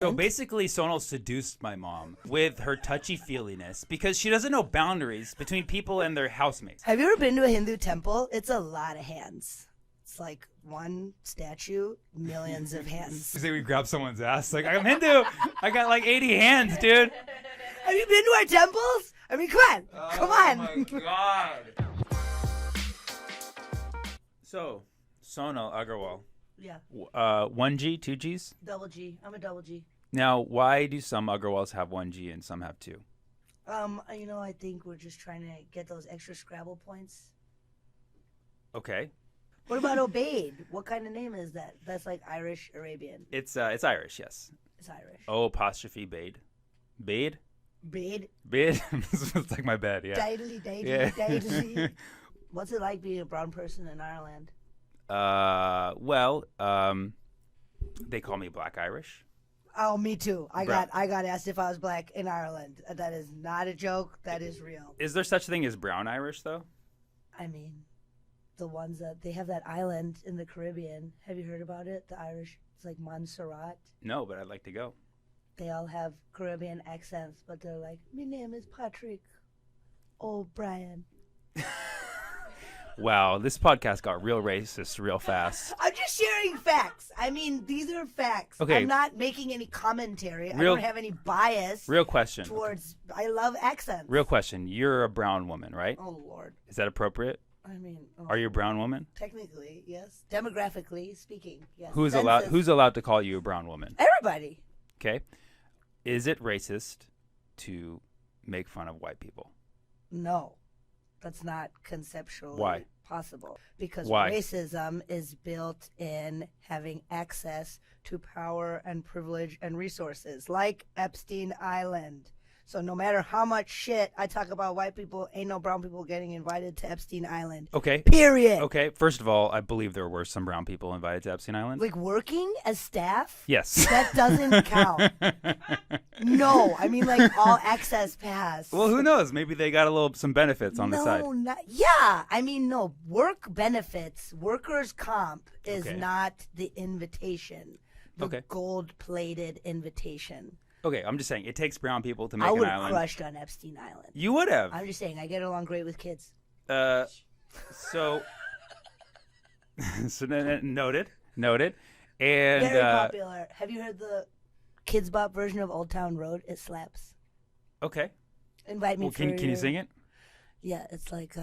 So basically, Sonal seduced my mom with her touchy-feeliness because she doesn't know boundaries between people and their housemates. Have you ever been to a Hindu temple? It's a lot of hands. It's like one statue, millions of hands. You say we grab someone's ass? Like, I'm Hindu. I got like 80 hands, dude. Have you been to our temples? I mean, come on. Come on. Oh, my God. So, Sonal Agarwal. Yeah, 1G, 2Gs? double G. I'm a double G. Now, why do some Agarwals have 1G and some have 2? I think we're just trying to get those extra Scrabble points. Okay. What about Obaid? What kind of name is that? That's like Irish Arabian. It's Irish, yes. It's Irish. O apostrophe Bade. Bade? Bade. Bade? It's like my bed, yeah. Daidly, Yeah. daidly. What's it like being a brown person in Ireland? They call me Black Irish. Oh, me too. I Brown. got asked if I was black in Ireland. That is not a joke. That is real. Is there such a thing as brown Irish, though? I mean, the ones that they have that island in the Caribbean. Have you heard about it? The Irish. It's like Montserrat. No, but I'd like to go. They all have Caribbean accents, but they're like, "My name is Patrick O'Brien." Wow, this podcast got real racist real fast. I'm just sharing facts. I mean, these are facts. Okay. I'm not making any commentary. I Real- don't have any bias Real question. towards. I love accents. Real question. You're a brown woman, right? Oh Lord. Is that appropriate? I mean, Are you a brown woman? technically yes. Demographically speaking, yes. Who's Census. allowed to call you a brown woman? Everybody. Okay. Is it racist to make fun of white people? No, that's not conceptually Why? possible. Because Why? racism is built in having access to power and privilege and resources, like Epstein Island. So no matter how much shit I talk about white people, ain't no brown people getting invited to Epstein Island. Okay. Period. Okay. First of all, I believe there were some brown people invited to Epstein Island. Like working as staff? Yes. That doesn't count. No, I mean like all access pass. Well, who knows? Maybe they got some benefits on the side. Yeah, I mean, no. Work benefits, workers' comp is Okay. not the invitation, the Okay. gold-plated invitation. Okay, I'm just saying it takes brown people to I make an would have island. crushed on Epstein Island. You would have. I'm just saying, I get along great with kids. So, noted. And Very popular. Have you heard the Kids Bop version of Old Town Road? It slaps. Okay. Invite me Well, for can you your- sing it? Yeah, it's like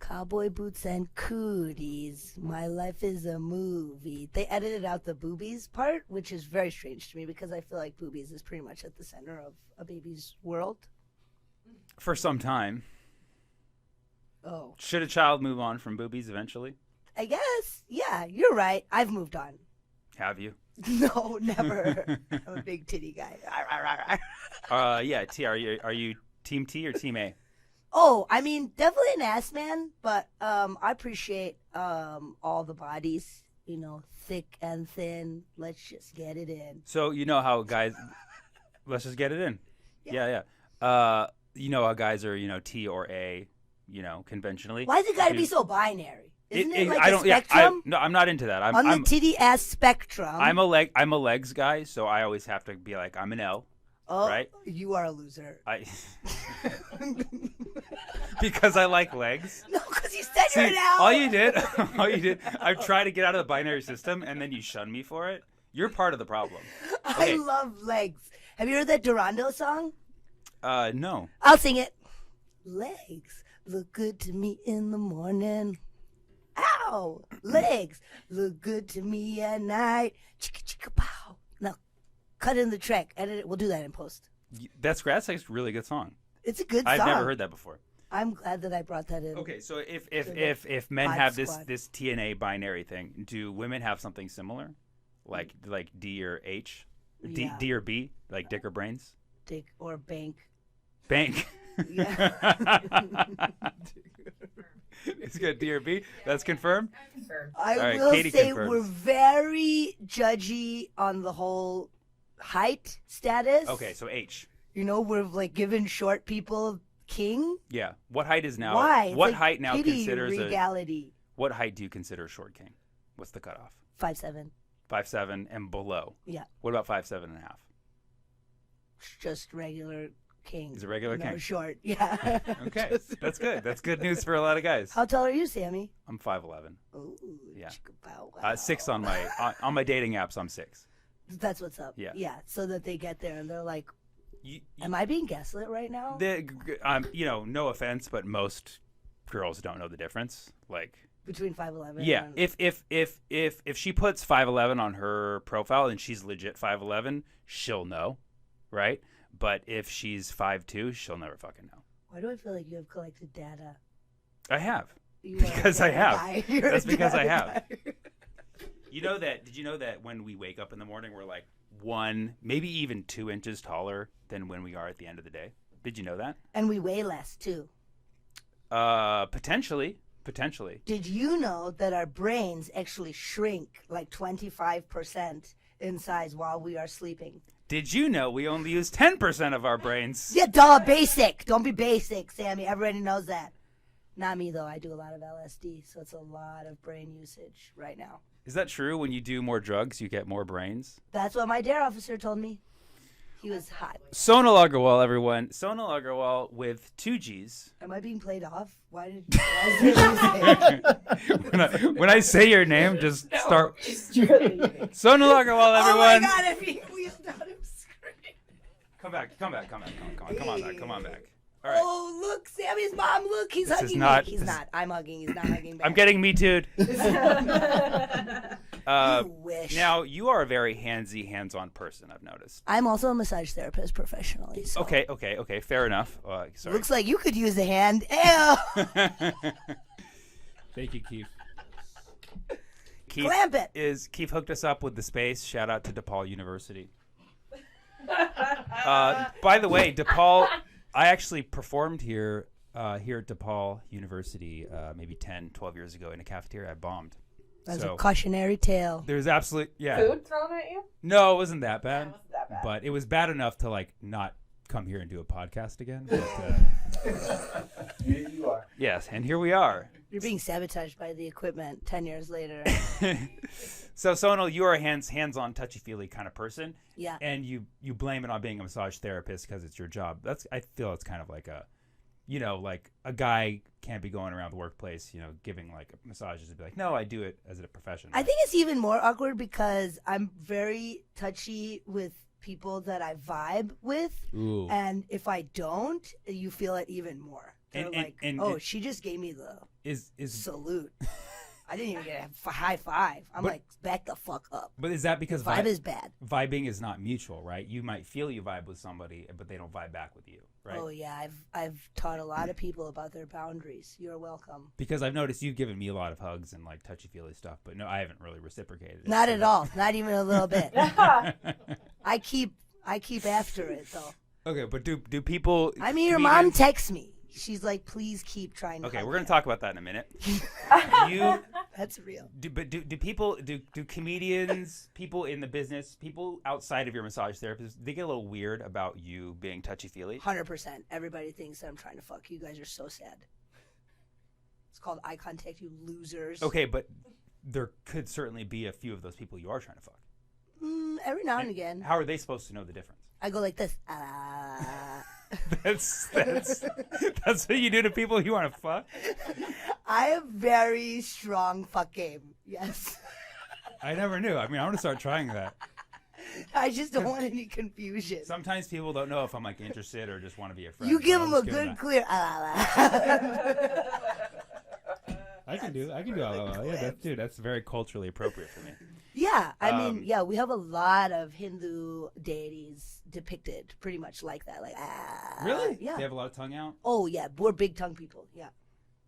cowboy boots and cooties. My life is a movie. They edited out the boobies part, which is very strange to me because I feel like boobies is pretty much at the center of a baby's world. For some time. Oh, Should a child move on from boobies eventually? I guess. Yeah, you're right. I've moved on. Have you? No, never. I'm a big titty guy. Yeah. T. Are you Team T or Team A? Oh, I mean, definitely an ass man, but I appreciate all the bodies. You know, thick and thin. Let's just get it in. So you know how guys. Let's just get it in. Yeah. You know how guys are T or A, conventionally. Why's it got to You- be so binary? Isn't it like I a don't. Yeah. spectrum? No, I'm not into that. On the titty ass spectrum. I'm a legs guy, so I always have to be like I'm an L. Oh, right? You are a loser. Because I like legs. No, because you said See, you're an L. all you did, I've tried to get out of the binary system, and then you shun me for it. You're part of the problem. I Okay. love legs. Have you heard that Durando song? No. I'll sing it. Legs look good to me in the morning. Ow! Legs look good to me at night. Chicka chicka pow. Now, cut in the track. Edit it. We'll do that in post. That's a really good song. It's a good song. I've never heard that before. I'm glad that I brought that in. Okay, so To the if men pod have this squad. this TNA binary thing, do women have something similar, like D or H, Yeah. D or B, like dick or brains? Dick or bank. Bank. Yeah. It's good. D or B. That's confirmed. I All right, will Katie say confirms. we're very judgy on the whole height status. Okay, so H. You know, we're like giving short people king. Yeah. What height is now? Why? It's What like height now pity considers regality. What height do you consider a short king? What's the cutoff? 5'7". 5'7" and below. Yeah. What about 5'7.5"? Just regular king. He's a regular no king. Short. Yeah. Okay, that's good. That's good news for a lot of guys. How tall are you, Sammy? I'm 5'11". Ooh, Yeah. chicka-bow-wow. 6 on my dating apps. I'm 6. That's what's up. Yeah. Yeah. So that they get there and they're like, You, "Am I being gaslit right now?" no offense, but most girls don't know the difference. Like, Between 5'11". yeah, and... if she puts 5'11" on her profile and she's legit 5'11", she'll know, right? But if she's 5'2", she'll never fucking know. Why do I feel like you have collected data? I have. You are Because I a have. guy. You're That's a because I data have. guy. You know that? Did you know that when we wake up in the morning, we're like 1, maybe even 2 inches taller than when we are at the end of the day? Did you know that? And we weigh less too. Potentially. Did you know that our brains actually shrink like 25% in size while we are sleeping? Did you know we only use 10% of our brains? Yeah, duh, basic. Don't be basic, Sammy. Everybody knows that. Not me, though. I do a lot of LSD, so it's a lot of brain usage right now. Is that true? When you do more drugs, you get more brains? That's what my dare officer told me. He was hot. Sonal Agarwal, everyone. Sonal Agarwal with 2 G's. Am I being played off? Why did you say it? when I say your name, just start. It's truly. Sonal Agarwal, everyone. Oh my God, if he wheeled out him screaming. Come on back. All right. Oh, look, Sammy's mom, look, he's This is hugging not- me. He's this- not. I'm hugging. He's not hugging back. I'm getting me too'd. You wish. Now, you are a very hands-on person, I've noticed. I'm also a massage therapist professionally. So. Okay. Fair enough. Sorry. Looks like you could use a hand. Ew. Thank you, Keith. Keith Clamp it. Keith hooked us up with the space. Shout out to DePaul University. By the way, DePaul, I actually performed here at DePaul University maybe 10, 12 years ago in a cafeteria. I bombed. That's So a cautionary tale. there's absolutely Food thrown at you? No, it wasn't that bad. It wasn't that bad. But it was bad enough to like not come here and do a podcast again. But, Here you are. yes, and here we are. You're being sabotaged by the equipment 10 years later. So Sonal, you are a hands-on, touchy-feely kind of person, Yeah. and you blame it on being a massage therapist because it's your job. I feel it's kind of like like a guy can't be going around the workplace, giving like massages and be like, no, I do it as a profession. I think it's even more awkward because I'm very touchy with people that I vibe with. Ooh. And if I don't, you feel it even more. They're And- like, and- oh, and- she just gave me the Is salute. I didn't even get a high five. I'm But- like, back the fuck up. but is that because Vibe is bad. vibing is not mutual, right? You might feel you vibe with somebody, but they don't vibe back with you, right? Oh yeah, I've taught a lot of people about their boundaries. You're welcome. Because I've noticed you've given me a lot of hugs and like touchy-feely stuff, but no, I haven't really reciprocated it. Not So at all. Not even a little bit. that- I keep after it though. Okay, but do people? I mean, your mom texts me. She's like, please keep trying to. Okay, hug we're gonna him." talk about that in a minute. You That's real. do comedians, people in the business, people outside of your massage therapist, they get a little weird about you being touchy-feely? 100%. Everybody thinks that I'm trying to fuck. You guys are so sad. It's called eye contact, you losers. Okay, but there could certainly be a few of those people you are trying to fuck. Every now and again, How are they supposed to know the difference? I go like this. That's what you do to people you want to fuck. I have very strong fuck game. Yes. I never knew. I mean, I'm gonna start trying that. I just don't want any confusion. Sometimes people don't know if I'm like interested or just want to be a friend. You so give I'll them a just good, that. clear. I can do LOL. Yeah, That's very culturally appropriate for me. Yeah, I mean, yeah, we have a lot of Hindu deities depicted pretty much like that. Like, Really? Yeah. They have a lot of tongue out, Oh, yeah, we're big tongue people. Yeah.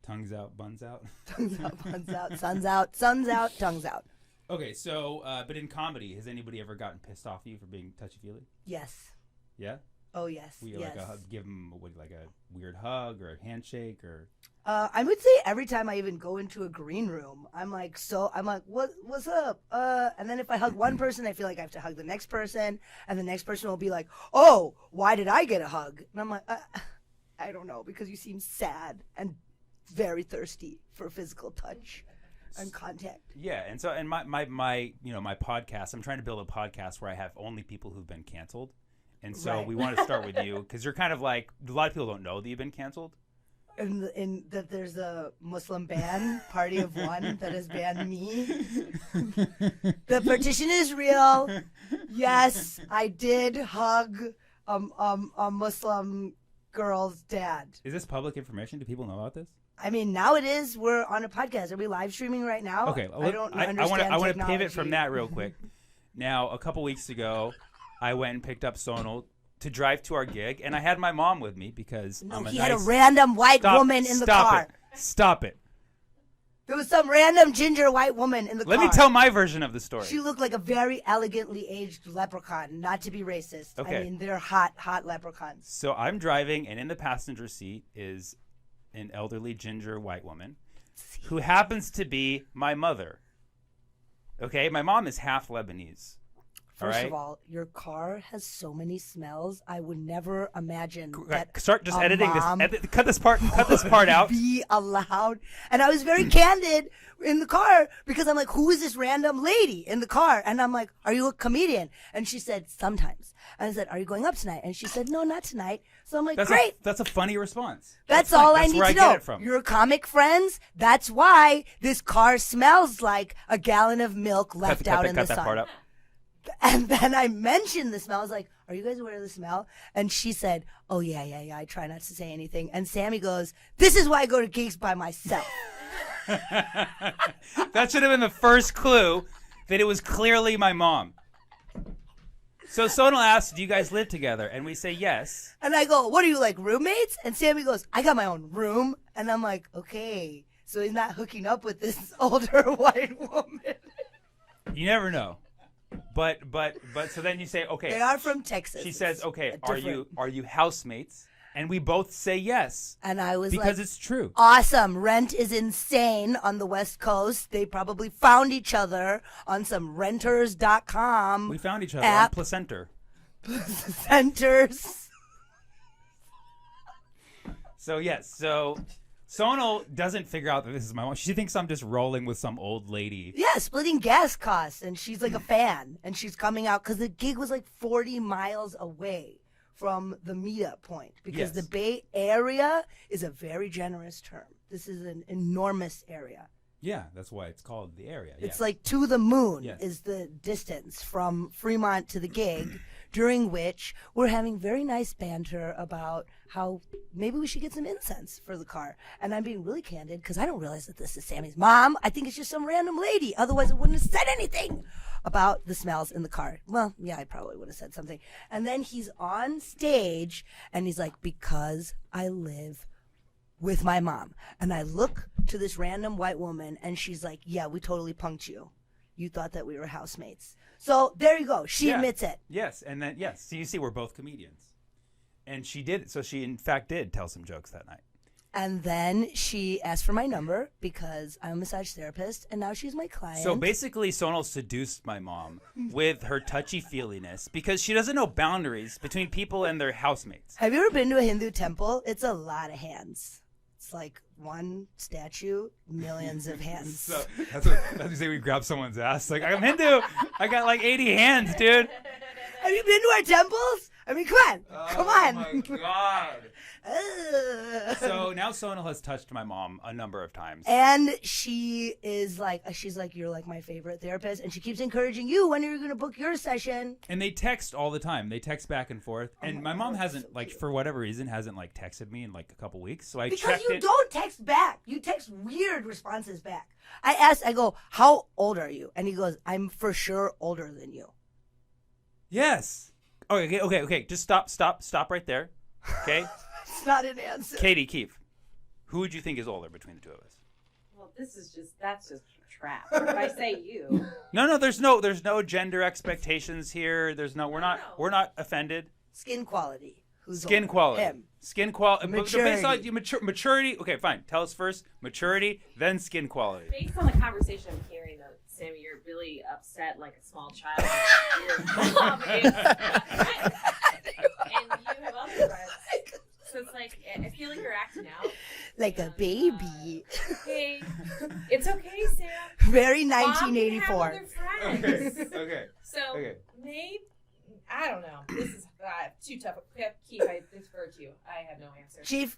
tongues out, buns out. Tongues out, buns out, sun's out, tongues out. Okay, so but in comedy, has anybody ever gotten pissed off at you for being touchy-feely? Yes. Yeah. Oh, yes. We yes. give them like a weird hug or a handshake or. I would say every time I even go into a green room, I'm like, what's up? And then if I hug one person, I feel like I have to hug the next person, and the next person will be like, oh, why did I get a hug? And I'm like, I don't know, because you seem sad and very thirsty for physical touch. and contact. Yeah, and so my you know, my podcast, I'm trying to build a podcast where I have only people who've been canceled. And so Right. we want to start with you because you're kind of like, a lot of people don't know that you've been canceled. In that there's a Muslim ban, party of one, that has banned me. The petition is real. Yes, I did hug a Muslim girl's dad. Is this public information? Do people know about this? I mean, now it is. We're on a podcast. Are we live streaming right now? Okay, I don't understand I want to technology. pivot from that real quick. Now, a couple weeks ago, I went and picked up Sonal to drive to our gig, and I had my mom with me because No, I'm a he nice... had a random white Stop- woman in the stop car. It. Stop it. There was some random ginger white woman in the car. Let me tell my version of the story. She looked like a very elegantly aged leprechaun. Not to be racist. Okay. I mean, they're hot leprechauns. So I'm driving, and in the passenger seat is an elderly ginger white woman who happens to be my mother. Okay? My mom is half Lebanese. First right. of all, your car has so many smells. I would never imagine that Start just a editing mom this. Cut this part out. be allowed. And I was very candid in the car because I'm like, who is this random lady in the car? And I'm like, are you a comedian? And she said, sometimes. And I said, are you going up tonight? And she said, no, not tonight. So I'm like, great. That's a funny response. That's fine. all That's I need where to get know. it from. You're comic friends. That's why this car smells like a gallon of milk left out in the cut that sun. part out. And then I mentioned the smell. I was like, are you guys aware of the smell? And she said, oh, yeah. I try not to say anything. And Sammy goes, this is why I go to gigs by myself. That should have been the first clue that it was clearly my mom. So Sonal asks, do you guys live together? And we say yes. And I go, what are you, like, roommates? And Sammy goes, I got my own room. And I'm like, okay. So he's not hooking up with this older white woman. You never know. But so then you say, okay. They are from Texas. She says, okay, It's different. are you housemates? And we both say yes. And I was Because like, it's true. awesome. Rent is insane on the West Coast. They probably found each other on some renters.com. We found each other on app. Placenter. Centers. So yes, so Sonal doesn't figure out that this is my mom. She thinks I'm just rolling with some old lady. Yeah, splitting gas costs. And she's like a fan. And she's coming out because the gig was like 40 miles away from the meetup point. Because Yes. the Bay Area is a very generous term. This is an enormous area. Yeah, that's why it's called the area. It's yes. like to the moon Yes. is the distance from Fremont to the gig, during which we're having very nice banter about how maybe we should get some incense for the car. And I'm being really candid because I don't realize that this is Sammy's mom. I think it's just some random lady. Otherwise, I wouldn't have said anything about the smells in the car. Well, yeah, I probably would have said something. And then he's on stage and he's like, because I live with my mom. And I look to this random white woman and she's like, yeah, we totally punked you. You thought that we were housemates. So there you go. She Yeah. admits it. Yes, and then yes. So you see, we're both comedians, and she did. So she in fact did tell some jokes that night. And then she asked for my number because I'm a massage therapist and now she's my client. So basically, Sonal seduced my mom with her touchy-feeliness because she doesn't know boundaries between people and their housemates. Have you ever been to a Hindu temple? It's a lot of hands. It's like one statue, millions of hands. So that's what you say. We grab someone's ass. Like, I'm Hindu. I got like 80 hands, dude. Have you been to our temples? I mean, come on. Come on. Oh my god. Ugh. So now Sonal has touched my mom a number of times. And she is like, she's like, you're like my favorite therapist. And she keeps encouraging you, when are you going to book your session? And they text all the time. They text back and forth. And my mom hasn't, like, for whatever reason, hasn't, like, texted me in, like, a couple weeks. So I Because checked you it. don't text back. You text weird responses back. I asked, I go, how old are you? And he goes, I'm for sure older than you. Yes. Okay. Just stop right there. Okay? It's not an answer. Katie, Keefe, who would you think is older between the two of us? Well, that's just a trap. If I say you, No, there's no gender expectations here. We're not offended. Skin quality. Who's Skin older? quality. Him. Skin quality. Maturity. Based on maturity. Okay, fine. Tell us first maturity, then skin quality. based on the conversation I'm hearing, though, Sammy, you're really upset like a small child. Your mom is, and you have other friends. So it's like, I feel like you're acting out. Like a baby. Okay, it's okay, Sam. Very Mom can have 1984. other friends. Okay. So Okay. maybe I don't know. This is too tough. Keith, I defer to you. I have no answer. Chief,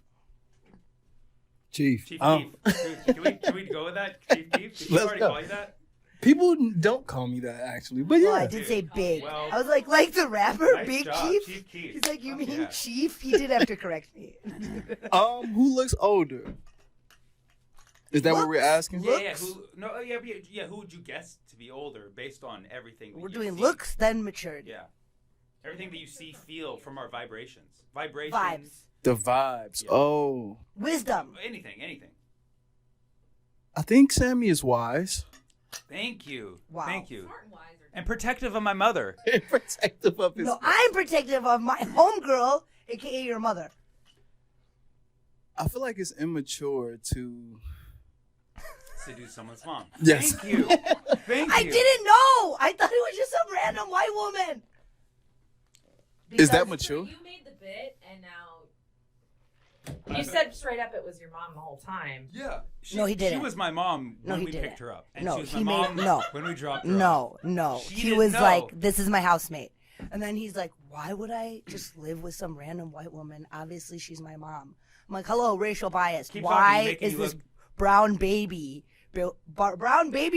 Chief. Chief Keef. Can we go with that? Chief Keef? Did you Let's already go. call you that? People don't call me that actually, but well, I yeah. did say big. Well, I was like the rapper, Nice Big job, Chief. Chief Keef. He's like, you Fuck mean yeah. Chief? He did have to correct me. Who looks older? Is that what we're Looks? asking? Yeah, yeah. Looks? Who would you guess to be older based on everything? That We're you doing see? looks, then maturity. Yeah. Everything that you see, feel from our vibrations. Vibes. The vibes. Yeah. Oh, Wisdom. Anything. I think Sammy is wise Thank you. Wow. Thank you. Smart and wise are And protective of my mother. and protective of his. No, I'm protective of my homegirl, aka your mother. I feel like it's immature to. Seduce someone's mom. Yes. Thank you. Thank you. I didn't know. I thought it was just some random white woman. Is that Because- mature? You made the bit, and now you said straight up it was your mom the whole time. Yeah. No, he didn't. She was my mom No, when he we didn't. picked her up. And No, she was he my made- mom no. when we dropped her off. No. She He didn't was know. like, this is my housemate. And then he's like, why would I just live with some random white woman? Obviously, she's my mom. I'm like, hello, racial bias. Keep talking, Why making is you this look- brown baby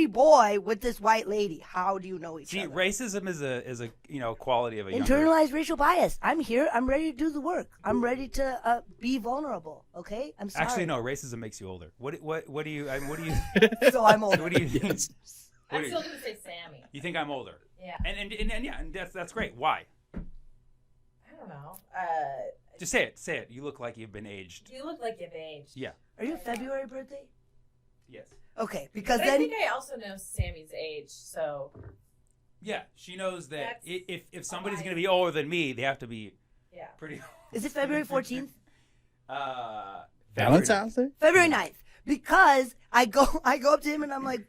boy with this white lady? How do you know each See, other? racism is a quality of a younger. Internalized racial bias. I'm here. I'm ready to do the work. I'm ready to be vulnerable. Okay, I'm sorry. Actually, no. Racism makes you older. What do you? I mean, what do you? So I'm older. What do you? Yes. What I'm do still you, gonna say Sammy. you think I'm older? Yeah. And yeah, and that's great. Why? I don't know. Just say it. Say it. You look like you've been aged. You look like you've aged. Yeah. Are you a February birthday? Yes. Okay, because But I then think I also know Sammy's age, so Yeah. She knows that That's if somebody's why- gonna be older than me, they have to be yeah. pretty. is it February 14th? Valentine's Day? February 9th. Because I go up to him and I'm like,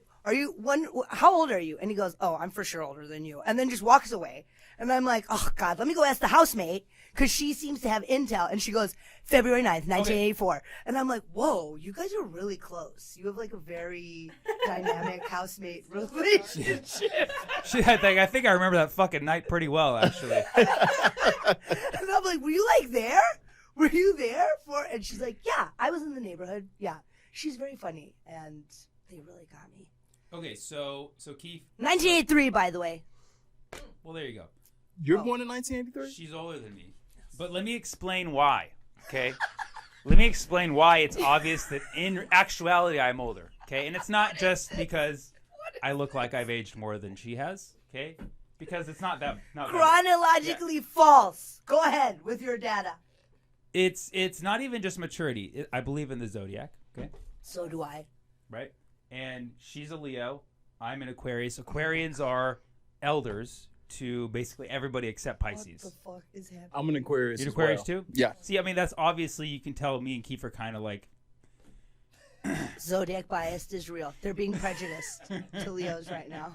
how old are you? And he goes, oh, I'm for sure older than you. And then just walks away. And I'm like, oh God, let me go ask the housemate because she seems to have intel. And she goes, February 9th, 1984. And I'm like, whoa, you guys are really close. You have like a very dynamic housemate relationship. Shit, I think I remember that fucking night pretty well, actually. And I'm like, were you like there? Were you there for? And she's like, yeah, I was in the neighborhood. Yeah. She's very funny. And they really got me. Okay, so Keith. 1983, by the way. Well, there you go. You're Oh. born in 1983? She's older than me. But let me explain why, okay? Let me explain why it's obvious that in actuality I'm older, okay? And it's not just because I look like I've aged more than she has, okay? Because it's not that. Chronologically false. Go ahead with your data. It's not even just maturity. I believe in the zodiac, okay? So do I. Right? And she's a Leo. I'm an Aquarius. Aquarians are elders to basically everybody except Pisces. What the fuck is happening? I'm an Aquarius. You're an as Aquarius well. too? Yeah. See, I mean, that's obviously, you can tell me and Keith are kind of like, Zodiac bias is real. They're being prejudiced to Leos right now.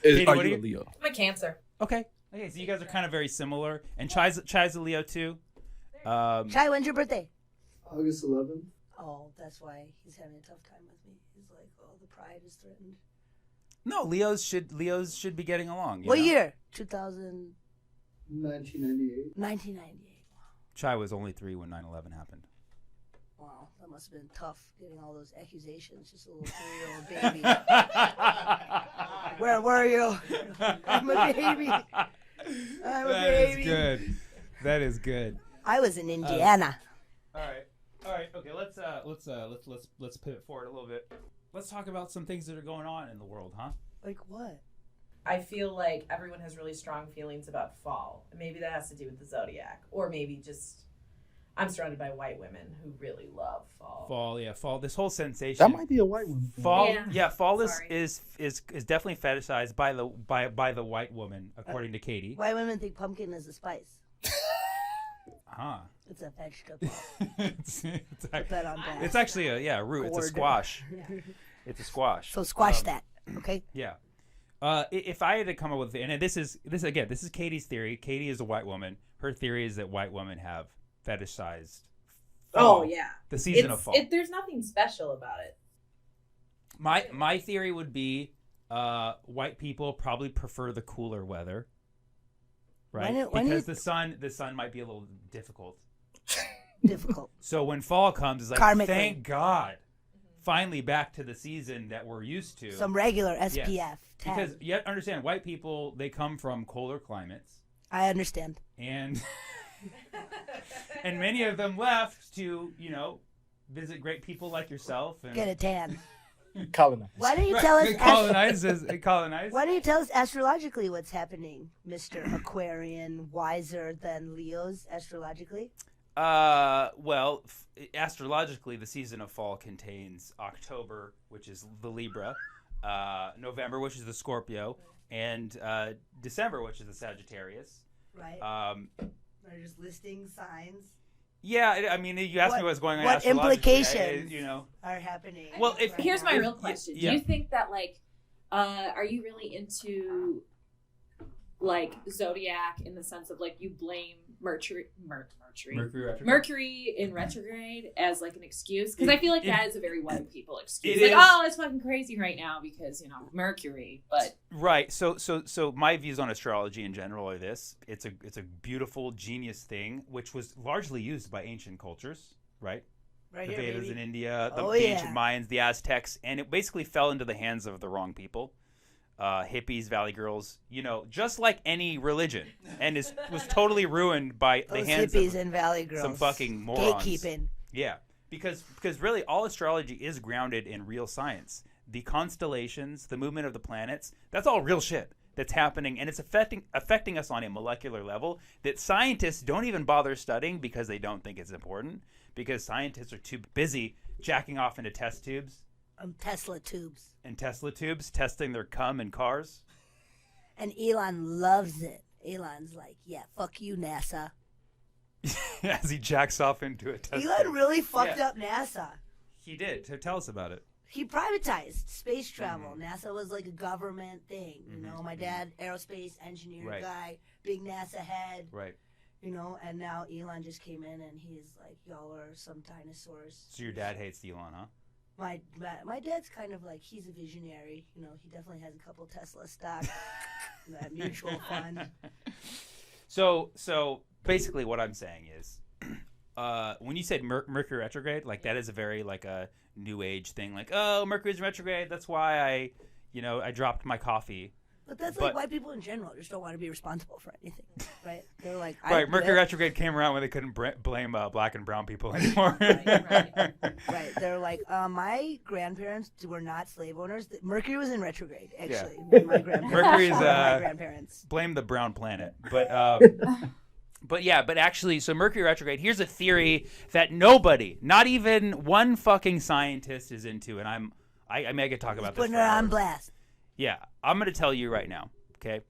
Katie, Are what you are a Leo? I'm a Cancer. okay. Okay, so you guys are kind of very similar. And Chai's a Leo too. Shai, when's your birthday? August 11th. Oh, that's why he's having a tough time with me. He's like, oh, the pride is threatened. No, Leos should be getting along. You What know? year? 2000, 1998. 1998. Chai was only 3 when 9/11 happened. Wow, that must have been tough getting all those accusations. Just a little 3-year-old baby. Where were you? I'm a baby. I'm a baby. good. That is good. I was in Indiana. All right. Okay. Let's pivot forward a little bit. Let's talk about some things that are going on in the world, huh? Like what? I feel like everyone has really strong feelings about fall. Maybe that has to do with the zodiac, or maybe just I'm surrounded by white women who really love fall. Fall. This whole sensation. That might be a white woman. Fall. Yeah. Yeah. Fall Sorry. is definitely fetishized by the white woman, according to Katie. White women think pumpkin is a spice. Huh. It's a vegetable. it's, Bet on that. it's actually a root. It's a Gourd. squash. It's a squash. So squash that, okay? Yeah. If I had to come up with, and this is Katie's theory. Katie is a white woman. Her theory is that white women have fetishized fall, Oh yeah, the season of fall. There's nothing special about it. My theory would be white people probably prefer the cooler weather, right? Because the sun might be a little difficult. Difficult. So when fall comes, it's like, Karmically. thank God, finally back to the season that we're used to. Some regular SPF. Yes. 10. Because you have to understand, white people, they come from colder climates, I understand. and and many of them left to visit great people like yourself and Get a tan. Colonize. Why don't you tell us? colonize. Why don't you tell us astrologically what's happening, Mr. Aquarian, wiser than Leo's astrologically? Well, astrologically, the season of fall contains October, which is the Libra, November, which is the Scorpio, and December, which is the Sagittarius. Right. They're just listing signs Yeah, I mean, you asked me what's going on. what astrologically, implications are happening. Well, if- right Here's now. my real question. yeah. Do you think that are you really into zodiac in the sense of you blame Mercury in retrograde as an excuse? Because I feel like that is a very white people excuse. It is. Oh, it's fucking crazy right now because Mercury. But Right. So my views on astrology in general are this: it's a beautiful, genius thing, which was largely used by ancient cultures, right? Right The here, Vedas baby. in India, the Oh, ancient yeah. Mayans, the Aztecs, and it basically fell into the hands of the wrong people. Hippies, valley girls, just like any religion, and was totally ruined by the Those hands hippies of and valley girls. some fucking morons. Gatekeeping. Yeah, because really all astrology is grounded in real science. The constellations, the movement of the planets, that's all real shit that's happening, and it's affecting us on a molecular level that scientists don't even bother studying because they don't think it's important, because scientists are too busy jacking off into test tubes Tesla tubes. and Tesla tubes, testing their cum in cars. And Elon loves it. Elon's like, yeah, fuck you, NASA. As he jacks off into a test Elon tube. really fucked Yeah. up NASA. He did. So tell us about it. He privatized space travel. Mm-hmm. NASA was like a government thing. You know, my dad, aerospace engineer Right. guy, big NASA head. Right. And now Elon just came in and he's like, y'all are some dinosaurs. So your dad hates Elon, huh? My dad's kind of like, he's a visionary. He definitely has a couple Tesla stock, that mutual fund. So basically what I'm saying is, when you said Mercury retrograde, that is a very a new age thing. Oh, Mercury's retrograde. That's why I dropped my coffee. But that's But- like white people in general just don't want to be responsible for anything, right? They're like, Right. Mercury retrograde came around when they couldn't blame black and brown people anymore. Right. Right. They're like, my grandparents were not slave owners. Mercury was in retrograde, actually. Yeah. When my grandparents. Mercury's, were my grandparents. Blame the brown planet. But actually, so Mercury retrograde, here's a theory that nobody, not even one fucking scientist is into, and I could talk about this Putting for her on hours. blast. Yeah, I'm going to tell you right now, okay? You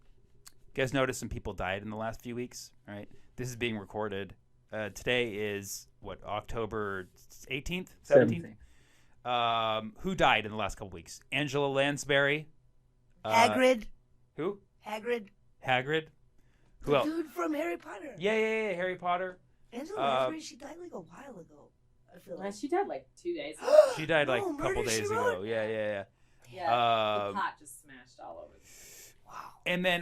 guys noticed some people died in the last few weeks, right? This is being recorded. Today is, October 18th? 17th? Who died in the last couple weeks? Angela Lansbury. Hagrid. Who? Hagrid. Hagrid. Who The else? dude from Harry Potter. Yeah, Harry Potter. Angela Lansbury, she died like a while ago. I feel like. she died 2 days. She died No, a couple Murder, She days Wrote? ago. Yeah. Yeah, Um, the pot just smashed all over. And then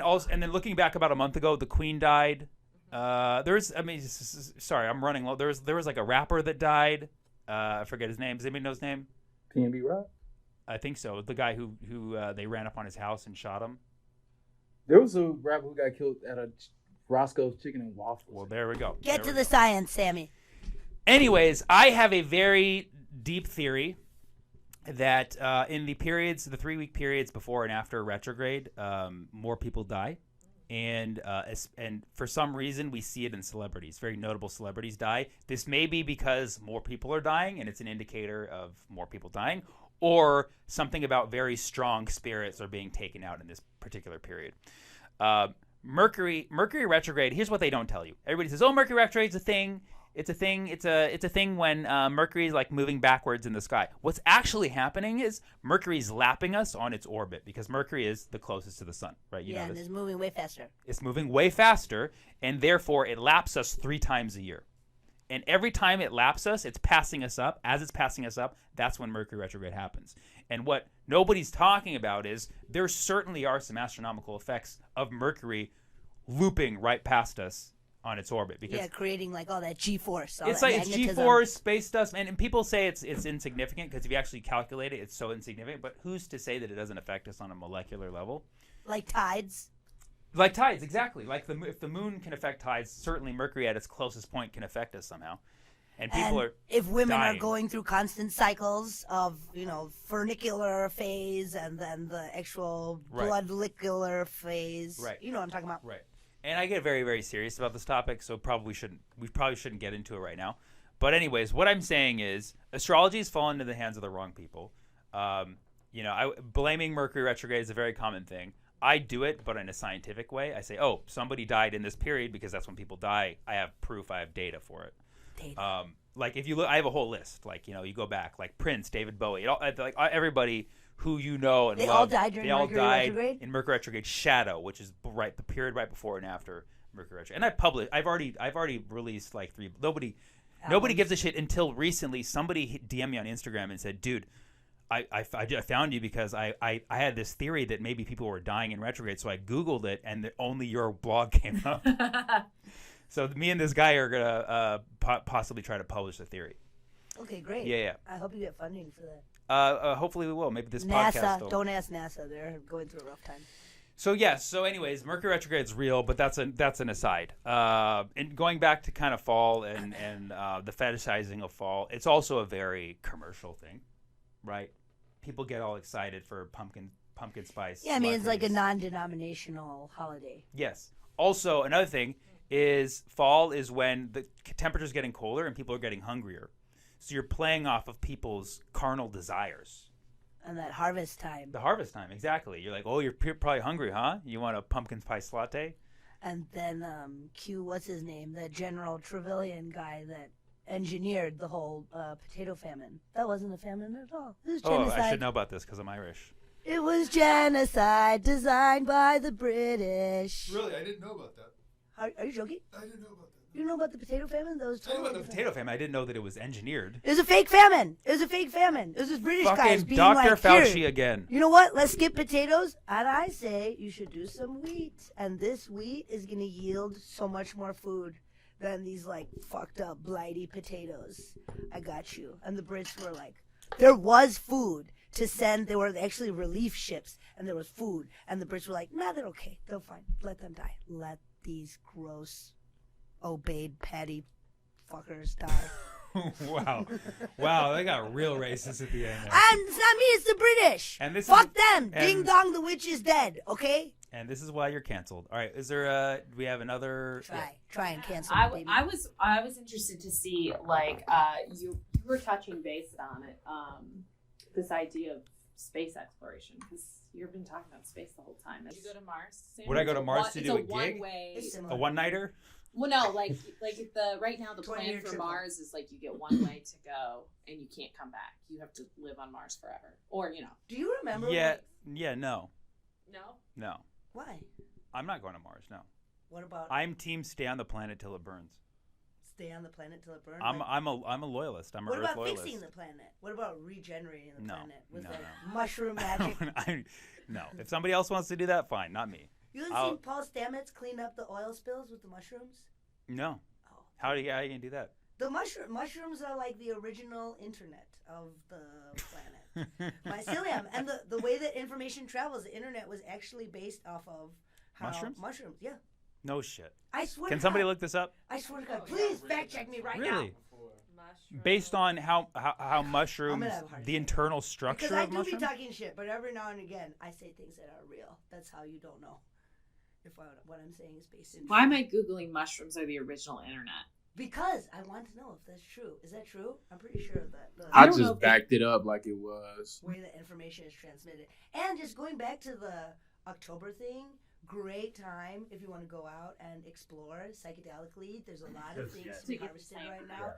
looking back about a month ago, the Queen died. Sorry, I'm running low. There was a rapper that died. I forget his name. Does anybody know his name? PNB Rock. I think so. The guy who they ran up on his house and shot him. There was a rapper who got killed at a Roscoe's Chicken and Waffles. Well, there we go. Get There to we the science, Sammy. Anyways, I have a very deep theory that in the 3-week periods before and after retrograde, more people die. And for some reason, we see it in celebrities. Very notable celebrities die. This may be because more people are dying, and it's an indicator of more people dying, or something about very strong spirits are being taken out in this particular period. Mercury retrograde. Here's what they don't tell you. Everybody says, "Oh, Mercury retrograde's a thing. It's a thing. It's a thing when Mercury is moving backwards in the sky." What's actually happening is Mercury's lapping us on its orbit because Mercury is the closest to the sun, right? You know And this. it's moving way faster. It's moving way faster, and therefore it laps us 3 times a year. And every time it laps us, it's passing us up. As it's passing us up, that's when Mercury retrograde happens. And what nobody's talking about is there certainly are some astronomical effects of Mercury looping right past us on its orbit, because Yeah, creating like all that G-force. all it's that like it's magnetism. G-force, space dust, and people say it's insignificant because if you actually calculate it, it's so insignificant. But who's to say that it doesn't affect us on a molecular level? Like tides. Like tides, exactly. Like if the moon can affect tides, certainly Mercury at its closest point can affect us somehow. And people And are if women dying. are going through constant cycles of, funicular phase and then the actual Right. bloodlicular phase. Right. You know what I'm talking about. right. And I get very, very serious about this topic, so we probably shouldn't get into it right now. But anyways, what I'm saying is astrology has fallen into the hands of the wrong people. Blaming Mercury retrograde is a very common thing. I do it, but in a scientific way. I say, oh, somebody died in this period because that's when people die. I have proof. I have data for it. Data. Like if you look, I have a whole list. Like you go back, like Prince, David Bowie, everybody who you know and They love. all died during they all Mercury died retrograde? in Mercury retrograde shadow, which is the period right before and after Mercury retrograde. And I've already released like 3. Nobody gives a shit until recently. Somebody DM'd me on Instagram and said, dude, I found you because I had this theory that maybe people were dying in retrograde, so I Googled it, and only your blog came up. So me and this guy are going to possibly try to publish the theory. Okay, great. Yeah. I hope you get funding for that. Hopefully we will. Maybe this podcast NASA, will. don't ask NASA. They're going through a rough time. So yes. So anyways, Mercury retrograde is real, but that's an aside. And going back to kind of fall and the fetishizing of fall, it's also a very commercial thing, right? People get all excited for pumpkin spice. Yeah, I mean, it's like a lattes. non-denominational holiday. Yes. Also, another thing is fall is when the temperature's getting colder and people are getting hungrier. So you're playing off of people's carnal desires. And that harvest time. The harvest time, exactly. You're like, oh, you're probably hungry, huh? You want a pumpkin spice latte? And then what's his name? That General Trevelyan guy that engineered the whole potato famine. That wasn't a famine at all. It was Oh, genocide. I should know about this because I'm Irish. It was genocide designed by the British. Really, I didn't know about that. Are you joking? I didn't know about that. You know about the potato famine? That was I knew totally about the potato famine. I didn't know that it was engineered. It was a fake famine. It was a fake famine. It was this British guys Fucking being Dr. like, Fauci "Here, again. you know what? Let's skip potatoes. And I say you should do some wheat. And this wheat is going to yield so much more food than these like fucked up blighty potatoes. I got you. And the Brits were like, there was food to send. There were actually relief ships and there was food. And the Brits were like, nah, they're okay. They're fine. Let them die. Let these gross, obeyed patty fuckers die. Wow, they got real racist at the end there. And it's not me, it's the British. And this Fuck is- them. and- Ding dong, the witch is dead. Okay? And this is why you're canceled. All right, do we have another? Try and cancel I, me, baby. I was interested to see you were touching base on it, this idea of space exploration, because you've been talking about space the whole time. Did you go to Mars? Sam? Would I go to It's Mars to it's do a a gig? one-way. It's similar. A one-nighter? Well, no, like right now the 20-year plan for trip. Mars is like you get one way to go and you can't come back. You have to live on Mars forever, or Do you remember? Yeah, when- no. no. Why? I'm not going to Mars. No, What about I'm team stay on the planet till it burns. stay on the planet till it burns? I'm Like, a loyalist. I'm a what Earth about loyalist. fixing the planet? What about regenerating the No, planet with no, like no. mushroom magic? No, if somebody else wants to do that, fine. Not me. You haven't I'll- seen Paul Stamets clean up the oil spills with the mushrooms? No. Oh. How are you gonna do that? The mushrooms are like the original internet of the planet. Mycelium. And the way that information travels, the internet was actually based off of how Mushrooms? yeah. No shit. I swear Can to somebody God. look this up? I swear to God. Please fact check me right now. Really? Based on how mushrooms, have a heart the attack. internal Because structure I of do mushrooms. be talking shit, but every now and again I say things that are real. That's how you don't know if what I'm saying is based in Why am I googling mushrooms are the original internet? Because I want to know if that's true. Is that true? I'm pretty sure that the I don't know just if backed it up like it was. way that information is transmitted. And just going back to the October thing, great time if you want to go out and explore psychedelically. There's a lot of things to be harvested right now.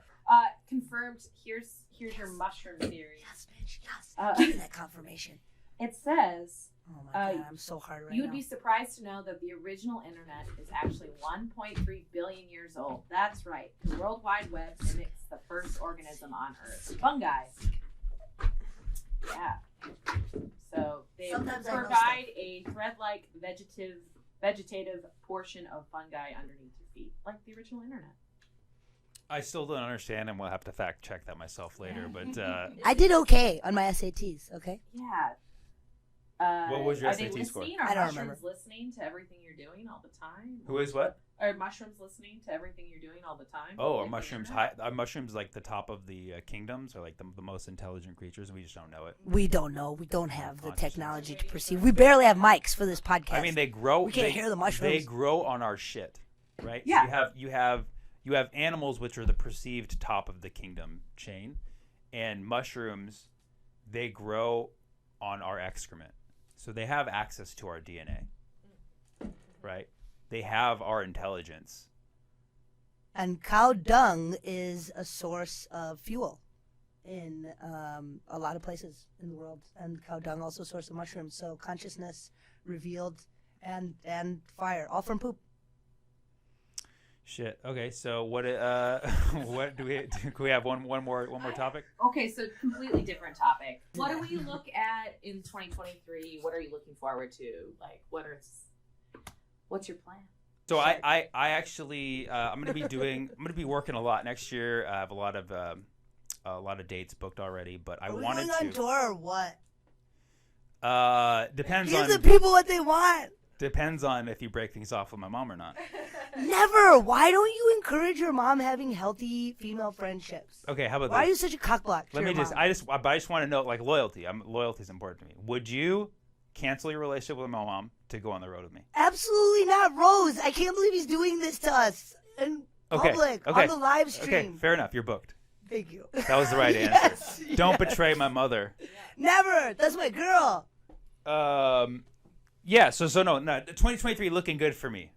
Confirmed. Here's your mushroom theory. Yes, bitch, yes. Uh, Give me that confirmation. It says Oh my God, I'm so hard right you would now. be surprised to know that the original internet is actually 1.3 billion years old. That's right. The World Wide Web mimics the first organism on Earth, fungi. Yeah. So they Sometimes I know provide a thread-like vegetative portion of fungi underneath your feet, like the original internet. I still don't understand, and we'll have to fact check that myself later. But I did okay on my SATs. Okay. Yeah. What was your are they SAT score? listening? Are I don't mushrooms remember. listening to everything you're doing all the time? who is what? Are mushrooms listening to everything you're doing all the time? Oh, are Like the mushrooms internet? high? Are mushrooms like the top of the kingdoms, or like the most intelligent creatures, and we just don't know it? We don't know. We don't have the Consciousness. technology to perceive. We barely have mics for this podcast. I mean, they grow. We can't they, hear the mushrooms. They grow on our shit, right? Yeah. So you have animals which are the perceived top of the kingdom chain, and mushrooms, they grow on our excrement, so they have access to our DNA, right? They have our intelligence. And cow dung is a source of fuel in a lot of places in the world, and cow dung also a source of mushrooms. So consciousness revealed and fire, all from poop. Shit. Okay. So what? What do we? Can we have one more topic? Okay, so completely different topic. What do we look at in 2023? What are you looking forward to? Like, what's your plan? So I actually I'm gonna be working a lot next year. I have a lot of dates booked already, but I Are we wanted going on to. tour or what? Depends Give on the people what they want. depends on if you break things off with my mom or not. Never. Why don't you encourage your mom having healthy female friendships? Okay, how about Why are you this? such a cockblock? Let me just. I just want to know, like, loyalty. Loyalty is important to me. Would you cancel your relationship with my mom to go on the road with me? Absolutely not, Rose. I can't believe he's doing this to us in Okay, public okay, on the live Okay, stream. fair enough. You're booked. Thank you. That was the right answer. Yes, Don't yes. betray my mother. Never. That's my girl. Yeah. So no. 2023 looking good for me.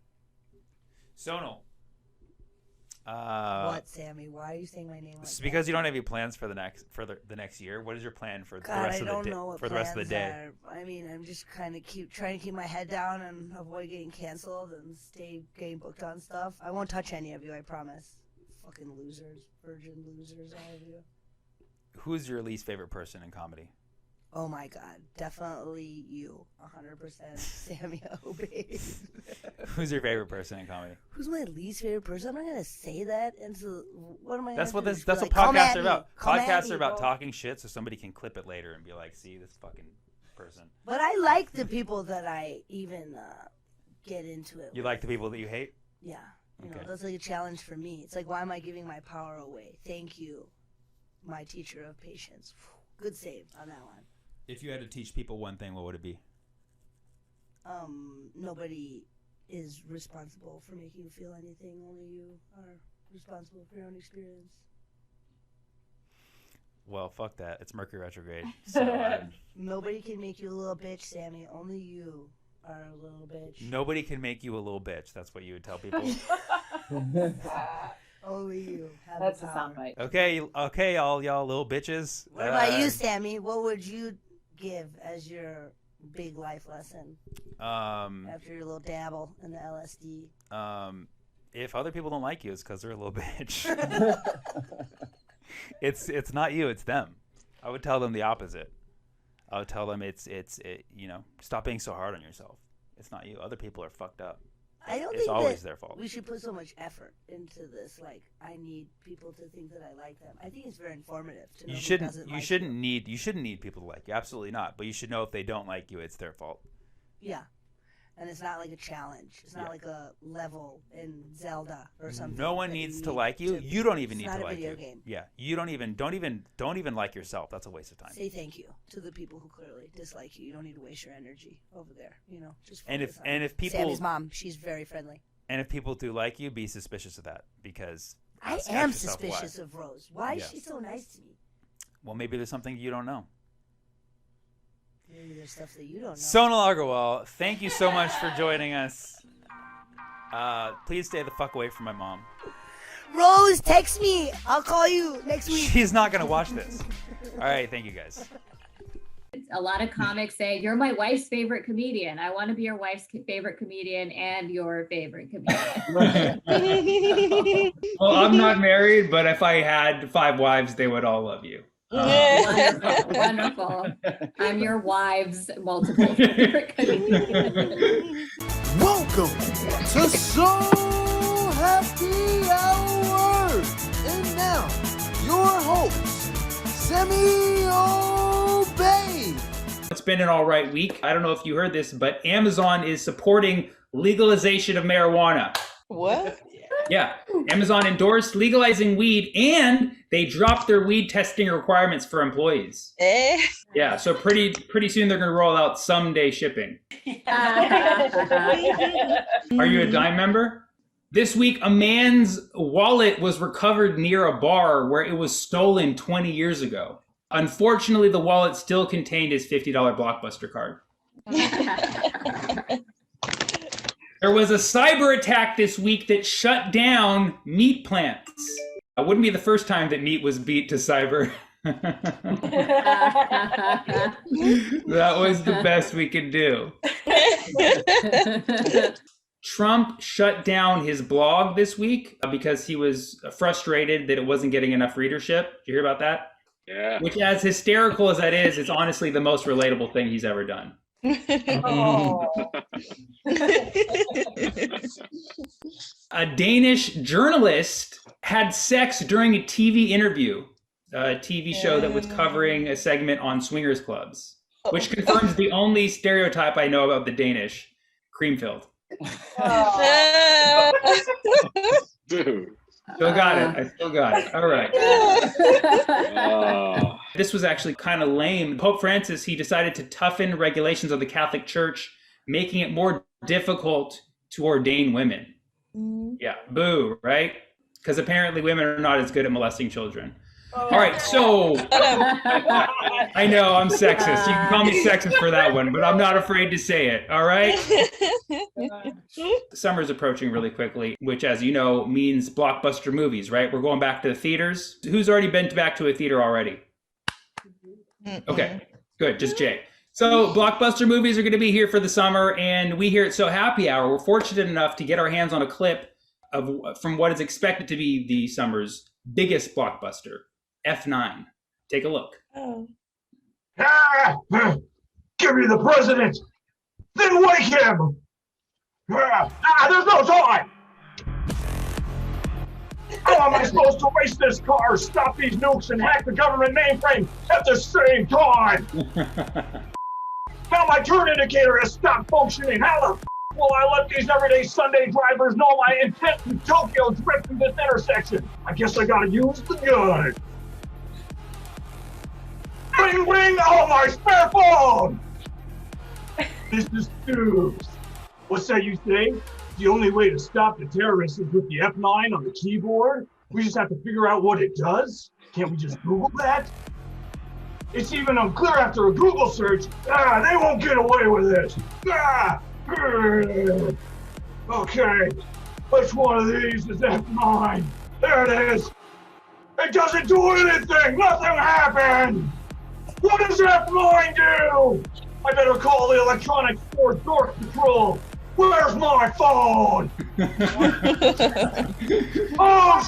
Sonal. What, Sammy? Why are you saying my name like It's that? because you don't have any plans for the next year. What is your plan for the God, rest I of don't the day? know what For the rest of the day. plans are. I mean, I'm just kind of trying to keep my head down and avoid getting canceled and stay getting booked on stuff. I won't touch any of you, I promise. Fucking losers, virgin losers, all of you. Who's your least favorite person in comedy? Oh my God, definitely you, 100%, Sammy Obey. Who's your favorite person in comedy? Who's my least favorite person? I'm not gonna say that. What am I? That's gonna what do? this. Just be That's what like, "Come at podcasts are me, about. come at Podcasts me, are about bro." talking shit, so somebody can clip it later and be like, "See this fucking person." But I like the people that I even get into it. You with. like the people that you hate? Yeah, you know Okay. that's like a challenge for me. It's like, why am I giving my power away? Thank you, my teacher of patience. Good save on that one. If you had to teach people one thing, what would it be? Nobody is responsible for making you feel anything. Only you are responsible for your own experience. Well, fuck that. It's Mercury retrograde. So Nobody can make you a little bitch, Sammy. Only you are a little bitch. nobody can make you a little bitch. That's what you would tell people. Only you have That's the a power. soundbite. Okay, all y'all little bitches. What about you, Sammy? What would you give as your big life lesson after your little dabble in the LSD? If other people don't like you, it's because they're a little bitch. It's not you, it's them. I would tell them the opposite. I would tell them stop being so hard on yourself. It's not you. Other people are fucked up. I don't It's think always that their fault. we should put so much effort into this. Like, I need people to think that I like them. I think it's very informative to know You who shouldn't. doesn't You like shouldn't need. You shouldn't need people to like you. Absolutely not. But you should know if they don't like you, it's their fault. Yeah. And it's not like a challenge. It's not Yeah. like a level in Zelda or something. No one that needs you to need like you. to- You don't even it's need not to a like video you. game. Yeah. You don't even like yourself. That's a waste of time. Say thank you to the people who clearly dislike you. You don't need to waste your energy over there. You know, just And focus on if people Sammy's mom, she's very friendly. and if people do like you, be suspicious of that because I ask am yourself why. suspicious of Rose. Why is Yes. she so nice to me? Well, maybe there's something you don't know. Maybe there's stuff that you don't know. Sonal Agarwal, thank you so much for joining us. Please stay the fuck away from my mom. Rose, text me. I'll call you next week. She's not gonna watch this. All right, thank you guys. A lot of comics say, "You're my wife's favorite comedian. I want to be your wife's favorite comedian and your favorite comedian." Well, I'm not married, but if I had 5 wives, they would all love you. Wonderful, wonderful. I'm your wife's multiple favorite comedian. Welcome to So Happy Hour. And now, your host, Semi Obey. It's been an all right week. I don't know if you heard this, but Amazon is supporting legalization of marijuana. What? Yeah, Amazon endorsed legalizing weed, and they dropped their weed testing requirements for employees. Yeah, so pretty soon they're going to roll out someday shipping. Are you a Dime member? This week, a man's wallet was recovered near a bar where it was stolen 20 years ago. Unfortunately, the wallet still contained his $50 Blockbuster card. There was a cyber attack this week that shut down meat plants. It wouldn't be the first time that meat was beat to cyber. That was the best we could do. Trump shut down his blog this week because he was frustrated that it wasn't getting enough readership. Did you hear about that? Yeah. Which, as hysterical as that is honestly the most relatable thing he's ever done. A Danish journalist had sex during a TV interview, a TV show that was covering a segment on swingers clubs, which confirms the only stereotype I know about the Danish, cream-filled. Dude. Still got it. I still got it. All right. This was actually kind of lame. Pope Francis, he decided to toughen regulations of the Catholic Church, making it more difficult to ordain women. Yeah, boo, right? Because apparently women are not as good at molesting children. All right, so I know I'm sexist. You can call me sexist for that one, but I'm not afraid to say it. All right. Summer's approaching really quickly, which, as you know, means blockbuster movies, right? We're going back to the theaters. Who's already been back to a theater already? Okay, good. Just Jay. So blockbuster movies are going to be here for the summer, and we here at So Happy Hour, we're fortunate enough to get our hands on a clip from what is expected to be the summer's biggest blockbuster, F9. Take a look. Give me the president! Then wake him! There's no time! How am I supposed to race this car, stop these nukes, and hack the government mainframe at the same time? Now my turn indicator has stopped functioning. How the will I let these everyday Sunday drivers know my intent to Tokyo drift through this intersection? I guess I gotta use the gun. Ring, ring, oh, my spare phone! This is Stoops. What say you say? The only way to stop the terrorists is with the F9 on the keyboard? We just have to figure out what it does? Can't we just Google that? It's even unclear after a Google search. They won't get away with it. Okay, which one of these is F9? There it is. It doesn't do anything. Nothing happened. What does F9 do? I better call the Electronic Force Dork Patrol. Where's my phone? Oh,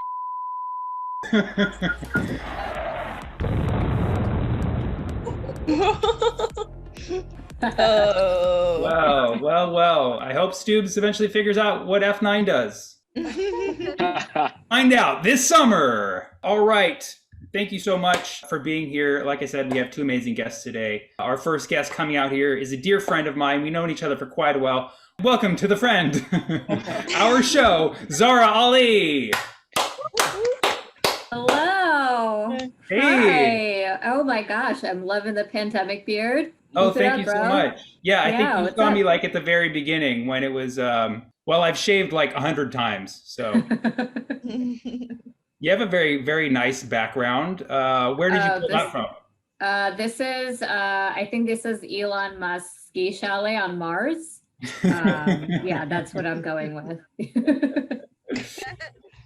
Well. I hope Stoops eventually figures out what F9 does. Find out this summer. All right. Thank you so much for being here. Like I said, we have two amazing guests today. Our first guest coming out here is a dear friend of mine. We've known each other for quite a while. Welcome to The Friend, our show, Zara Ali. Hello. Hey. Hi. Oh my gosh, I'm loving the pandemic beard. Oh, Keep it thank up, you bro. so much. Yeah, I think you what's saw up? me like at the very beginning when it was, well, I've shaved like 100 times. So you have a very, very nice background. Where did you pull that from? This is, I think this is Elon Musk's ski chalet on Mars. Yeah, that's what I'm going with.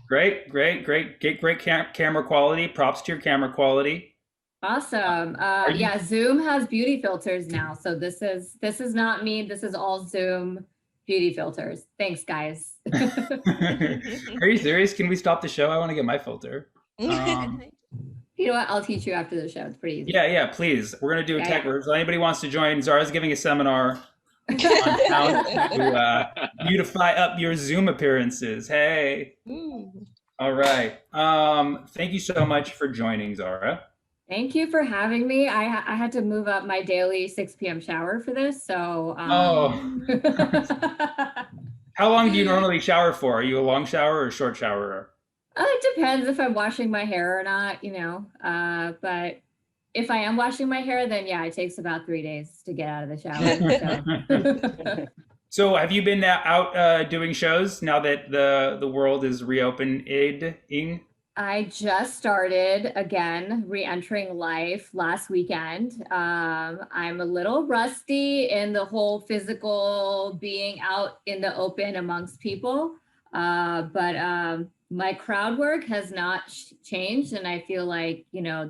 Great camera quality. Props to your camera quality. Awesome. Yeah, Zoom has beauty filters now. So this is not me. This is all Zoom beauty filters. Thanks, guys. Are you serious? Can we stop the show? I want to get my filter. You know what? I'll teach you after the show. It's pretty easy. Yeah, please. We're gonna do a Yeah, tech. yeah. So anybody wants to join, Zara's giving a seminar on how to beautify up your Zoom appearances. Hey. All right. Thank you so much for joining, Zara. Thank you for having me. I had to move up my daily 6 p.m. shower for this, so. How long do you normally shower for? Are you a long shower or a short showerer? It depends if I'm washing my hair or not, but if I am washing my hair, then yeah, it takes about 3 days to get out of the shower. So have you been out doing shows now that the world is reopening? I just started again, re-entering life last weekend. I'm a little rusty in the whole physical being out in the open amongst people, but my crowd work has not changed. And I feel like,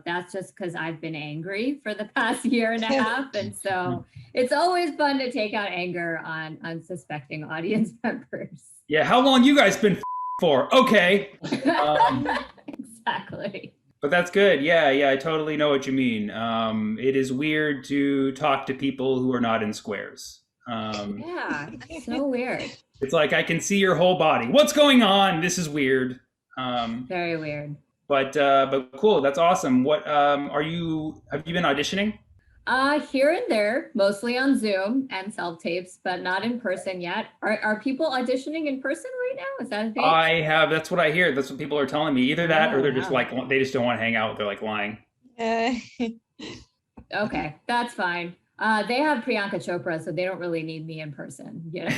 that's just because I've been angry for the past year and a half. And so it's always fun to take out anger on unsuspecting audience members. Yeah, how long you guys been for? Okay. Exactly. But that's good. Yeah, I totally know what you mean. It is weird to talk to people who are not in squares. Yeah, so weird. It's like, I can see your whole body. What's going on? This is weird. Very weird. But cool. That's awesome. What have you been auditioning? Here and there, mostly on Zoom and self-tapes, but not in person yet. Are people auditioning in person right now? Is that a thing? I have. That's what I hear. That's what people are telling me. Either that or they're just like, they just don't want to hang out. They're like lying. Okay, that's fine. They have Priyanka Chopra, so they don't really need me in person. Is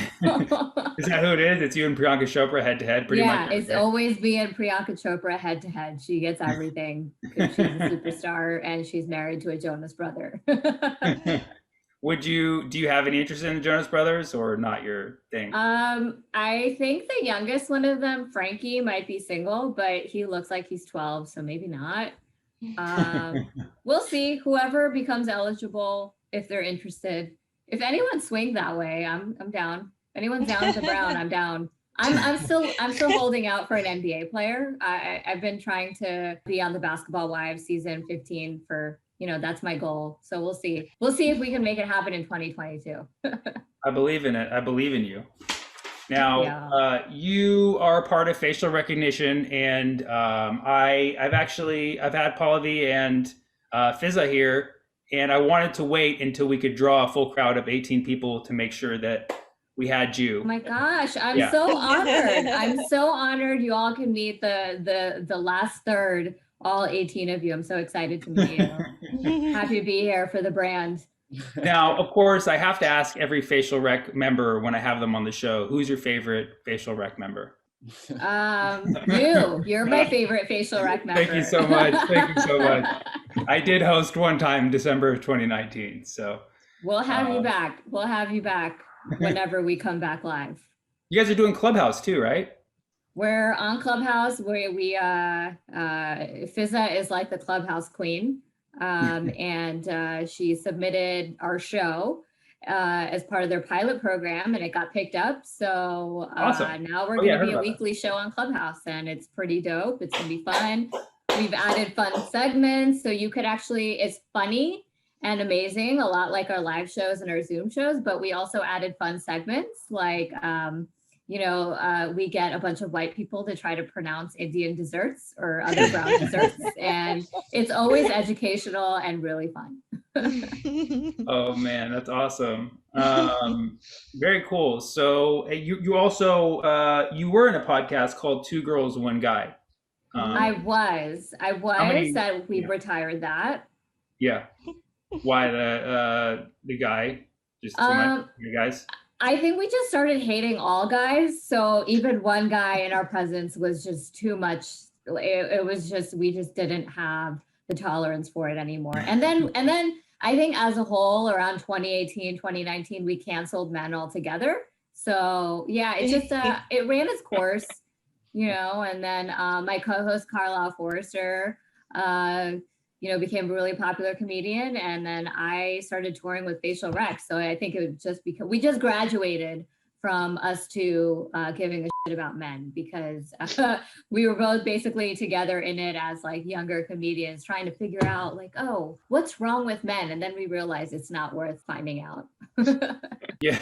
that who it is? It's you and Priyanka Chopra head to head, pretty much. Yeah, it's always me and Priyanka Chopra head to head. She gets everything because she's a superstar and she's married to a Jonas brother. Do you have any interest in the Jonas Brothers or not your thing? I think the youngest one of them, Frankie, might be single, but he looks like he's 12, so maybe not. We'll see. Whoever becomes eligible, if they're interested. If anyone swings that way, I'm down. If anyone's down with the Brown, I'm down. I'm still holding out for an NBA player. I've been trying to be on the Basketball Wives season 15 for, that's my goal. So we'll see. We'll see if we can make it happen in 2022. I believe in it. I believe in you. Now, you are part of facial recognition, and I've had Pallavi and Fizza here, and I wanted to wait until we could draw a full crowd of 18 people to make sure that we had you. Oh my gosh, I'm so honored. I'm so honored you all can meet the last third, all 18 of you. I'm so excited to meet you. Happy to be here for the brand. Now, of course, I have to ask every facial rec member when I have them on the show, who's your favorite facial rec member? You're my favorite facial rec member. Thank you so much. Thank you so much. I did host one time, December of 2019. So we'll have you back. We'll have you back whenever we come back live. You guys are doing Clubhouse too, right? We're on Clubhouse where Fizza is like the Clubhouse queen. And she submitted our show as part of their pilot program, and it got picked up. So awesome. Now we're going to be a weekly show on Clubhouse, and it's pretty dope. It's going to be fun. We've added fun segments, so you could it's funny and amazing, a lot like our live shows and our Zoom shows, but we also added fun segments like we get a bunch of white people to try to pronounce Indian desserts or other brown desserts. And it's always educational and really fun. Oh man, that's awesome. Very cool. So you also, you were in a podcast called Two Girls, One Guy. I was that we retired that. Yeah. Why the guy? Just too much, you guys? I think we just started hating all guys. So even one guy in our presence was just too much. It was just, we just didn't have the tolerance for it anymore. And then I think as a whole around 2018, 2019, we canceled men altogether. So yeah, it just, it ran its course, and then my co-host Carlisle Forrester, became a really popular comedian. And then I started touring with Facial Rec. So I think it was just because we just graduated from us to giving a about men because we were both basically together in it as like younger comedians trying to figure out like, oh, what's wrong with men? And then we realized it's not worth finding out. Yeah.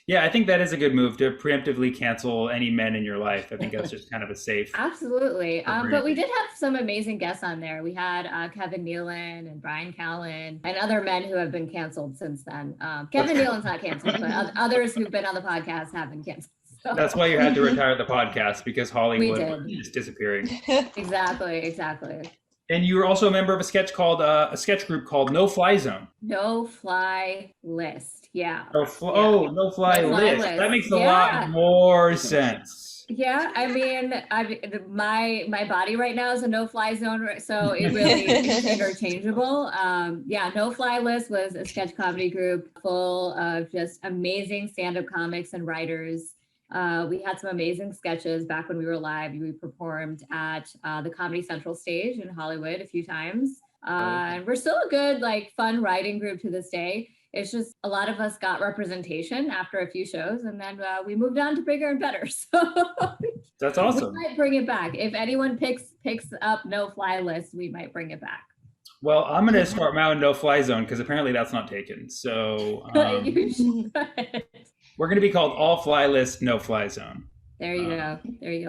Yeah, I think that is a good move to preemptively cancel any men in your life. I think that's just kind of a safe. Absolutely. But we did have some amazing guests on there. We had Kevin Nealon and Brian Callen and other men who have been canceled since then. Kevin Nealon's not canceled, but others who've been on the podcast have been canceled. So. That's why you had to retire the podcast, because Hollywood was just disappearing. Exactly. And you were also a member of a sketch group called No Fly Zone. No Fly List. Yeah. No Fly List. That makes a lot more sense. Yeah, I mean, my body right now is a no-fly zone, so it really is interchangeable. No Fly List was a sketch comedy group full of just amazing stand-up comics and writers. We had some amazing sketches back when we were live. We performed at the Comedy Central stage in Hollywood a few times. And we're still a good, like, fun writing group to this day. It's just a lot of us got representation after a few shows, and then we moved on to bigger and better. So that's awesome. We might bring it back. If anyone picks up No Fly List, we might bring it back. Well, I'm going to start my own No Fly Zone because apparently that's not taken. So You should. We're going to be called All Fly List, No Fly Zone. There you go.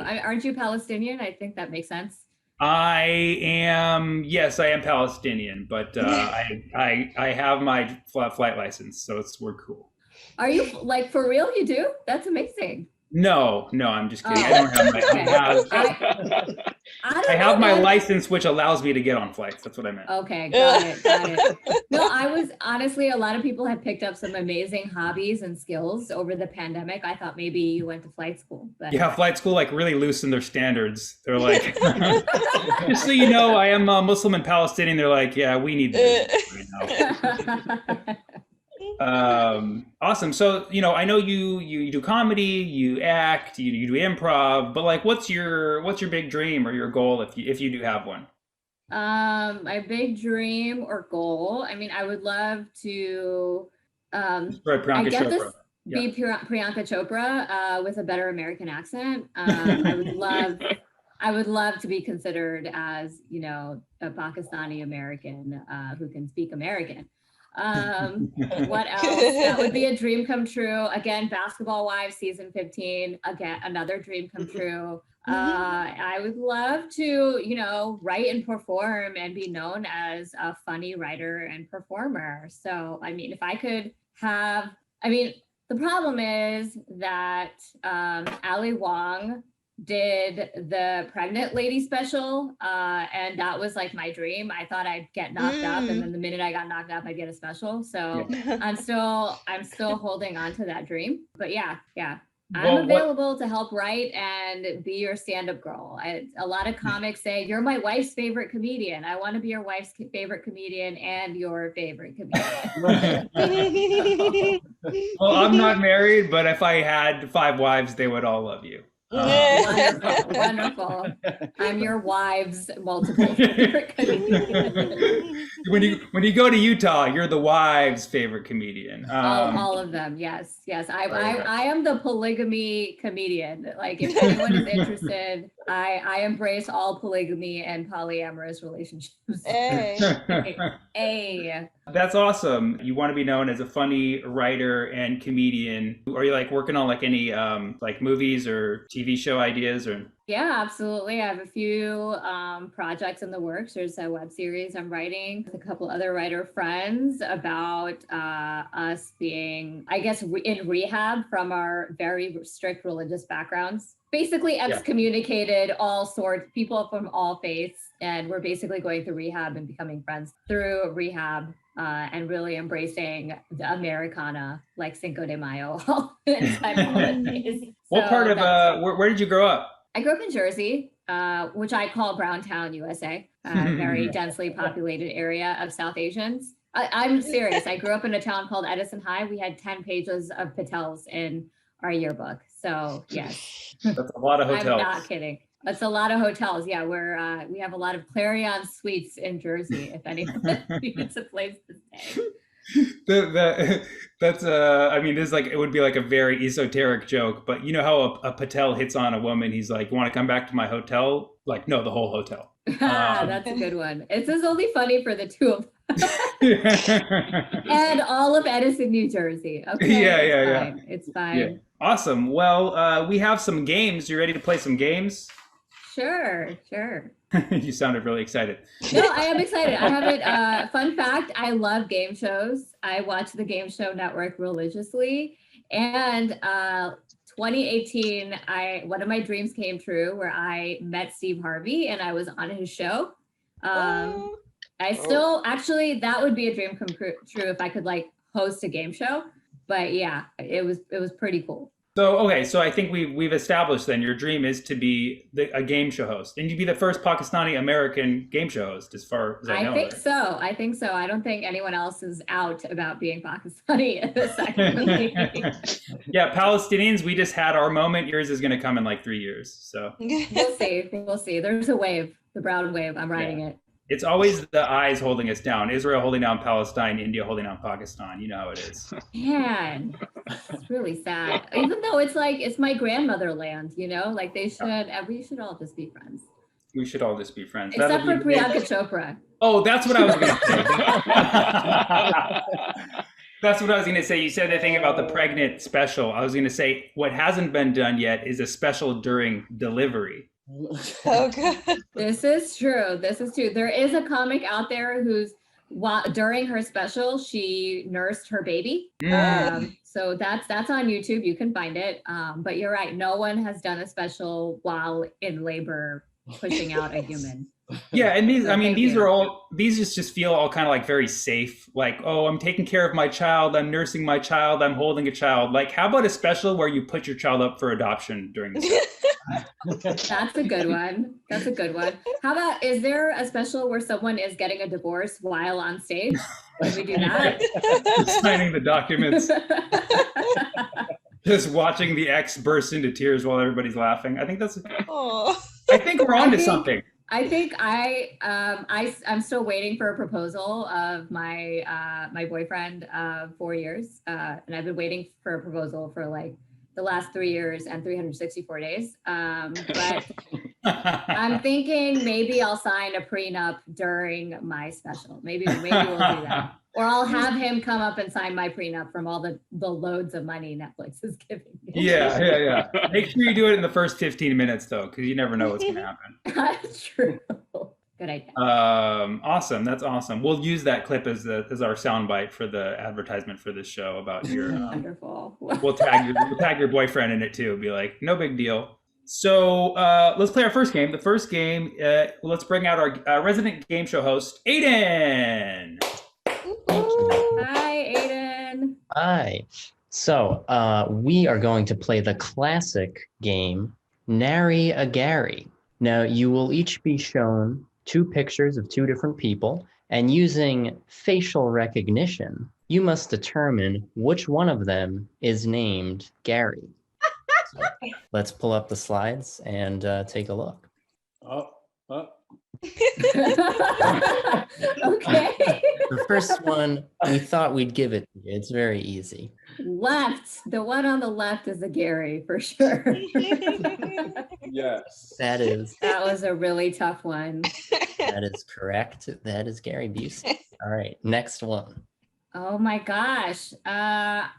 Aren't you Palestinian? I think that makes sense. I am Palestinian, but I have my flight license, so we're cool. Are you, like, for real? You do? That's amazing. No, I'm just kidding. I don't have my. I have my license, which allows me to get on flights. That's what I meant. Okay, got it. No, I was honestly, a lot of people have picked up some amazing hobbies and skills over the pandemic. I thought maybe you went to flight school, but yeah, flight school like really loosened their standards. They're like, just so you know, I am Muslim and Palestinian. They're like, yeah, we need this right now. Awesome. So, I know you do comedy, you act, you do improv, but like, what's your big dream or your goal if you do have one? My big dream or goal, I mean, I would love to, Priyanka Chopra. Be Priyanka Chopra, with a better American accent. I would love to be considered as, a Pakistani American, who can speak American. What else? That would be a dream come true. Again, Basketball Wives season 15. Again, another dream come true. I would love to, write and perform and be known as a funny writer and performer. So, I mean, if I could have, the problem is that Ali Wong did the pregnant lady special, and that was like my dream. I thought I'd get knocked up, and then the minute I got knocked up, I'd get a special. So I'm still holding on to that dream. But yeah. I'm available to help write and be your stand-up girl. A lot of comics say, you're my wife's favorite comedian. I want to be your wife's favorite comedian and your favorite comedian. Well, I'm not married, but if I had 5 wives, they would all love you. Wonderful. I'm your wife's multiple favorite comedian. When you go to Utah, you're the wives' favorite comedian. All of them, yes. I am the polygamy comedian. Like, if anyone is interested, I embrace all polygamy and polyamorous relationships. Hey. That's awesome. You want to be known as a funny writer and comedian. Are you like working on like any like movies or TV show ideas or? Yeah, absolutely. I have a few projects in the works. There's a web series I'm writing with a couple other writer friends about us being, I guess, in rehab from our very strict religious backgrounds. Basically excommunicated all sorts, people from all faiths. And we're basically going through rehab and becoming friends through rehab. And really embracing the Americana, like Cinco de Mayo. What part of, where did you grow up? I grew up in Jersey, which I call Browntown, USA, a very densely populated area of South Asians. I'm serious. I grew up in a town called Edison High. We had 10 pages of Patels in our yearbook. So yes. That's a lot of hotels. I'm not kidding. That's a lot of hotels. Yeah, we have a lot of Clarion Suites in Jersey, if anyone needs a place to stay. That's I mean, this is like, it would be like a very esoteric joke, but you know how a Patel hits on a woman, he's like, "You want to come back to my hotel?" Like, no, the whole hotel. That's a good one. This is only funny for the two of and all of Edison, New Jersey. Okay. Yeah. It's fine. Yeah. Awesome. Well, we have some games. You ready to play some games? Sure. You sounded really excited. No, I am excited. I have it. Fun fact, I love game shows. I watch the Game Show Network religiously. And 2018, one of my dreams came true where I met Steve Harvey and I was on his show. I still, actually, that would be a dream come true if I could like host a game show. But yeah, it was pretty cool. So, okay, so I think we've established then your dream is to be a game show host, and you'd be the first Pakistani American game show host, as far as I know. I think so. I don't think anyone else is out about being Pakistani secondly. Yeah, Palestinians, we just had our moment. Yours is going to come in like 3 years. So We'll see. There's a wave, the brown wave. I'm riding it. It's always the eyes holding us down. Israel holding down Palestine, India holding down Pakistan. You know how it is. Man, it's really sad. Even though it's like, it's my grandmother land, you know, like we should all just be friends. We should all just be friends. Except for Priyanka Chopra. Oh, that's what I was going to say. That's what I was going to say. You said the thing about the pregnant special. I was going to say what hasn't been done yet is a special during delivery. Oh, good. This is true. There is a comic out there who's during her special, she nursed her baby. So that's on YouTube. You can find it. But you're right. No one has done a special while in labor pushing out a human. Yeah, and these just feel all kind of like very safe. Like, oh, I'm taking care of my child, I'm nursing my child, I'm holding a child. Like, how about a special where you put your child up for adoption during the That's a good one. How about, is there a special where someone is getting a divorce while on stage? Can we do that? Signing the documents. Just watching the ex burst into tears while everybody's laughing. I think I think we're onto something. I think I'm still waiting for a proposal of my boyfriend of 4 years, and I've been waiting for a proposal for like the last 3 years and 364 days. But I'm thinking maybe I'll sign a prenup during my special. Maybe we'll do that. Or I'll have him come up and sign my prenup from all the loads of money Netflix is giving me. Yeah. Make sure you do it in the first 15 minutes though, because you never know what's going to happen. That's true. Good idea. Awesome. That's awesome. We'll use that clip as our soundbite for the advertisement for this show about your. Wonderful. We'll tag your boyfriend in it too. Be like, no big deal. So let's play our first game. The first game. Let's bring out our resident game show host, Aiden. Hi, Aiden. Hi. So we are going to play the classic game, Nary a Gary. Now you will each be shown 2 pictures of 2 different people, and using facial recognition, you must determine which one of them is named Gary. So, let's pull up the slides and take a look. Okay. The first one, we thought we'd give it to you. It's very easy. Left. The one on the left is a Gary for sure. Yes. That was a really tough one. That is correct. That is Gary Busey. All right, next one. Oh my gosh. I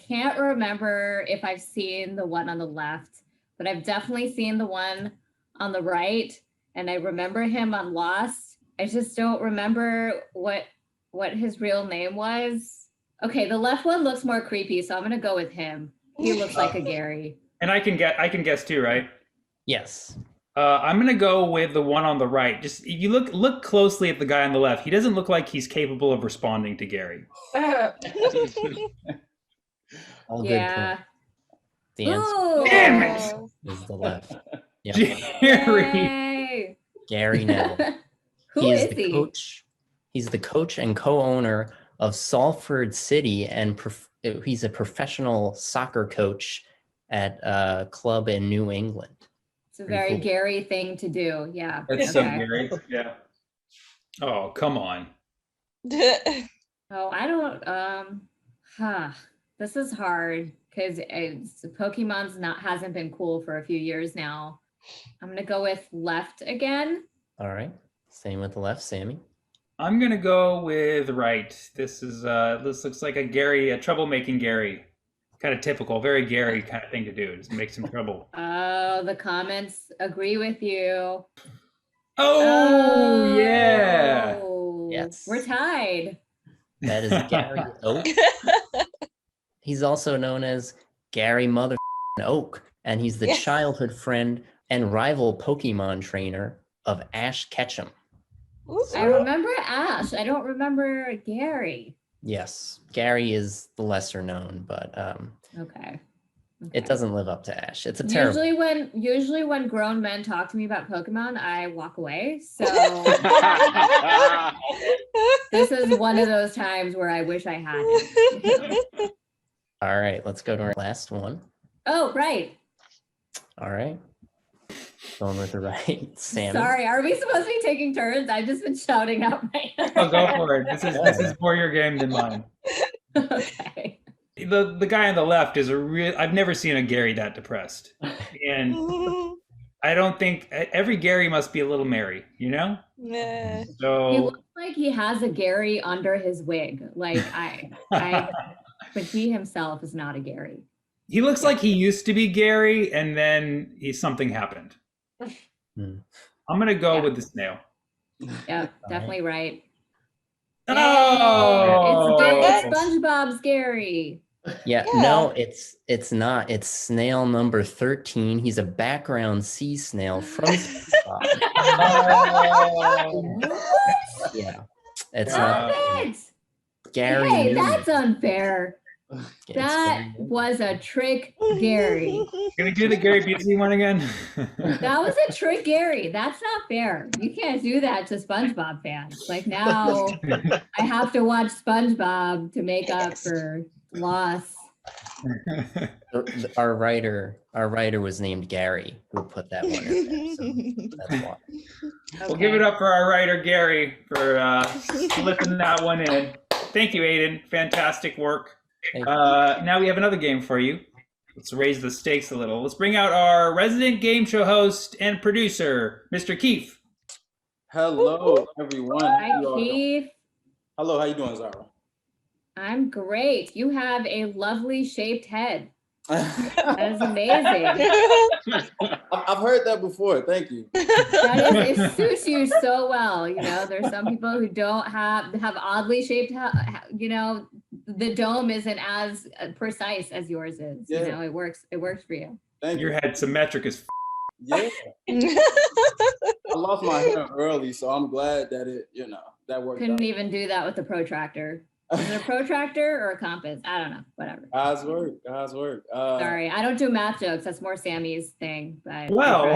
can't remember if I've seen the one on the left, but I've definitely seen the one on the right, and I remember him on Lost. I just don't remember what his real name was. Okay, the left one looks more creepy, so I'm gonna go with him. He looks like a Gary. And I can guess too, right? Yes. I'm gonna go with the one on the right. Just if you look closely at the guy on the left, he doesn't look like he's capable of responding to Gary. All Yeah. good. The answer Ooh. Damn it! is the left. Yep. Gary. Yay. Gary Neville. Who is the he? coach. He's the coach and co-owner of Salford City, and he's a professional soccer coach at a club in New England. It's a very cool. Gary thing to do. Yeah. That's so Gary. Yeah. Oh, come on. Oh, I don't. This is hard because Pokemon's hasn't been cool for a few years now. I'm gonna go with left again. All right. Same with the left, Sammy. I'm gonna go with right. This looks like a troublemaking Gary. Kind of typical, very Gary kind of thing to do. Just make some trouble. Oh, the comments agree with you. Oh yeah. Yes. We're tied. That is Gary Oak. He's also known as Gary Mother Oak, and he's the childhood friend and rival Pokemon trainer of Ash Ketchum. I remember Ash. I don't remember Gary. Yes, Gary is the lesser known, but Okay. it doesn't live up to Ash. It's a terrible. Usually when grown men talk to me about Pokemon, I walk away. So this is one of those times where I wish I had it. All right, let's go to our last one. Oh, right. All right. Going with the right, Sammy. Sorry, are we supposed to be taking turns? I've just been shouting out my Oh, go for it. This is more your game than mine. Okay. The guy on the left is I've never seen a Gary that depressed. And I don't think every Gary must be a little merry, you know? Yeah. He So looks like he has a Gary under his wig. Like but he himself is not a Gary. he looks like he used to be Gary and then something happened. Hmm. I'm gonna go with the snail. Yeah, definitely right. Oh, It's SpongeBob's Gary. Yeah, no, it's not. It's snail number 13. He's a background sea snail from SpongeBob. Yeah, it's Stop not it! Gary. Hey, Newman. that's unfair. It's That Gary. was a trick, Gary. Gonna do the Gary Busey one again? That was a trick, Gary. That's not fair. You can't do that to SpongeBob fans. Like now, I have to watch SpongeBob to make up for loss. Our writer was named Gary, who put that one in there. So that's why. We'll give it up for our writer Gary for slipping that one in. Thank you, Aiden. Fantastic work. Thank you. Now we have another game for you. Let's raise the stakes a little. Let's bring out our resident game show host and producer, Mr. Keith. Hello, everyone. Hi, You all- Keith. Hello, how you doing, Zara? I'm great. You have a lovely shaped head. That is amazing. I've heard that before. Thank you. It suits you so well. You know, there's some people who don't have oddly shaped, the dome isn't as precise as yours is. Yeah. You know, it works for you. Thank Your you. head symmetric as Yeah, I lost my hair early, so I'm glad that that worked Couldn't out. even do that with a protractor. Is it a protractor or a compass? I don't know. Whatever. God's work. Sorry, I don't do math jokes. That's more Sammy's thing. But well.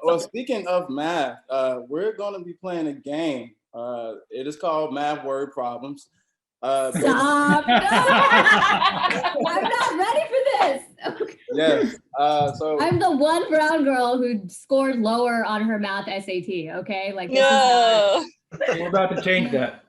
Well, speaking of math, we're going to be playing a game. It is called Math Word Problems. Stop! No! I'm not ready for this. Okay. Yes. So I'm the one brown girl who scored lower on her math SAT. Okay, like this No. We're about to change that.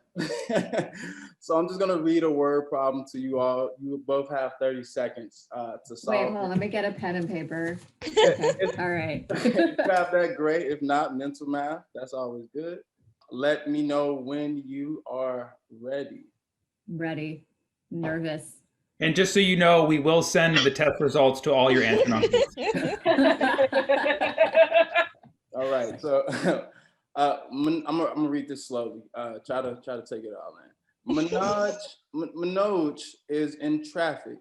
so I'm just gonna read a word problem to you all. You both have 30 seconds to solve. Wait, hold on. Let me get a pen and paper. Okay. All right. If you have that, great. If not, mental math, that's always good. Let me know when you are ready. Ready. Nervous. And just so you know, we will send the test results to all your aunts and uncles. All right. So I'm gonna read this slowly. Try to take it all in. Manoj is in traffic.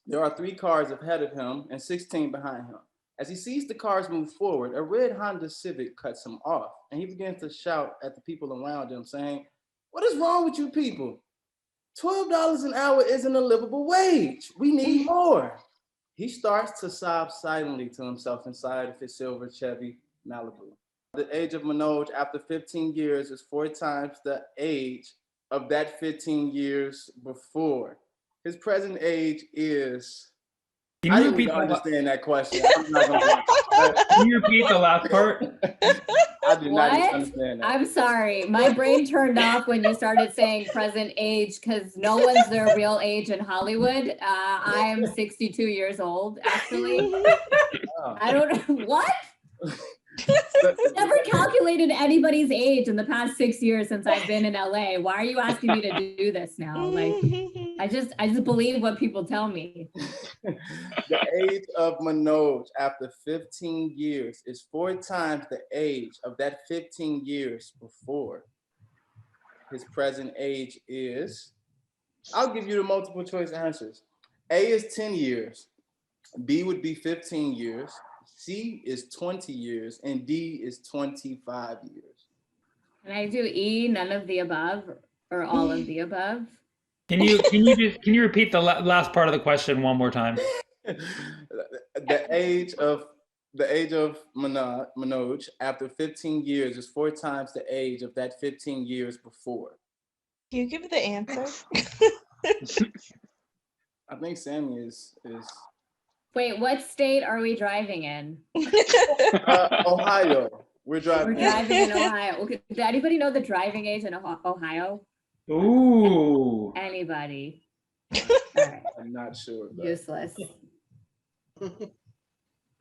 There are 3 cars ahead of him and 16 behind him. As he sees the cars move forward, a red Honda Civic cuts him off, and he begins to shout at the people around him, saying, "What is wrong with you people? $12 an hour isn't a livable wage. We need more." He starts to sob silently to himself inside of his silver Chevy Malibu. The age of Manoj after 15 years is 4 times the age of that 15 years before. His present age is... Can I you didn't repeat even the understand that question. I'm not gonna lie. Can you repeat the last part? I did not even What? understand that. I'm sorry. My brain turned off when you started saying present age because no one's their real age in Hollywood. I am 62 years old, actually. Wow. I don't know. What? Never calculated anybody's age in the past 6 years since I've been in LA. Why are you asking me to do this now? Like, I just believe what people tell me. The age of Manoj after 15 years is 4 times the age of that 15 years before. His present age is, I'll give you the multiple choice answers. A is 10 years, B would be 15 years, C is 20 years, and D is 25 years. Can I do E, none of the above, or all of the above? Can you repeat the last part of the question one more time? The age of Manoj after 15 years is 4 times the age of that 15 years before. Can you give the answer? I think Sammy is Wait, what state are we driving in? Ohio. We're driving. We're driving in Ohio. Okay. Does anybody know the driving age in Ohio? Ooh. Anybody? All right. I'm not sure. But. Useless.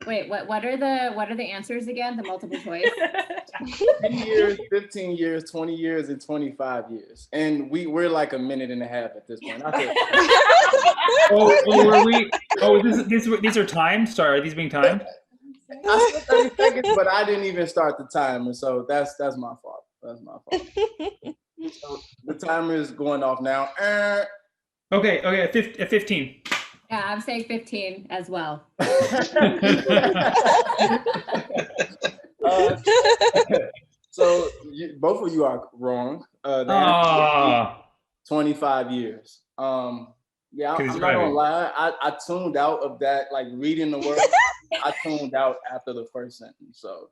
Wait, what are the answers again? The multiple choice? 10 years, 15 years, 20 years, and 25 years. And we're like a minute and a half at this point. Were we? Oh, these are timed? Sorry, are these being timed? I said 30 seconds, but I didn't even start the timer, so that's my fault. That's my fault. So the timer is going off now. Okay, at 15. Yeah, I'm saying 15 as well. So both of you are wrong. 25 years. Yeah, I'm not gonna lie. I tuned out of that, like reading the word. I tuned out after the first sentence. So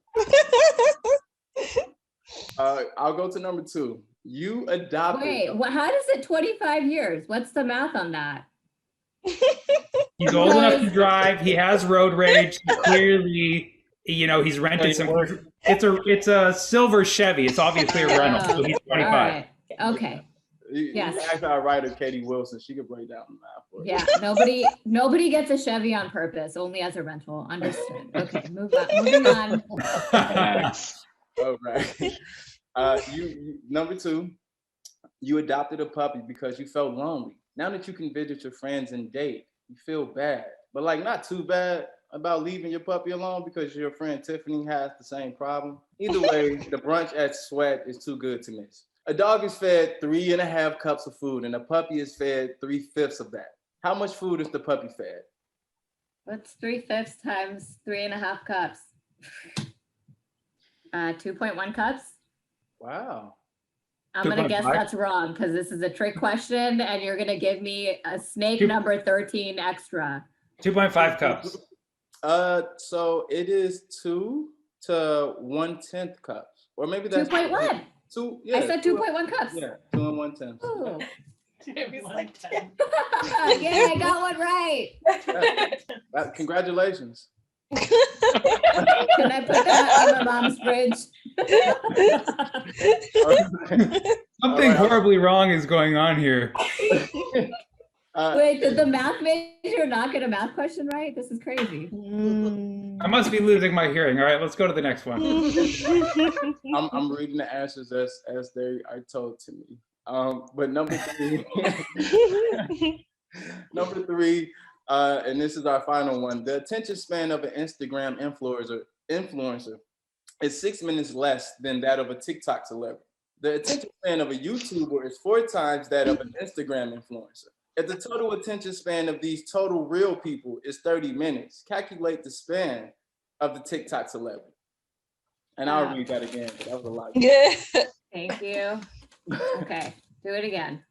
I'll go to number 2. You adopted. Wait, how does it 25 years? What's the math on that? He's old enough to drive. He has road rage. Clearly, he's rented some. It's a silver Chevy. It's obviously a rental. So he's 25. All right. Okay. Yes. You ask our writer, Katie Wilson. She could break down the math for you. Yeah. Nobody gets a Chevy on purpose. Only as a rental. Understood. Okay. Moving on. All right. Number 2. You adopted a puppy because you felt lonely. Now that you can visit your friends and date, you feel bad, but like not too bad about leaving your puppy alone because your friend Tiffany has the same problem. Either way, the brunch at Sweat is too good to miss. A dog is fed 3.5 cups of food and a puppy is fed 3/5 of that. How much food is the puppy fed? What's 3/5 times 3.5 cups? 2.1 cups. Wow. I'm going to guess that's wrong because this is a trick question and you're going to give me a snake number 13 extra. 2.5 cups. So it is 2 to 1/10 cups. Or maybe that's 2.1. 2, yeah. I said 2.1 cups. Yeah, 2 and 1/10. Ooh. Jimmy's like 10. Yeah, I got one right. Congratulations. Can I put that on my mom's fridge? Something horribly wrong is going on here. Wait, did the math major not get a math question right? This is crazy. I must be losing my hearing. All right, let's go to the next one. I'm reading the answers as they are told to me. But number 3, and this is our final one. The attention span of an Instagram influencer is 6 minutes less than that of a TikTok celebrity. The attention span of a YouTuber is 4 times that of an Instagram influencer. If the total attention span of these total real people is 30 minutes, calculate the span of the TikTok celebrity. And I'll read that again, but that was a lot. Thank you. Okay, do it again.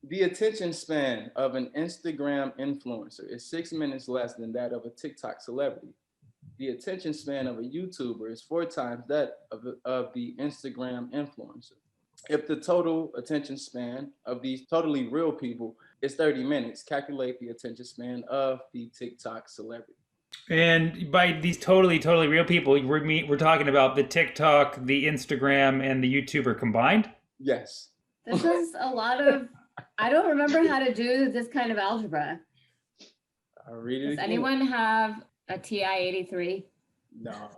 The attention span of an Instagram influencer is 6 minutes less than that of a TikTok celebrity. The attention span of a YouTuber is 4 times that of the Instagram influencer. If the total attention span of these totally real people is 30 minutes, calculate the attention span of the TikTok celebrity. And by these totally real people, we're talking about the TikTok, the Instagram, and the YouTuber combined. Yes. This is a lot of. I don't remember how to do this kind of algebra. I'll read it Does again. anyone have a TI-83? No.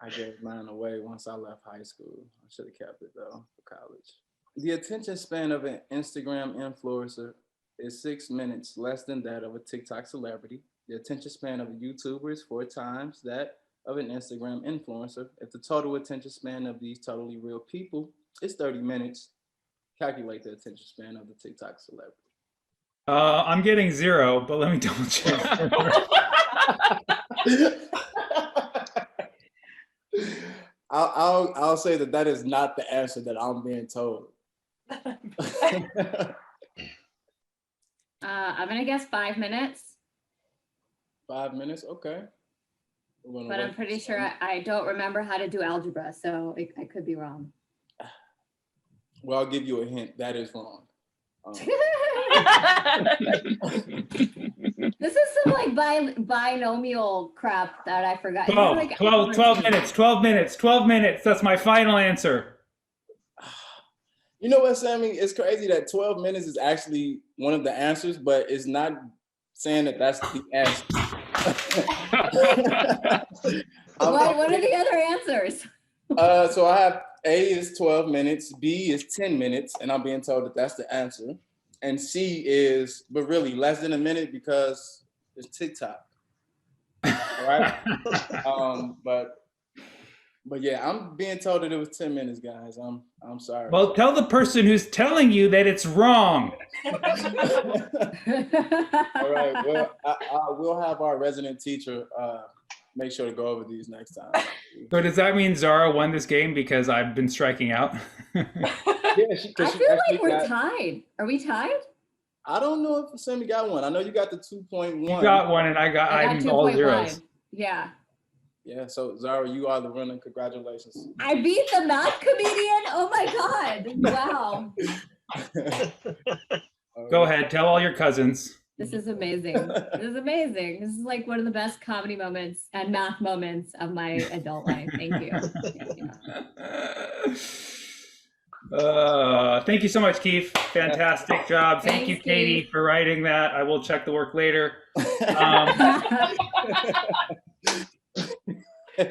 I gave mine away once I left high school. I should have kept it though for college. The attention span of an Instagram influencer is 6 minutes, less than that of a TikTok celebrity. The attention span of a YouTuber is 4 times that of an Instagram influencer. If the total attention span of these totally real people is 30 minutes, calculate the attention span of the TikTok celebrity. I'm getting 0, but let me double check. I'll say that is not the answer that I'm being told. I'm gonna guess 5 minutes, 5 minutes, okay. but I'm pretty sure I don't remember how to do algebra, so I could be wrong. Well, I'll give you a hint. That is wrong. This is some like binomial crap that I forgot. 12 minutes. 12 minutes. That's my final answer. You know what, Sammy? It's crazy that 12 minutes is actually one of the answers, but it's not saying that that's the answer. What are the other answers? So I have A is 12 minutes, B is 10 minutes, and I'm being told that that's the answer. And C is, but really less than a minute because it's TikTok. All right. But yeah, I'm being told that it was 10 minutes, guys. I'm sorry. Well, tell the person who's telling you that it's wrong. All right. Well, we'll have our resident teacher make sure to go over these next time. So does that mean Zara won this game because I've been striking out? Yeah, I feel like we're tied. Are we tied? I don't know if Sammy got one. I know you got the 2.1. You got one, and I'm all zeros. Yeah. Yeah. So Zara, you are the winner. Congratulations. I beat the math comedian. Oh my god! Wow. Go ahead. Tell all your cousins. This is amazing. This is amazing. This is like one of the best comedy moments and math moments of my adult life. Thank you. Thank you. Thank you so much, Keith. Fantastic job. Thank you, Thanks, Katie, Keith. for writing that. I will check the work later.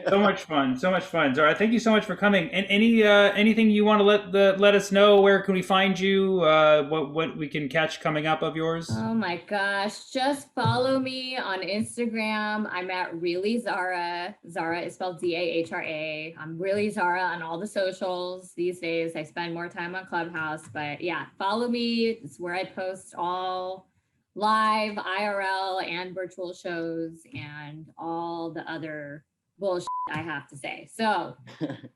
So much fun. Zara, thank you so much for coming. And anything you want to let us know? Where can we find you? What we can catch coming up of yours? Oh my gosh. Just follow me on Instagram. I'm at Really Zara. Zara is spelled Zahra. I'm Really Zara on all the socials these days. I spend more time on Clubhouse, but yeah, follow me. It's where I post all live, IRL, and virtual shows and all the other bullshit I have to say. So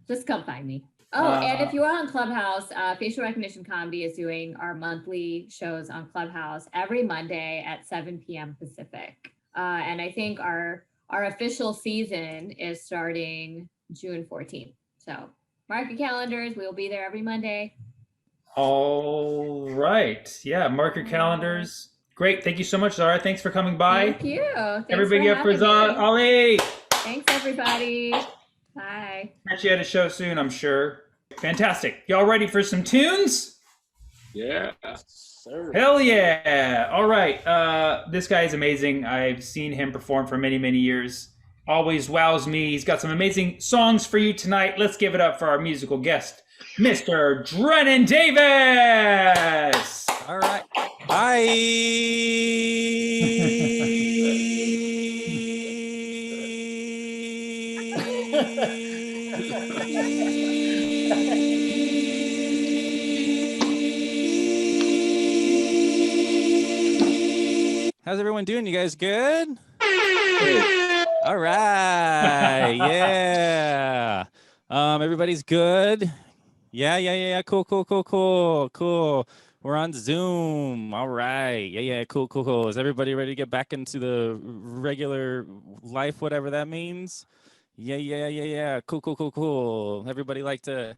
just come find me. Oh, and if you are on Clubhouse, Facial Recognition Comedy is doing our monthly shows on Clubhouse every Monday at 7 p.m. Pacific. And I think our official season is starting June 14th. So mark your calendars. We will be there every Monday. All right. Yeah, mark your calendars. Great. Thank you so much, Zara. Thanks for coming by. Thank you. Thanks Everybody up for Zara. Ali. Thanks, everybody. Bye. Catch you at a show soon, I'm sure. Fantastic. Y'all ready for some tunes? Yeah. Sir. Hell yeah. All right. This guy is amazing. I've seen him perform for many, many years. Always wows me. He's got some amazing songs for you tonight. Let's give it up for our musical guest, Mr. Drennan Davis. All right. How's everyone doing? You guys good? All right. Yeah. Everybody's good. Yeah. Cool. We're on Zoom. All right. Yeah. Cool. Is everybody ready to get back into the regular life, whatever that means? Yeah. Cool. Everybody like to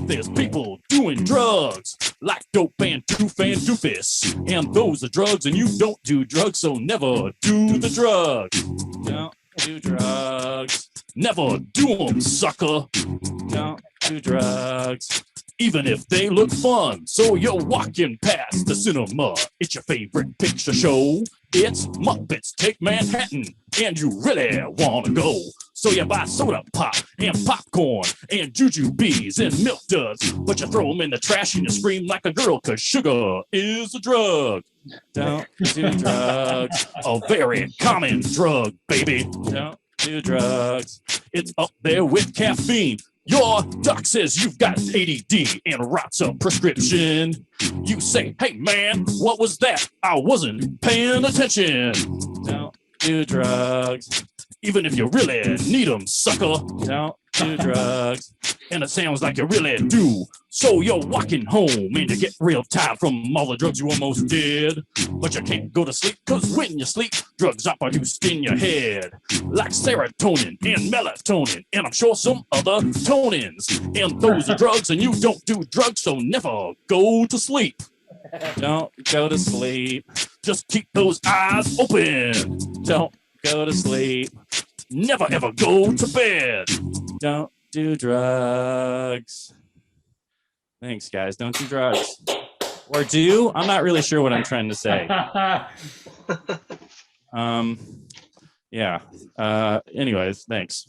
there's people doing drugs like dope and doof and doofus. And those are drugs, and you don't do drugs, so never do the drugs. Don't do drugs. Never do them, sucker. Don't do drugs. Even if they look fun. So you're walking past the cinema. It's your favorite picture show. It's Muppets Take Manhattan, and you really want to go. So you buy soda pop and popcorn and jujubes and milk duds, but you throw them in the trash and you scream like a girl, cause sugar is a drug. Don't do drugs. A very common drug, baby. Don't do drugs. It's up there with caffeine. Your doc says you've got ADD and writes a prescription. You say, hey man, what was that? I wasn't paying attention. Don't do drugs. Even if you really need them, sucker. Don't do drugs. And it sounds like you really do. So you're walking home and you get real tired from all the drugs you almost did. But you can't go to sleep, cause when you sleep, drugs are produced in your head. Like serotonin and melatonin, and I'm sure some other tonins. And those are drugs, and you don't do drugs, so never go to sleep. Don't go to sleep. Just keep those eyes open. Don't go to sleep. Never ever go to bed. Don't do drugs. Thanks, guys. Don't do drugs. Or do? I'm not really sure what I'm trying to say. Yeah. Anyways, thanks.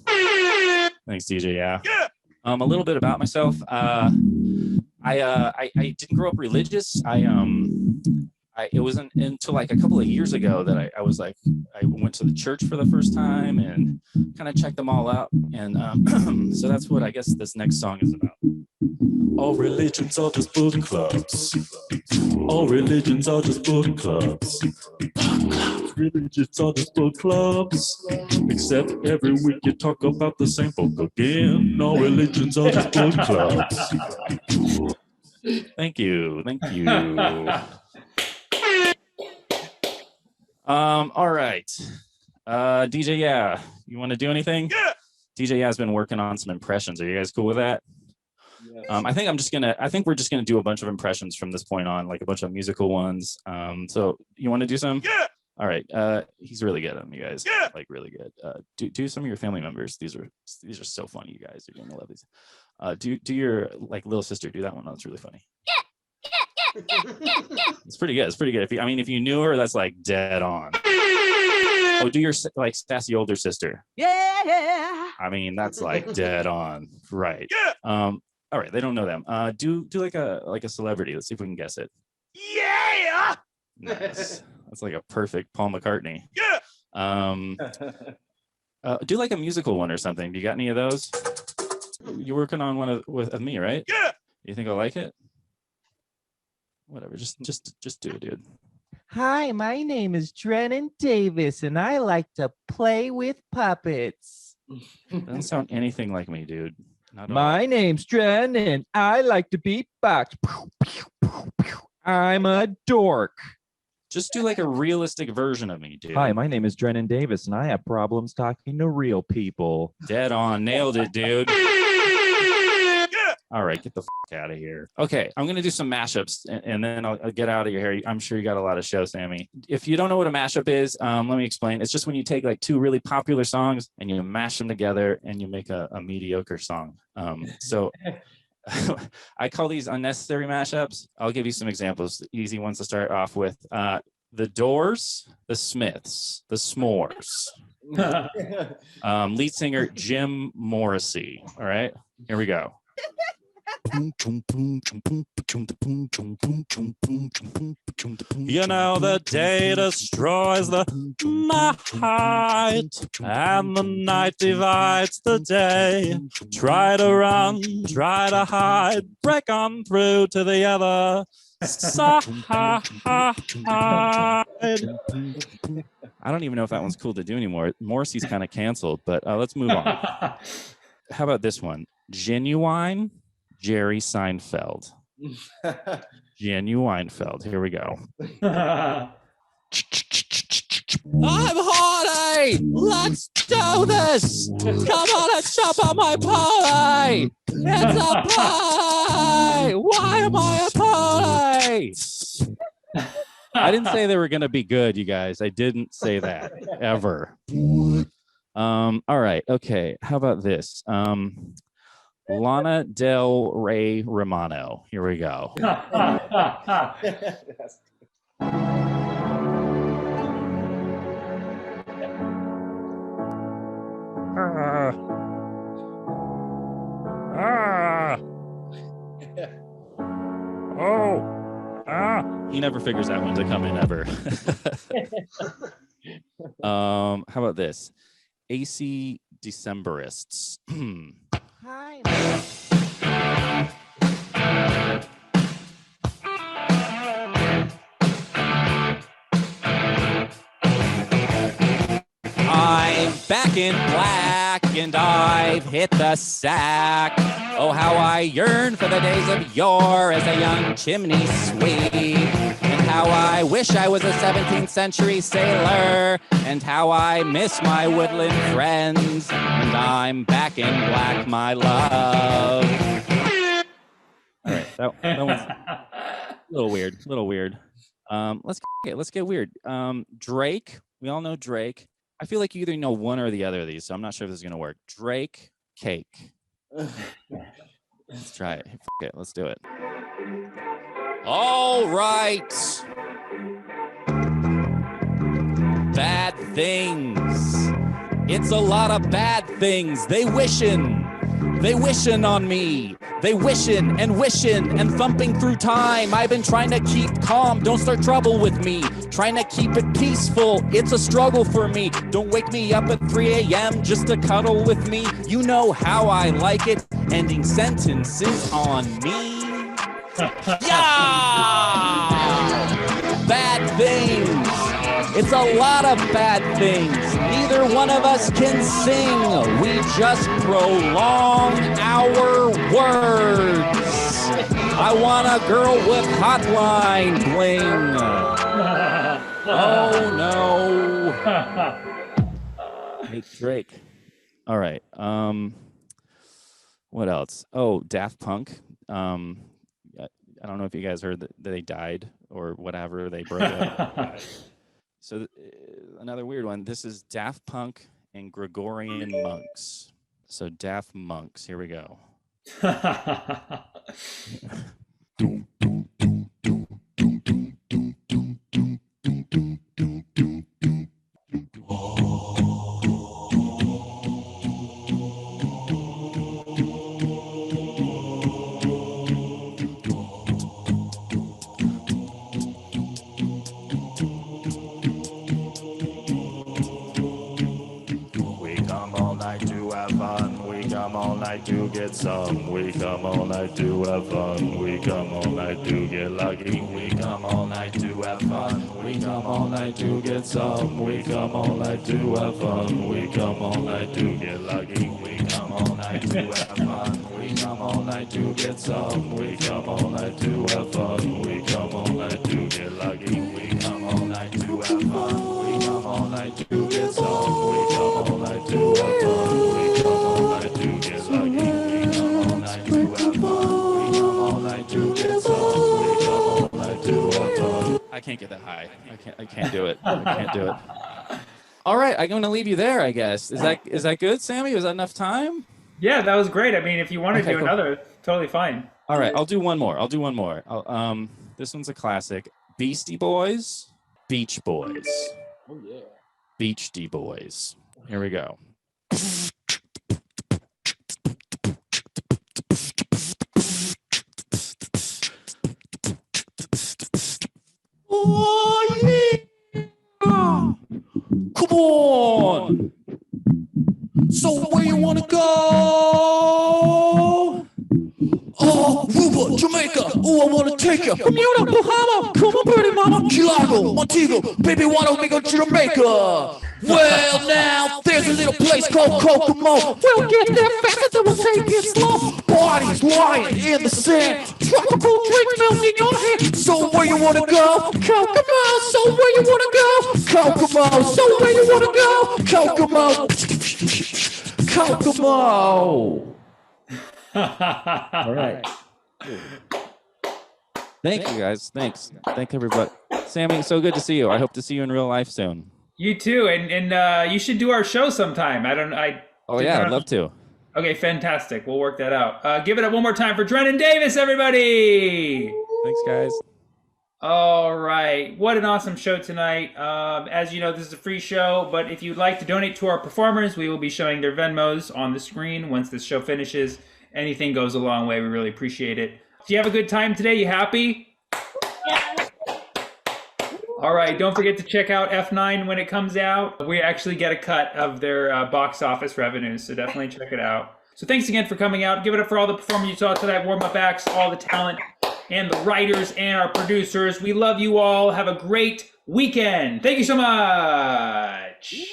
Thanks, DJ. Yeah. A little bit about myself. I didn't grow up religious. It wasn't until like a couple of years ago that I was like, I went to the church for the first time and kind of checked them all out. And so that's what I guess this next song is about. All religions are just book clubs. All religions are just book clubs. Religions are just book clubs. Except every week you talk about the same book again. All religions are just book clubs. Thank you. Thank you. All right. DJ, yeah. You want to do anything? Yeah. DJ, yeah, has been working on some impressions. Are you guys cool with that? Yes. I think we're just gonna do a bunch of impressions from this point on, like a bunch of musical ones. So you want to do some? Yeah. All right. He's really good at them, you guys. Yeah. Like really good. Do some of your family members. These are so funny, you guys. You're gonna love these. Do your like little sister. Do that one. That's really funny. Yeah. It's pretty good. It's pretty good. If you knew her, that's like dead on. Oh, do your like sassy older sister. Yeah. That's like dead on. Right. Yeah. All right. They don't know them. Do like a celebrity. Let's see if we can guess it. Yeah. Nice. That's like a perfect Paul McCartney. Yeah. Do like a musical one or something. Do you got any of those? You're working on one with me, right? Yeah. You think I'll like it? Whatever, just do it, dude. Hi, my name is Drennan Davis, and I like to play with puppets. Doesn't sound anything like me, dude. Not my name's Drennan. I like to beatbox. I'm a dork. Just do like a realistic version of me, dude. Hi, my name is Drennan Davis, and I have problems talking to real people. Dead on, nailed it, dude. All right, get the out of here. Okay, I'm gonna do some mashups, and then I'll get out of your hair. I'm sure you got a lot of show, Sammy. If you don't know what a mashup is, let me explain. It's just when you take like two really popular songs and you mash them together and you make a mediocre song. So I call these unnecessary mashups. I'll give you some examples, easy ones to start off with. The Doors, the Smiths, the S'mores. Lead singer Jim Morrissey. All right, here we go. You know the day destroys the night, and the night divides the day. Try to run, try to hide, break on through to the other side. I don't even know if that one's cool to do anymore. Morrissey's kind of canceled, but let's move on. How about this one? Genuine Jerry Seinfeld. Genuine Feld. Here we go. I'm horny. Let's do this. Come on and jump on my party. It's a pie! Why am I a pie? I didn't say they were gonna be good, you guys. I didn't say that ever. All right, okay. How about this? Lana Del Rey Romano. Here we go. He never figures that one to come in ever. How about this? AC Decemberists. Hi. I'm back in black and I've hit the sack. Oh, how I yearn for the days of yore as a young chimney sweep. And how I wish I was a 17th century sailor. And how I miss my woodland friends. And I'm back in black, my love. All right, that one's a little weird. Let's get weird. Drake, we all know Drake. I feel like you either know one or the other of these, so I'm not sure if this is gonna work. Drake cake. Let's try it. F it. Let's do it. All right. Bad things. It's a lot of bad things. They wishin' on me. They wishin' and thumping through time. I've been trying to keep calm. Don't start trouble with me. Trying to keep it peaceful. It's a struggle for me. Don't wake me up at 3 a.m. just to cuddle with me. You know how I like it. Ending sentences on me. Yeah! Bad things. It's a lot of bad things. Neither one of us can sing. We just prolong our words. I want a girl with hotline bling. Oh no. Hey, Drake. All right. What else? Oh, Daft Punk. I don't know if you guys heard that they died or whatever. They broke up. So another weird one. This is Daft Punk and Gregorian monks. So Daft Monks. Here we go. To get some, we come all night to have fun. We come all night to get lucky. We come all night to have fun. We come all night to get some. We come all night to have fun. We come all night to get lucky. We come all night to have fun. We come all night to get some. We come all night to have fun. We come all night to get lucky. We come all night to have fun. We come all night to get some. We come all night to have fun. We come all night to get lucky. We come all night to have fun. We come all night to get some. We come all night to have fun. I can't get that high. I can't do it. I can't do it. All right, I'm going to leave you there, I guess. Is that good, Sammy? Was that enough time? Yeah, that was great. I mean, if you want to do cool. another, totally fine. All right, I'll do one more. This one's a classic. Beastie Boys, Beach Boys. Oh yeah. Beachty Boys. Here we go. Oh yeah! Come on! So where you wanna go? Oh, Aruba, Jamaica, oh, I wanna take you. Bermuda, Bahama, come on, pretty mama. Key Largo, Montego, baby, why don't we go to Jamaica? Well, now, there's a little place called Kokomo. We'll get there fast and we'll take it slow. Bodies lying in the sand. Tropical drinks melting in your hand. So where you wanna go? Kokomo. So where you wanna go? Kokomo. So where you wanna go? Kokomo. Kokomo. All right. Thank you guys. Thanks. Thank everybody. Sammy, so good to see you. I hope to see you in real life soon. You too, and you should do our show sometime. Oh yeah, I'd love to. Okay, fantastic. We'll work that out. Give it up one more time for Drennan Davis, everybody. Thanks, guys. All right, what an awesome show tonight. As you know, this is a free show, but if you'd like to donate to our performers, we will be showing their Venmos on the screen once this show finishes. Anything goes a long way. We really appreciate it. Do you have a good time today? You happy? Yeah. All right, don't forget to check out F9 when it comes out. We actually get a cut of their box office revenues, so definitely check it out. So thanks again for coming out. Give it up for all the performers you saw tonight, warm-up acts, all the talent, and the writers and our producers. We love you all. Have a great weekend. Thank you so much.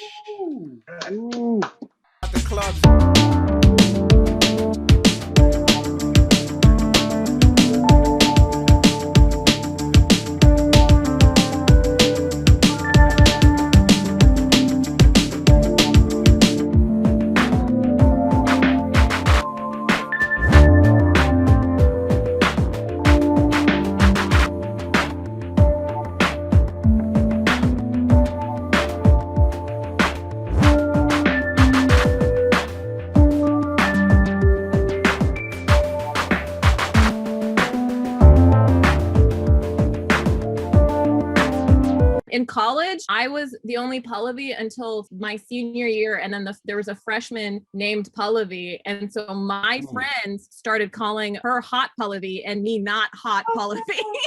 In college, I was the only Pallavi until my senior year, and then there was a freshman named Pallavi, and so my friends started calling her Hot Pallavi and me not Hot Pallavi.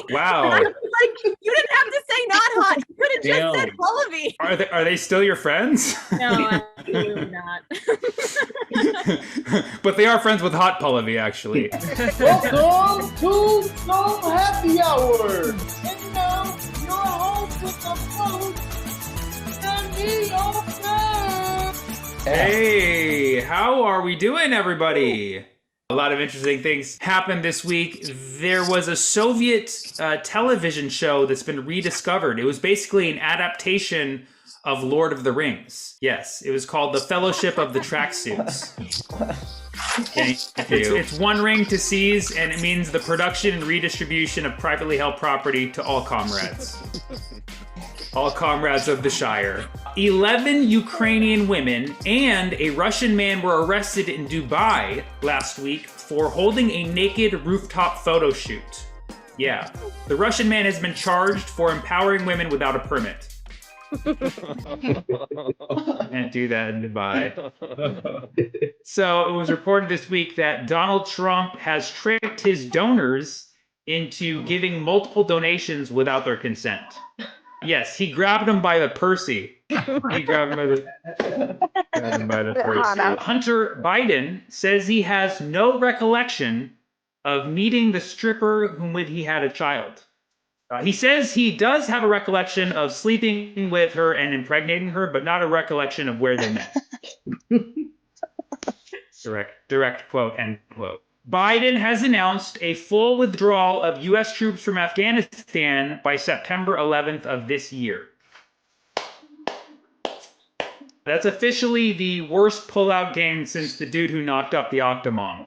Wow. I was like, you didn't have to say not hot. You could have just said Pallavi. Are they still your friends? No, absolutely not. But they are friends with Hot Pallavi, actually. Welcome to some happy hour. And now your host with the food, Sandy Open. Hey, how are we doing, everybody? A lot of interesting things happened this week. There was a Soviet television show that's been rediscovered. It was basically an adaptation of Lord of the Rings. Yes, it was called The Fellowship of the Tracksuits. It's one ring to seize, and it means the production and redistribution of privately held property to all comrades. All comrades of the Shire. 11 Ukrainian women and a Russian man were arrested in Dubai last week for holding a naked rooftop photo shoot. Yeah, the Russian man has been charged for empowering women without a permit. Can't do that in Dubai. So it was reported this week that Donald Trump has tricked his donors into giving multiple donations without their consent. Yes, he grabbed him by the Percy. He grabbed him by the Percy. Hunter Biden says he has no recollection of meeting the stripper whom with he had a child. He says he does have a recollection of sleeping with her and impregnating her, but not a recollection of where they met. Direct quote, end quote. Biden has announced a full withdrawal of U.S. troops from Afghanistan by September 11th of this year. That's officially the worst pullout game since the dude who knocked up the Octomom.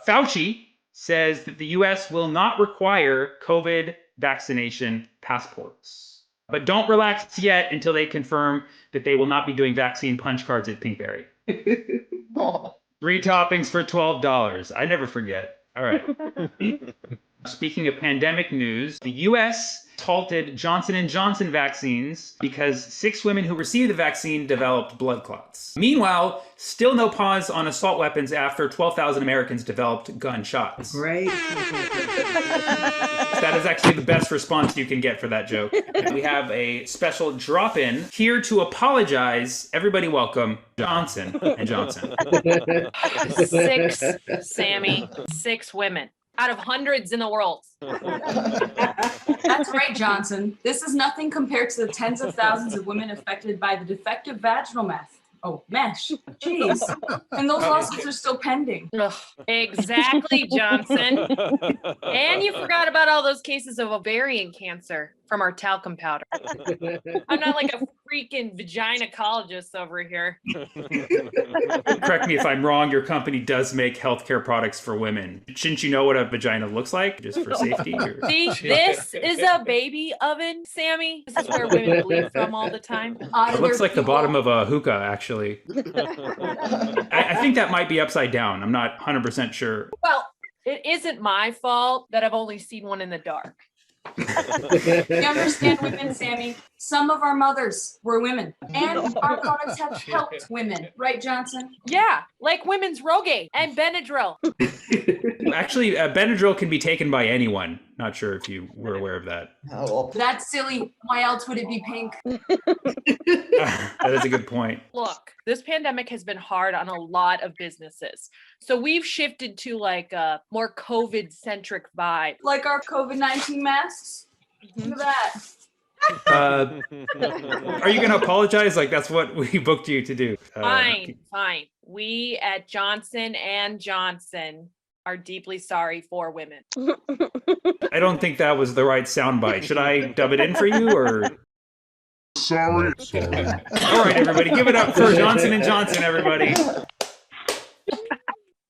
Fauci says that the U.S. will not require COVID vaccination passports. But don't relax yet until they confirm that they will not be doing vaccine punch cards at Pinkberry. 3 toppings for $12. I never forget. All right. Speaking of pandemic news, the U.S. halted Johnson & Johnson vaccines because 6 women who received the vaccine developed blood clots. Meanwhile, still no pause on assault weapons after 12,000 Americans developed gunshots. Great. That is actually the best response you can get for that joke. We have a special drop-in here to apologize. Everybody welcome Johnson & Johnson. 6, Sammy. 6 women out of hundreds in the world. That's right, Johnson. This is nothing compared to the tens of thousands of women affected by the defective vaginal mesh. Jeez. And those lawsuits are still pending. Ugh, exactly, Johnson. And you forgot about all those cases of ovarian cancer from our talcum powder. I'm not like a freaking vaginacologist over here. Correct me if I'm wrong, your company does make healthcare products for women. Shouldn't you know what a vagina looks like, just for safety? Or... See, this is a baby oven, Sammy. This is where women bleed from all the time. It looks like the bottom of a hookah, actually. I think that might be upside down. I'm not 100% sure. Well, it isn't my fault that I've only seen one in the dark. You understand women, Sammy? Some of our mothers were women, and our products have helped women, right, Johnson? Yeah, like women's Rogaine and Benadryl. Actually, Benadryl can be taken by anyone. Not sure if you were aware of that. That's silly. Why else would it be pink? That is a good point. Look, this pandemic has been hard on a lot of businesses. So we've shifted to like a more COVID-centric vibe. Like our COVID-19 masks? Look at that. Are you going to apologize? Like, that's what we booked you to do. Fine. We at Johnson & Johnson are deeply sorry for women. I don't think that was the right soundbite. Should I dub it in for you, or? Sorry. All right, everybody, give it up for Johnson & Johnson, everybody.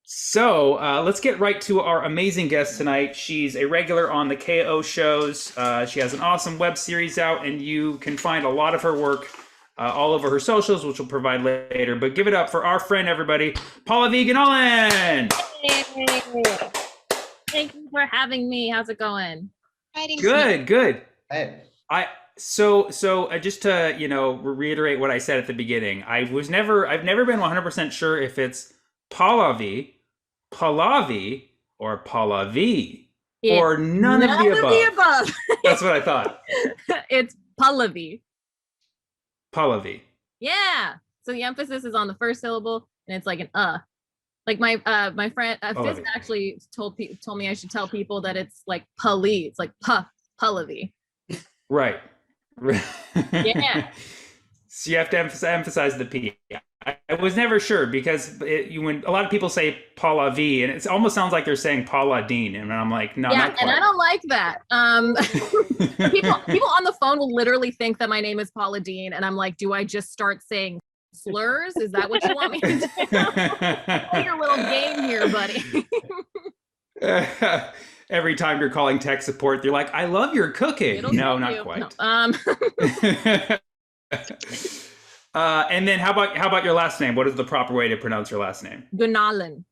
So let's get right to our amazing guest tonight. She's a regular on the KO shows. She has an awesome web series out, and you can find a lot of her work all over her socials, which we'll provide later. But give it up for our friend, everybody, Paula V. Ganalan. Thank you for having me. How's it going? Good. Hey. So just to reiterate what I said at the beginning, I've never been 100% sure if it's Pallavi, or Pallavi, or none of the above. That's what I thought. It's Pallavi. Pallavi. Yeah. So the emphasis is on the first syllable, and it's like an Like my friend Fisk actually told me I should tell people that it's like Pali. It's like Pallavi. Right. Yeah. So you have to emphasize the P. I was never sure because when a lot of people say Paula V, and it almost sounds like they're saying Paula Dean, and I'm like, no, yeah, not quite. And I don't like that. People on the phone will literally think that my name is Paula Dean, and I'm like, do I just start saying slurs? Is that what you want me to do? Play your little game here, buddy. Every time you're calling tech support, they're like, I love your cooking. No, not quite. No. And then how about your last name? What is the proper way to pronounce your last name? Gunalan.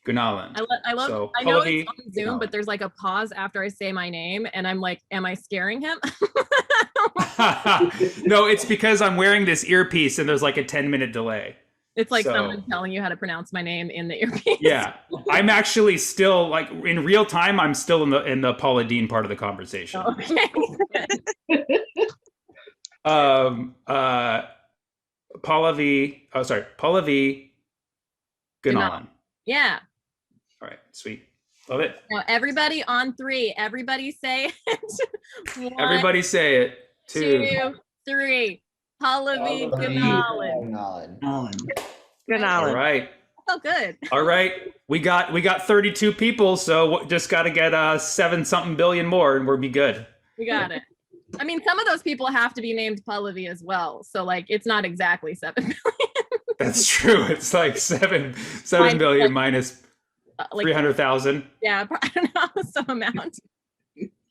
Gunalan. I love. So, I know Pallavi, it's on Zoom, but there's like a pause after I say my name, and I'm like, am I scaring him? No, it's because I'm wearing this earpiece, and there's like a 10-minute delay. It's like someone telling you how to pronounce my name in the earpiece. Yeah, I'm actually still like in real time. I'm still in the Paula Dean part of the conversation. Okay. Pallavi Gunalan. Yeah. All right, sweet. Love it. Now everybody on 3. Everybody say it. 1, Everybody say it. 2, 3. Pallavi Gunalan. All right. Oh, good. All right. We got 32 people, so just got to get 7 billion more, and we'll be good. We got it. I mean, some of those people have to be named Pallavi as well, so like it's not exactly 7 billion. That's true. It's like 7 billion minus 300,000. Yeah, I don't know, some amount.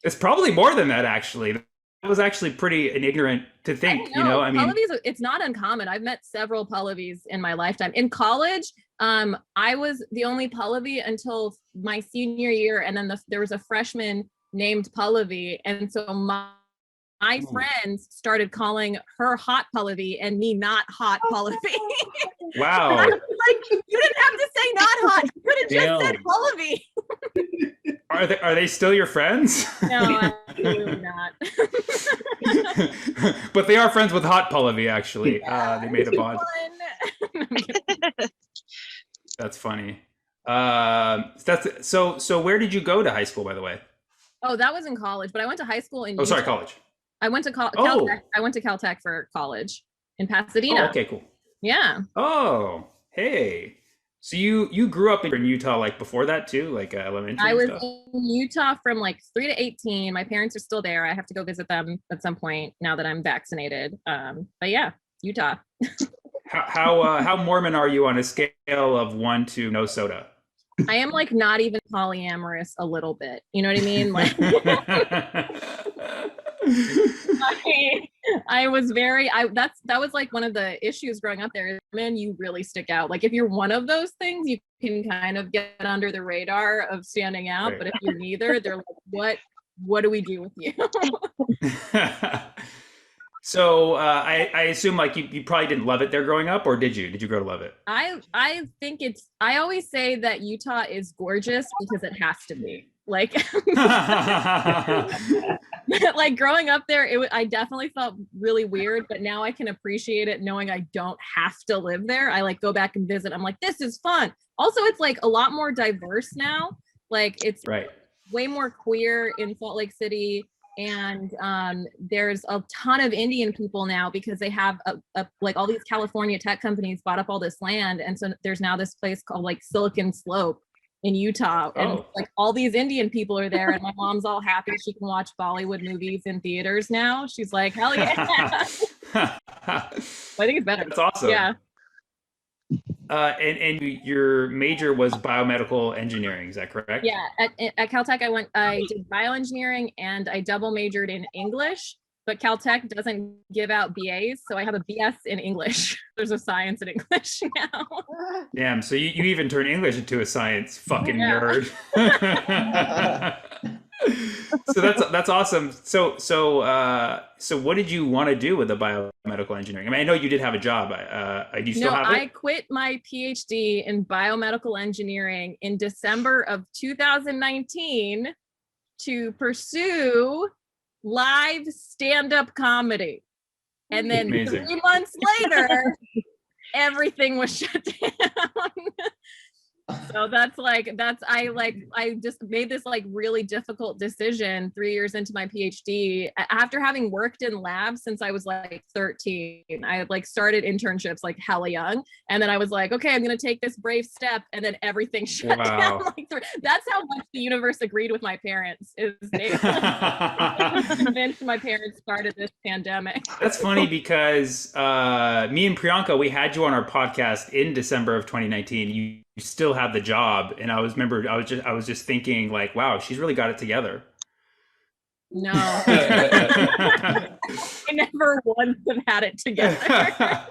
It's probably more than that, actually. That was actually pretty ignorant to think. I mean, Pallavis, it's not uncommon. I've met several Pallavis in my lifetime. In college, I was the only Pallavi until my senior year, and then there was a freshman named Pallavi, and so my friends started calling her Hot Pallavi and me not Hot Pallavi. Wow. I was like, you didn't have to say not hot. You could have just said Pallavi. Are they still your friends? No, absolutely not. But they are friends with Hot Pallavi, actually. They made a bond. That's funny. So where did you go to high school, by the way? Oh, that was in college, but I went to high school in Utah. College. I went to Caltech. I went to Caltech for college in Pasadena. Oh, okay, cool. Yeah. Oh, hey. So you grew up in Utah like before that too, like elementary I was stuff? in Utah from like 3 to 18. My parents are still there. I have to go visit them at some point now that I'm vaccinated. But yeah, Utah. How Mormon are you on a scale of 1 to no soda? I am like not even polyamorous a little bit. You know what I mean? Like I was very that was like one of the issues growing up there. Man, you really stick out. Like if you're one of those things, you can kind of get under the radar of standing out. Right. But if you're neither, they're like, what do we do with you? So I assume like you probably didn't love it there growing up, or did you? Did you grow to love it? I think I always say that Utah is gorgeous because it has to be. Like like growing up there, I definitely felt really weird, but now I can appreciate it knowing I don't have to live there. I like go back and visit. I'm like, this is fun. Also, it's like a lot more diverse now. Like it's right. way more queer in Salt Lake City. And there's a ton of Indian people now because they have like all these California tech companies bought up all this land, and so there's now this place called like Silicon Slope in Utah, and like all these Indian people are there, and my mom's all happy she can watch Bollywood movies in theaters now. She's like, hell yeah. I think it's better. That's awesome. Yeah. And your major was biomedical engineering, is that correct? Yeah, at Caltech I did bioengineering and I double majored in English, but Caltech doesn't give out BAs, so I have a BS in English. There's a science in English now. Damn, so you even turned English into a science, fucking nerd. So that's awesome. So what did you want to do with the biomedical engineering? I mean, I know you did have a job. Do you still have it? I quit my PhD in biomedical engineering in December of 2019 to pursue live stand-up comedy. And then Amazing. 3 months later, everything was shut down. So I just made this like really difficult decision 3 years into my PhD after having worked in labs since I was like 13. I had like started internships like hella young, and then I was like, okay, I'm gonna take this brave step, and then everything shut down. Like that's how much the universe agreed with my parents. Is they convinced my parents started this pandemic. That's funny because me and Priyanka, we had you on our podcast in December of 2019. You still have the job, and I was just thinking like, wow, she's really got it together. No, I never once have had it together.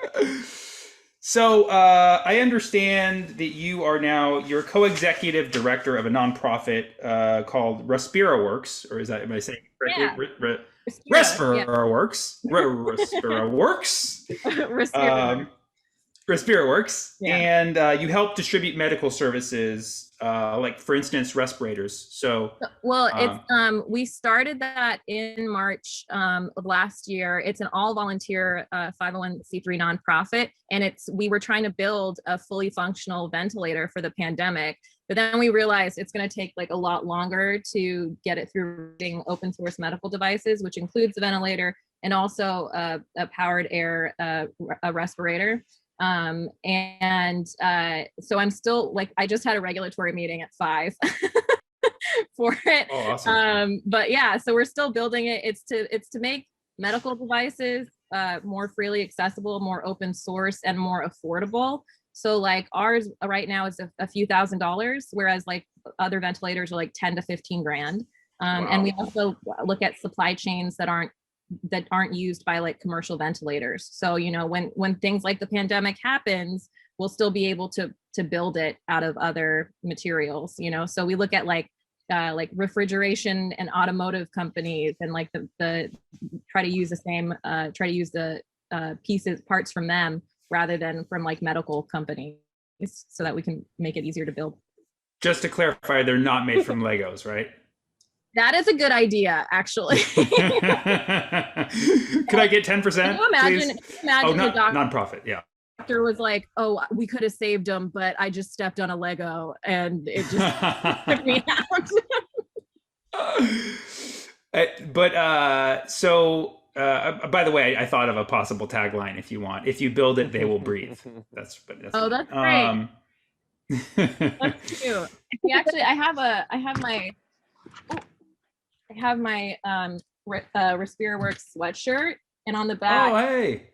So I understand that you're a co-executive director of a nonprofit called RespiraWorks, or am I saying it correctly? Yeah. RespiraWorks. RespiraWorks. RespiraWorks, Yeah. and you help distribute medical services, like for instance, respirators. So, well, it's we started that in March of last year. It's an all volunteer 501c3 nonprofit, and we were trying to build a fully functional ventilator for the pandemic. But then we realized it's going to take like a lot longer to get it through open source medical devices, which includes the ventilator and also a powered air a respirator. So I'm still like, I just had a regulatory meeting at 5 for it. Oh, awesome. But yeah, so we're still building it. It's to make medical devices more freely accessible, more open source, and more affordable. So like ours right now is a few $1,000s, whereas like other ventilators are like 10 to 15 grand. And we also look at supply chains that aren't used by like commercial ventilators. So, you know, when things like the pandemic happens, we'll still be able to build it out of other materials, you know? So we look at like refrigeration and automotive companies, and like the try to use the parts from them rather than from like medical companies, so that we can make it easier to build. Just to clarify, they're not made from Legos, right? That is a good idea, actually. Could I get 10%? Can you imagine the doctor, nonprofit, yeah. Doctor was like, "Oh, we could have saved him, but I just stepped on a Lego and it just took me out." By the way, I thought of a possible tagline. If you want, if you build it, they will breathe. That's great. That's cute. Yeah, actually, I have my Respira Works sweatshirt, and on the back, Oh, hey.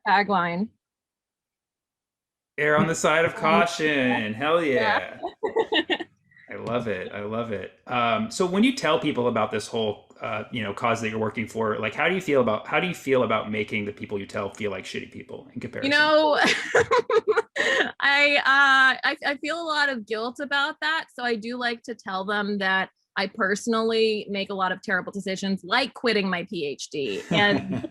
tagline. Err on the side of caution. Hell yeah. Yeah. I love it. I love it. So when you tell people about this whole, cause that you're working for, like, how do you feel about making the people you tell feel like shitty people in comparison? You know, I feel a lot of guilt about that. So I do like to tell them that I personally make a lot of terrible decisions, like quitting my PhD. And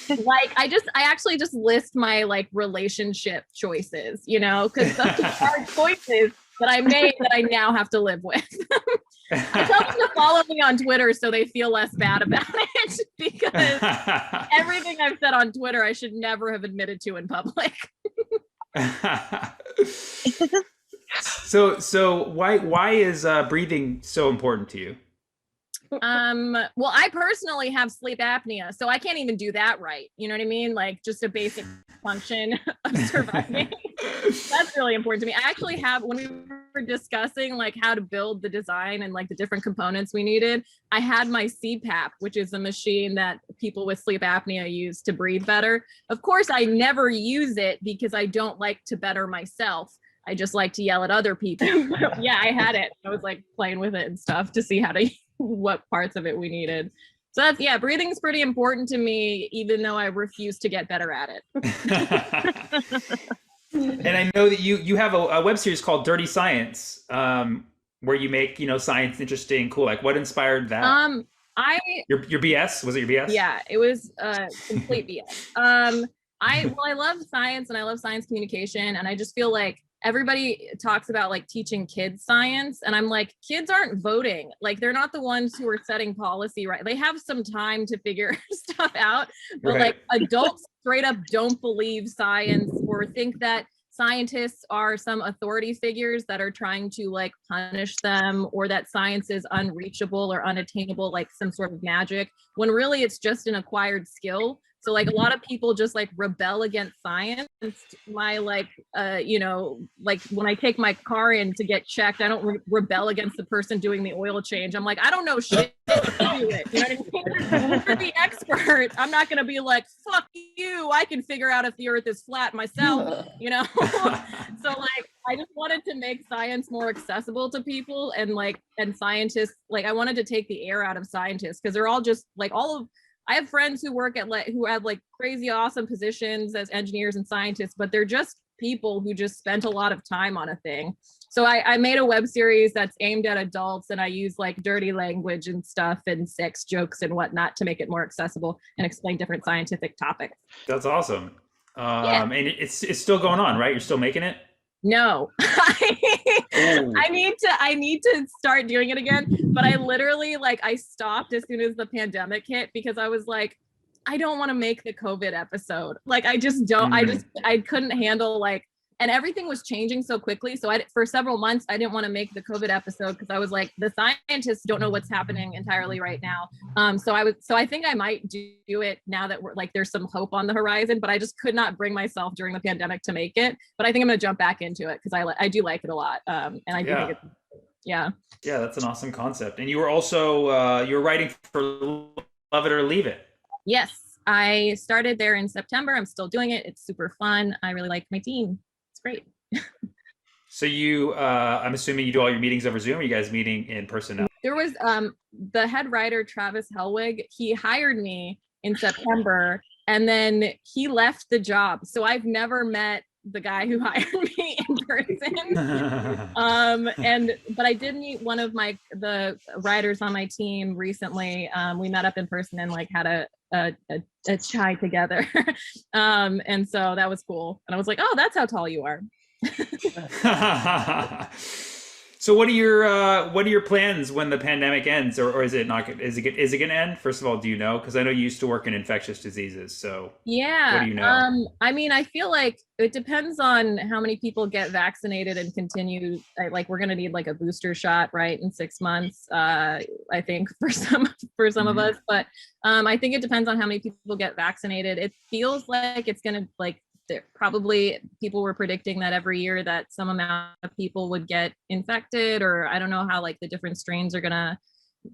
like, I actually just list my like relationship choices, because those are hard choices that I made that I now have to live with. I tell them to follow me on Twitter so they feel less bad about it, because everything I've said on Twitter, I should never have admitted to in public. So why is breathing so important to you? Well, I personally have sleep apnea, so I can't even do that right. You know what I mean? Like just a basic function of surviving. That's really important to me. I actually have, when we were discussing like how to build the design and like the different components we needed, I had my CPAP, which is a machine that people with sleep apnea use to breathe better. Of course, I never use it because I don't like to better myself. I just like to yell at other people. Yeah, I had it. I was like playing with it and stuff to see what parts of it we needed. So that's, yeah, breathing's pretty important to me, even though I refuse to get better at it. And I know that you have a web series called Dirty Science, where you make, science interesting, cool. Like what inspired that? Your BS? Was it your BS? Yeah, it was complete BS. I love science and I love science communication, and I just feel like everybody talks about like teaching kids science, and I'm like, kids aren't voting. Like they're not the ones who are setting policy, right? They have some time to figure stuff out, but like adults straight up don't believe science or think that scientists are some authority figures that are trying to like punish them, or that science is unreachable or unattainable, like some sort of magic, when really it's just an acquired skill. So like a lot of people just like rebel against science. My like, like when I take my car in to get checked, I don't rebel against the person doing the oil change. I'm like, I don't know shit. Do it. You know what I mean? You're the expert. I'm not going to be like, fuck you. I can figure out if the earth is flat myself, So like, I just wanted to make science more accessible to people, and scientists, like I wanted to take the air out of scientists, because they're all just like I have friends who work at who have like crazy awesome positions as engineers and scientists, but they're just people who just spent a lot of time on a thing. So I made a web series that's aimed at adults, and I use like dirty language and stuff and sex jokes and whatnot to make it more accessible and explain different scientific topics. That's awesome. And it's still going on, right? You're still making it? No, I need to start doing it again. But I literally I stopped as soon as the pandemic hit, because I was like, I don't want to make the COVID episode. Like, I just don't, I couldn't handle and everything was changing so quickly. So for several months, I didn't want to make the COVID episode, because I was like, the scientists don't know what's happening entirely right now. So I think I might do it now that we're there's some hope on the horizon, but I just could not bring myself during the pandemic to make it. But I think I'm going to jump back into it, because I do like it a lot. And I do think it's, yeah. Yeah, that's an awesome concept. And you were also, you were writing for Love It or Leave It. Yes, I started there in September. I'm still doing it. It's super fun. I really like my team. Great. So you, I'm assuming you do all your meetings over Zoom. Are you guys meeting in person now? There was the head writer, Travis Helwig. He hired me in September, and then he left the job. So I've never met the guy who hired me in person. But I did meet one of the writers on my team recently. We met up in person and had a chai together. And so that was cool. And I was like, oh, that's how tall you are. So what are your plans when the pandemic ends, or is it not? Is it going to end? First of all, do you know? Because I know you used to work in infectious diseases. So yeah, what do you know? I mean, I feel like it depends on how many people get vaccinated and continue. We're going to need a booster shot, right, in 6 months. I think for some of us, but I think it depends on how many people get vaccinated. It feels like it's going to probably people were predicting that every year that some amount of people would get infected, or I don't know how like the different strains are gonna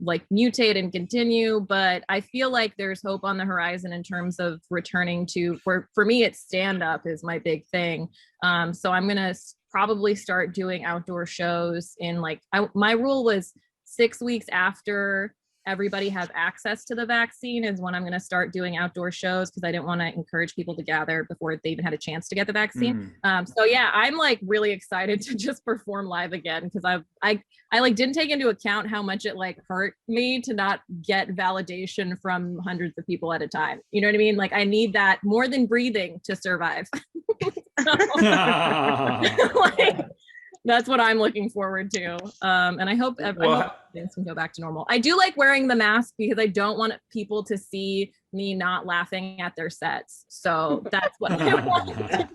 like mutate and continue, but I feel like there's hope on the horizon in terms of returning to, for me it's stand up is my big thing. So I'm gonna probably start doing outdoor shows in like, my rule was 6 weeks after everybody has access to the vaccine is when I'm going to start doing outdoor shows, because I didn't want to encourage people to gather before they even had a chance to get the vaccine. So yeah, I'm like really excited to just perform live again, because I like didn't take into account how much it like hurt me to not get validation from hundreds of people at a time. You know what I mean? Like I need that more than breathing to survive. Like, that's what I'm looking forward to. And I hope things can go back to normal. I do like wearing the mask because I don't want people to see me not laughing at their sets. So that's what I want.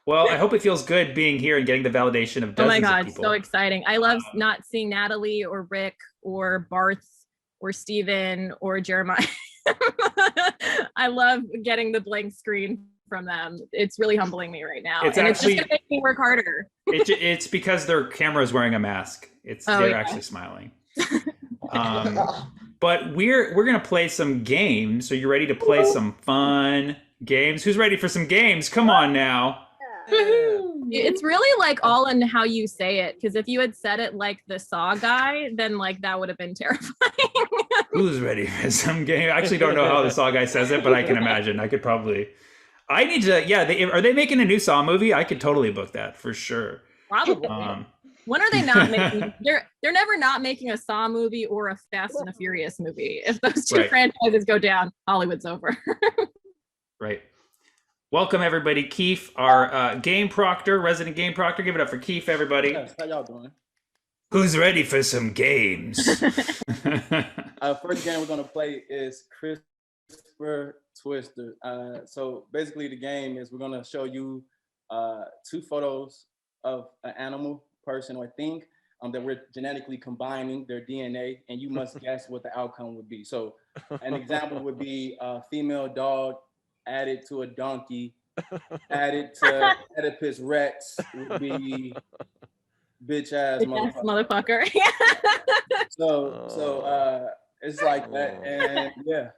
Well, I hope it feels good being here and getting the validation of dozens Oh my God, of people. so exciting. I love not seeing Natalie or Rick or Barth or Steven or Jeremiah. I love getting the blank screen from them. It's really humbling me right now. It's and actually, it's just gonna make me work harder. it's because their camera is wearing a mask. They're actually smiling. But we're gonna play some games. Are you ready to play some fun games? Who's ready for some games? Come on now. It's really like all in how you say it, because if you had said it like the Saw guy, then like that would have been terrifying. Who's ready for some game? I actually don't know how the Saw guy says it, but I can imagine. I could probably. I need to. Yeah, are they making a new Saw movie? I could totally book that for sure. Probably. When are they not making? They're never not making a Saw movie or a Fast and the Furious movie. If those two franchises go down, Hollywood's over. Right. Welcome everybody, Keith, our game proctor, resident game proctor. Give it up for Keith, everybody. Yes, how y'all doing? Who's ready for some games? First game we're gonna play is CRISPR Twister. So basically the game is we're gonna show you 2 photos of an animal, person, or thing that we're genetically combining their DNA, and you must guess what the outcome would be. So an example would be a female dog added to a donkey, added to Oedipus Rex would be bitch ass motherfucker. So it's like that, and yeah.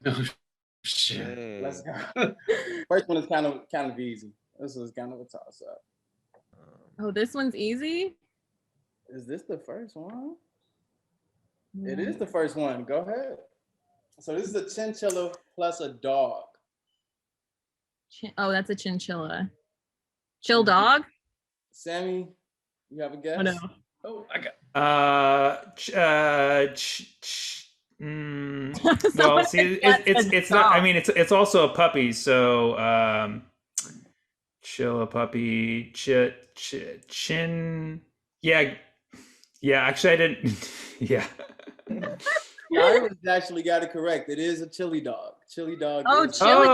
Shit. Let's go. First one is kind of easy. This is kind of a toss up. Oh, this one's easy. Is this the first one? It is the first one. Go ahead. So this is a chinchilla plus a dog. Oh, that's a chinchilla. Chill dog? Sammy, you have a guess? Oh, no. Oh, I got. Well, see, it's not. I mean, it's also a puppy. So, chill puppy, chin. Yeah. Actually, I didn't. Yeah. I actually got it correct. It is a chili dog. Chili dog. Oh, chili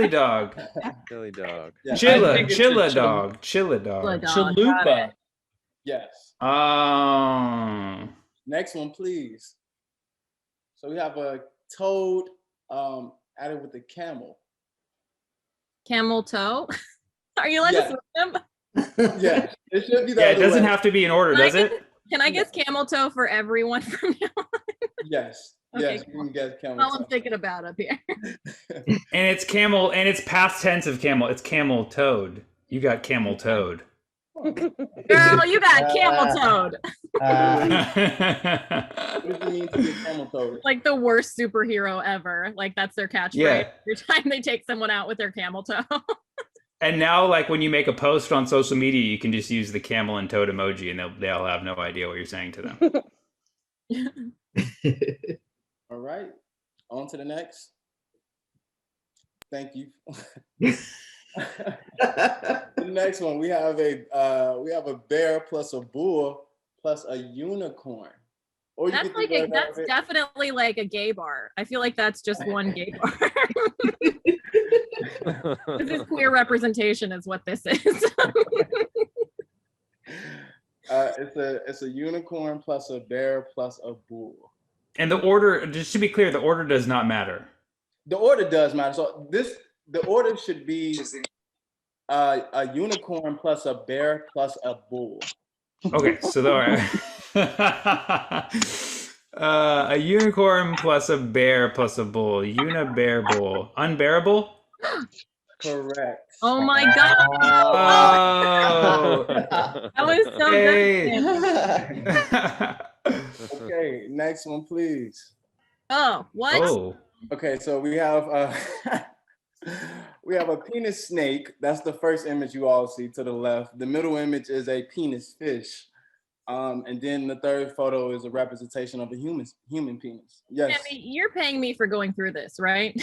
dog. Chili dog. Yeah. Chilla dog. Chalupa. Yes. Oh. Next one, please. So we have a toad added with a camel. Camel toe? Are you allowed to swim them? Yeah, it should be that. Yeah, it doesn't have to be in order, does it? Can I guess camel toe for everyone from now on? Yes. Okay, Yes, you can guess camel all toe. I'm thinking about up here. And it's camel, and it's past tense of camel. It's camel toad. You got camel toad. Girl, you got camel toad. What does it mean to be camel toad? Like the worst superhero ever. Like that's their catchphrase. Yeah. Every time they take someone out with their camel toe. And now, like when you make a post on social media, you can just use the camel and toad emoji, and they'll have no idea what you're saying to them. All right, on to the next. Thank you. The next one, we have a bear plus a bull plus a unicorn. Or you That's could like think about that's it- definitely like a gay bar. I feel like that's just one gay bar. This is queer representation is what this is. It's a unicorn plus a bear plus a bull. And the order, just to be clear, the order does not matter. The order does matter. So this the order should be a unicorn plus a bear plus a bull. Okay, so a unicorn plus a bear plus a bull. Bear bull. Unbearable? Correct. Oh my god! Oh. That was so good. Okay, next one, please. Oh, what? Oh. Okay, so we have a penis snake. That's the first image you all see to the left. The middle image is a penis fish. And then the third photo is a representation of a human penis. Yes. Sammy, you're paying me for going through this, right?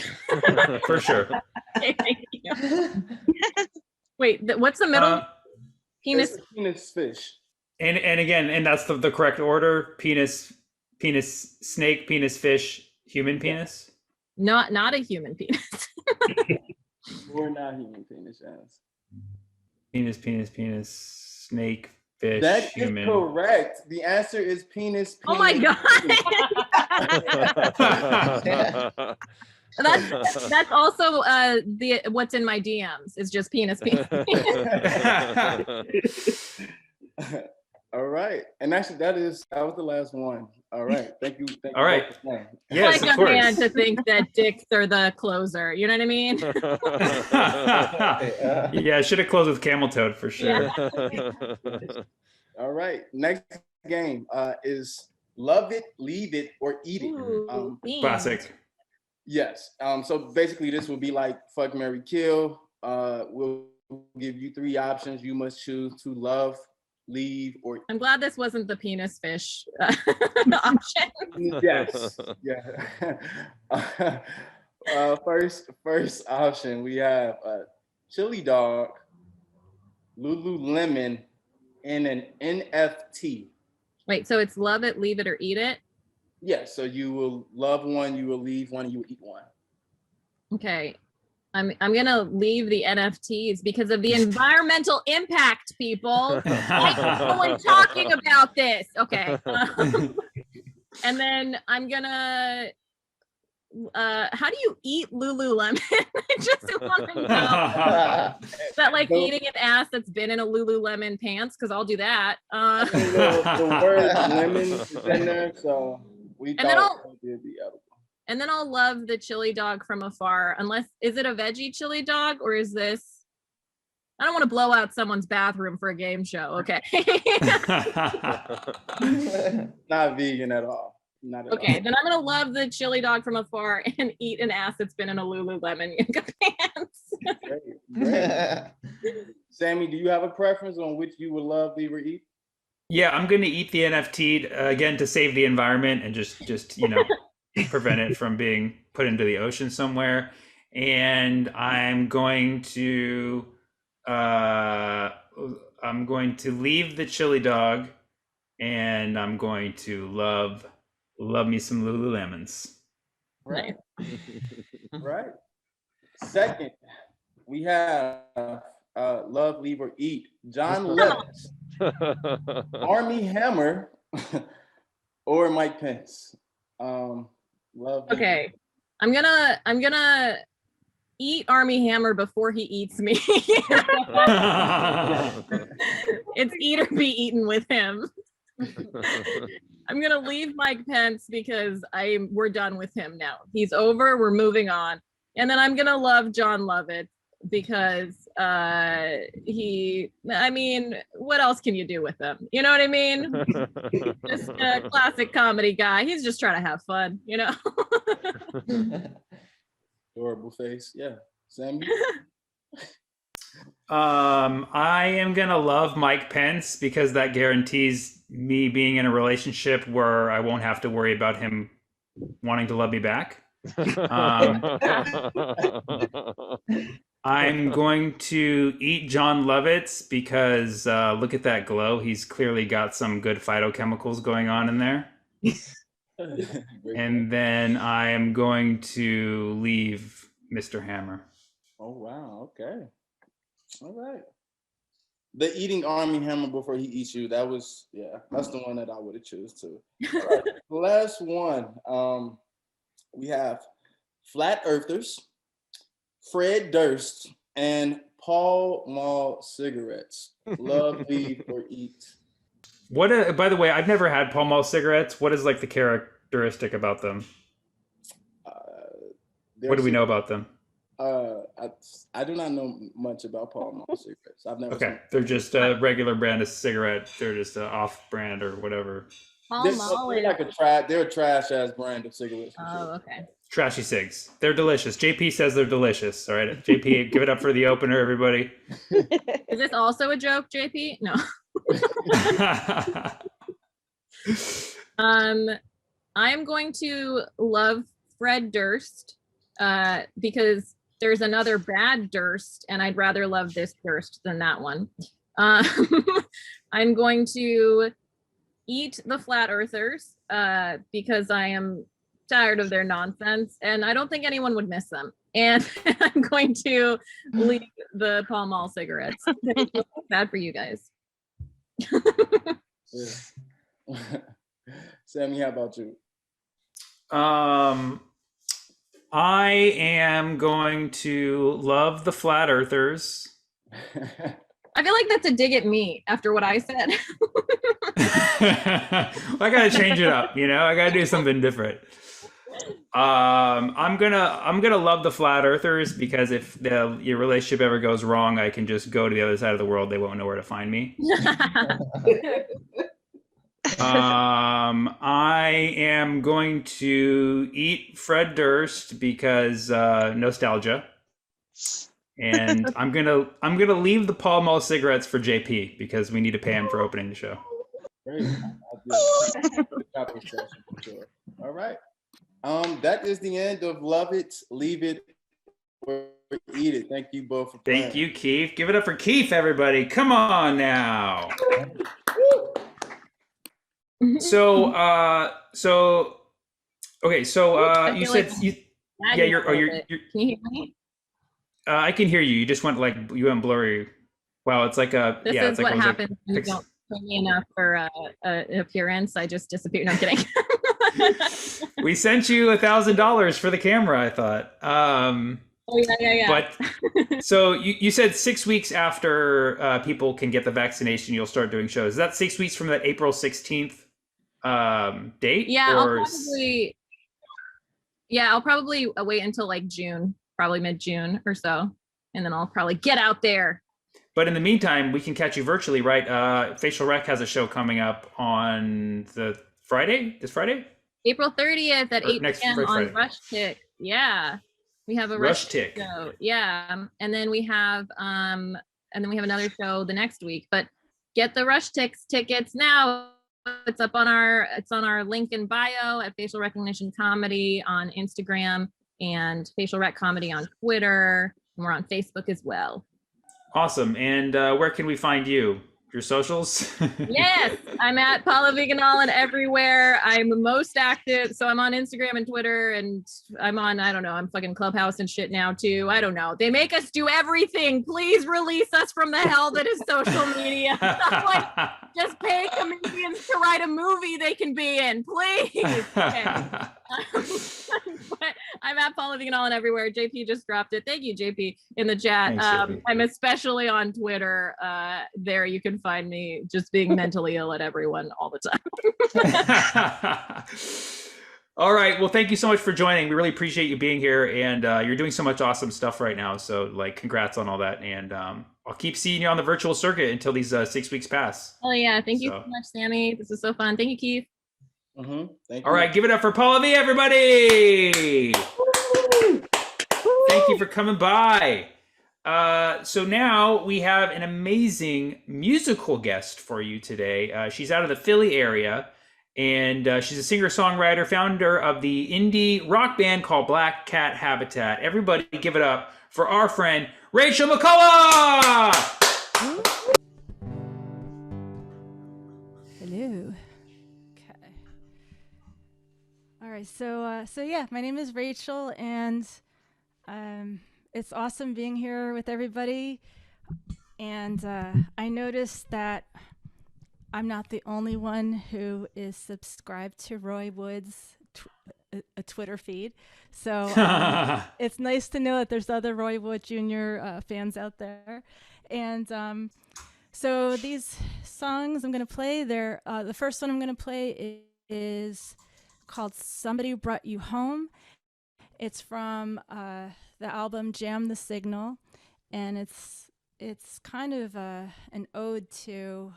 For sure. Okay, thank you. Wait, what's the middle? Penis. Penis fish. And again, that's the correct order. Penis, snake, penis, fish, human penis. Not a human penis. Or not human penis, yes. Penis, snake, fish, That human. is correct. The answer is penis. Oh my god. That's also the what's in my DMs is just penis. All right, and actually that was the last one. All right, thank you. All right. Yes, like a man to think that dicks are the closer. You know what I mean? Yeah, I should have closed with camel toad for sure. Yeah. All right, next game is love it, leave it, or eat it. Classic. Yes. So basically, this will be like fuck, marry, kill. We'll give you 3 options. You must choose to love, leave, or. I'm glad this wasn't the penis fish option. Yes. Yeah. First option we have chili dog, Lululemon, and an NFT. Wait, so it's love it, leave it, or eat it? Yes. So you will love one, you will leave one, you will eat one. Okay. I'm gonna leave the NFTs because of the environmental impact, people. Like no one talking about this. Okay. And then I'm gonna how do you eat Lululemon? I just want to know. Is that like eating an ass that's been in a Lululemon pants? Because I'll do that. The word lemon is in there, so we thought it would be edible. And then I'll love the chili dog from afar. Unless, is it a veggie chili dog or is this? I don't want to blow out someone's bathroom for a game show. Okay. Not vegan at all. Not at all. Okay, then I'm gonna love the chili dog from afar and eat an ass that's been in a Lululemon pants. Great. Sammy, do you have a preference on which you would love, leave, or eat? Yeah, I'm gonna eat the NFT again to save the environment and just prevent it from being put into the ocean somewhere. And I'm going to leave the chili dog, and I'm going to love me some Lululemons. Right. Right. Second, we have love, leave, or eat. John Lewis, Army Hammer, or Mike Pence. Love. Okay, I'm gonna eat Army Hammer before he eats me. It's eat or be eaten with him. I'm gonna leave Mike Pence because we're done with him now. He's over. We're moving on. And then I'm gonna love John Lovett because what else can you do with him? You know what I mean? Just a classic comedy guy. He's just trying to have fun, you know? Adorable face. Yeah. Sammy? I am gonna love Mike Pence because that guarantees me being in a relationship where I won't have to worry about him wanting to love me back. I'm going to eat John Lovitz because look at that glow. He's clearly got some good phytochemicals going on in there. And then I am going to leave Mr. Hammer. Oh, wow. Okay. All right. The eating Army Hammer before he eats you, that's the one that I would have chosen too. All right. Last one. We have Flat Earthers, Fred Durst, and Pall Mall cigarettes. Love, leave, or eat. What? By the way, I've never had Pall Mall cigarettes. What is like the characteristic about them? What do we know about them? I do not know much about Pall Mall cigarettes. I've never. Okay, they're just a regular brand of cigarette. They're just an off-brand or whatever. They're like they're a trash ass brand of cigarettes. Oh, okay. Trashy cigs. They're delicious. JP says they're delicious. All right, JP, give it up for the opener, everybody. Is this also a joke, JP? No. I'm going to love Fred Durst because there's another bad Durst, and I'd rather love this Durst than that one. I'm going to eat the Flat Earthers because I am tired of their nonsense, and I don't think anyone would miss them. And I'm going to leave the Pall Mall cigarettes. Bad for you guys. Sammy, how about you? I am going to love the Flat Earthers. I feel like that's a dig at me after what I said. I gotta change it up, you know. I gotta do something different. I'm gonna love the Flat Earthers because if your relationship ever goes wrong, I can just go to the other side of the world. They won't know where to find me. I am going to eat Fred Durst because nostalgia. And I'm gonna leave the Pall Mall cigarettes for JP because we need to pay him for opening the show. Great. All right. That is the end of Love It, Leave It, or Eat It. Thank you both for playing. Thank you, Keith. Give it up for Keith, everybody. Come on now. So you said you're Can you hear me? I can hear you. You just went blurry. Wow, it's like This is what happens when you don't pay me enough for an appearance. I just disappeared. No, I'm kidding. We sent you $1,000 for the camera, I thought. Oh yeah. But so you said 6 weeks after people can get the vaccination, you'll start doing shows. Is that 6 weeks from that April 16th date? Yeah, or I'll probably wait until like June, probably mid-June or so, and then I'll probably get out there. But in the meantime, we can catch you virtually, right? Facial Rec has a show coming up on the Friday. This Friday? April 30th at 8 p.m. on Friday. Rush Tick. Yeah. We have a Rush Tick show. Yeah. And then we have another show the next week. But get the Rush Ticks tickets now. It's on our link in bio at Facial Recognition Comedy on Instagram and Facial Rec Comedy on Twitter. And we're on Facebook as well. Awesome. And where can we find you? Your socials? Yes, I'm at Paula Viganalin everywhere. I'm most active. So I'm on Instagram and Twitter, and I'm fucking Clubhouse and shit now too. I don't know. They make us do everything. Please release us from the hell that is social media. Just pay comedians to write a movie they can be in, please. Okay. But I'm at Paula Viganalin everywhere. JP just dropped it. Thank you, JP, in the chat. Thanks, I'm especially on Twitter. There you can find me just being mentally ill at everyone all the time. All right. Well, thank you so much for joining. We really appreciate you being here, and you're doing so much awesome stuff right now. So, congrats on all that. And I'll keep seeing you on the virtual circuit until these 6 weeks pass. Oh yeah, thank you so much, Sammy. This is so fun. Thank you, Keith. Thank you. All right, give it up for Paula V, everybody. Thank you for coming by. So now we have an amazing musical guest for you today. She's out of the Philly area, and she's a singer-songwriter, founder of the indie rock band called Black Cat Habitat. Everybody give it up for our friend, Rachel McCullough! Hello. Okay. All right. So yeah, my name is Rachel, and it's awesome being here with everybody. And I noticed that I'm not the only one who is subscribed to Roy Wood's a Twitter feed. So it's nice to know that there's other Roy Wood Jr. Fans out there. And so these songs I'm going to play, the first one I'm going to play is called Somebody Brought You Home. It's from the album Jam the Signal, and it's kind of an ode to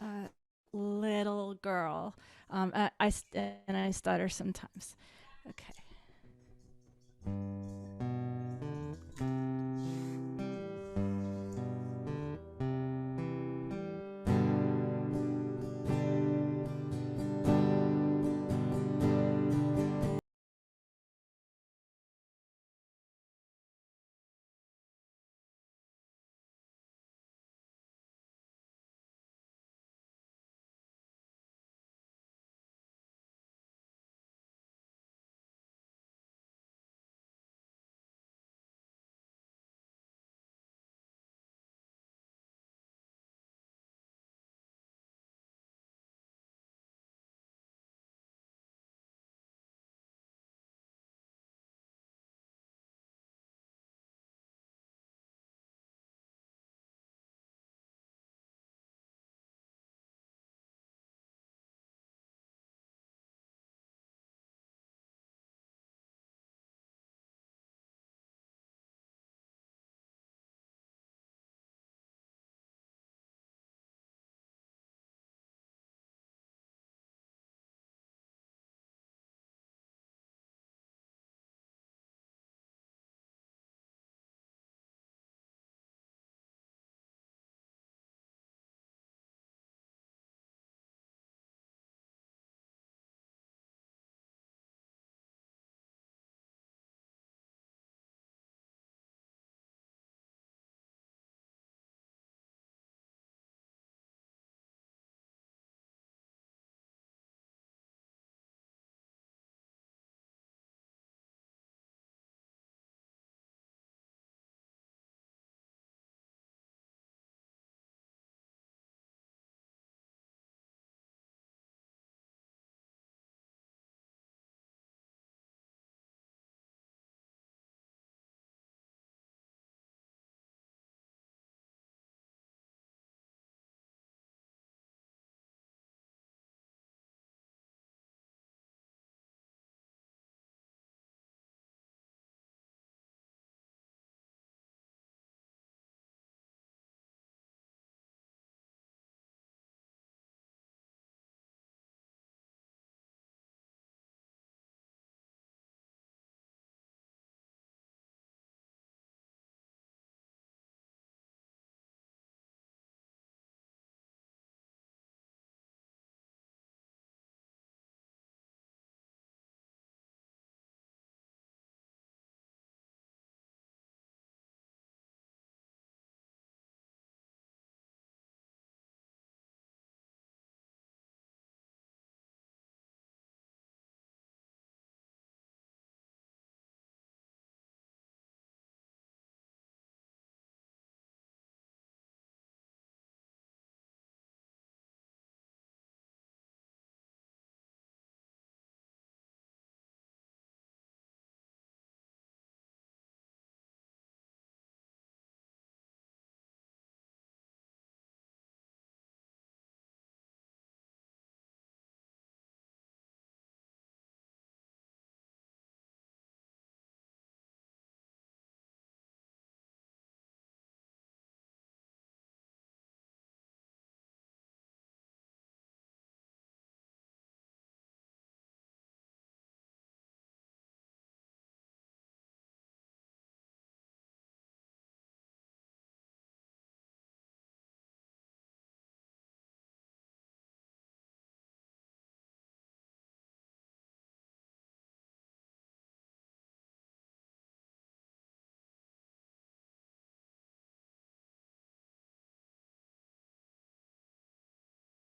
a little girl. I stutter sometimes. Okay.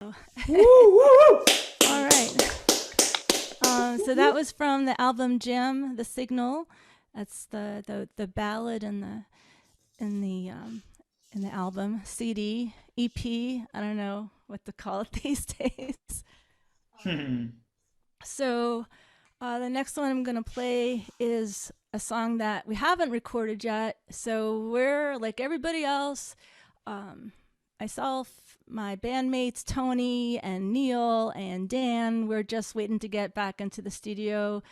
Woo, woo, woo. All right. So that was from the album Jam the Signal. That's the ballad in the album CD EP. I don't know what to call it these days. So the next one I'm gonna play is a song that we haven't recorded yet. So we're like everybody else. Myself, my bandmates Tony and Neil and Dan, we're just waiting to get back into the studio,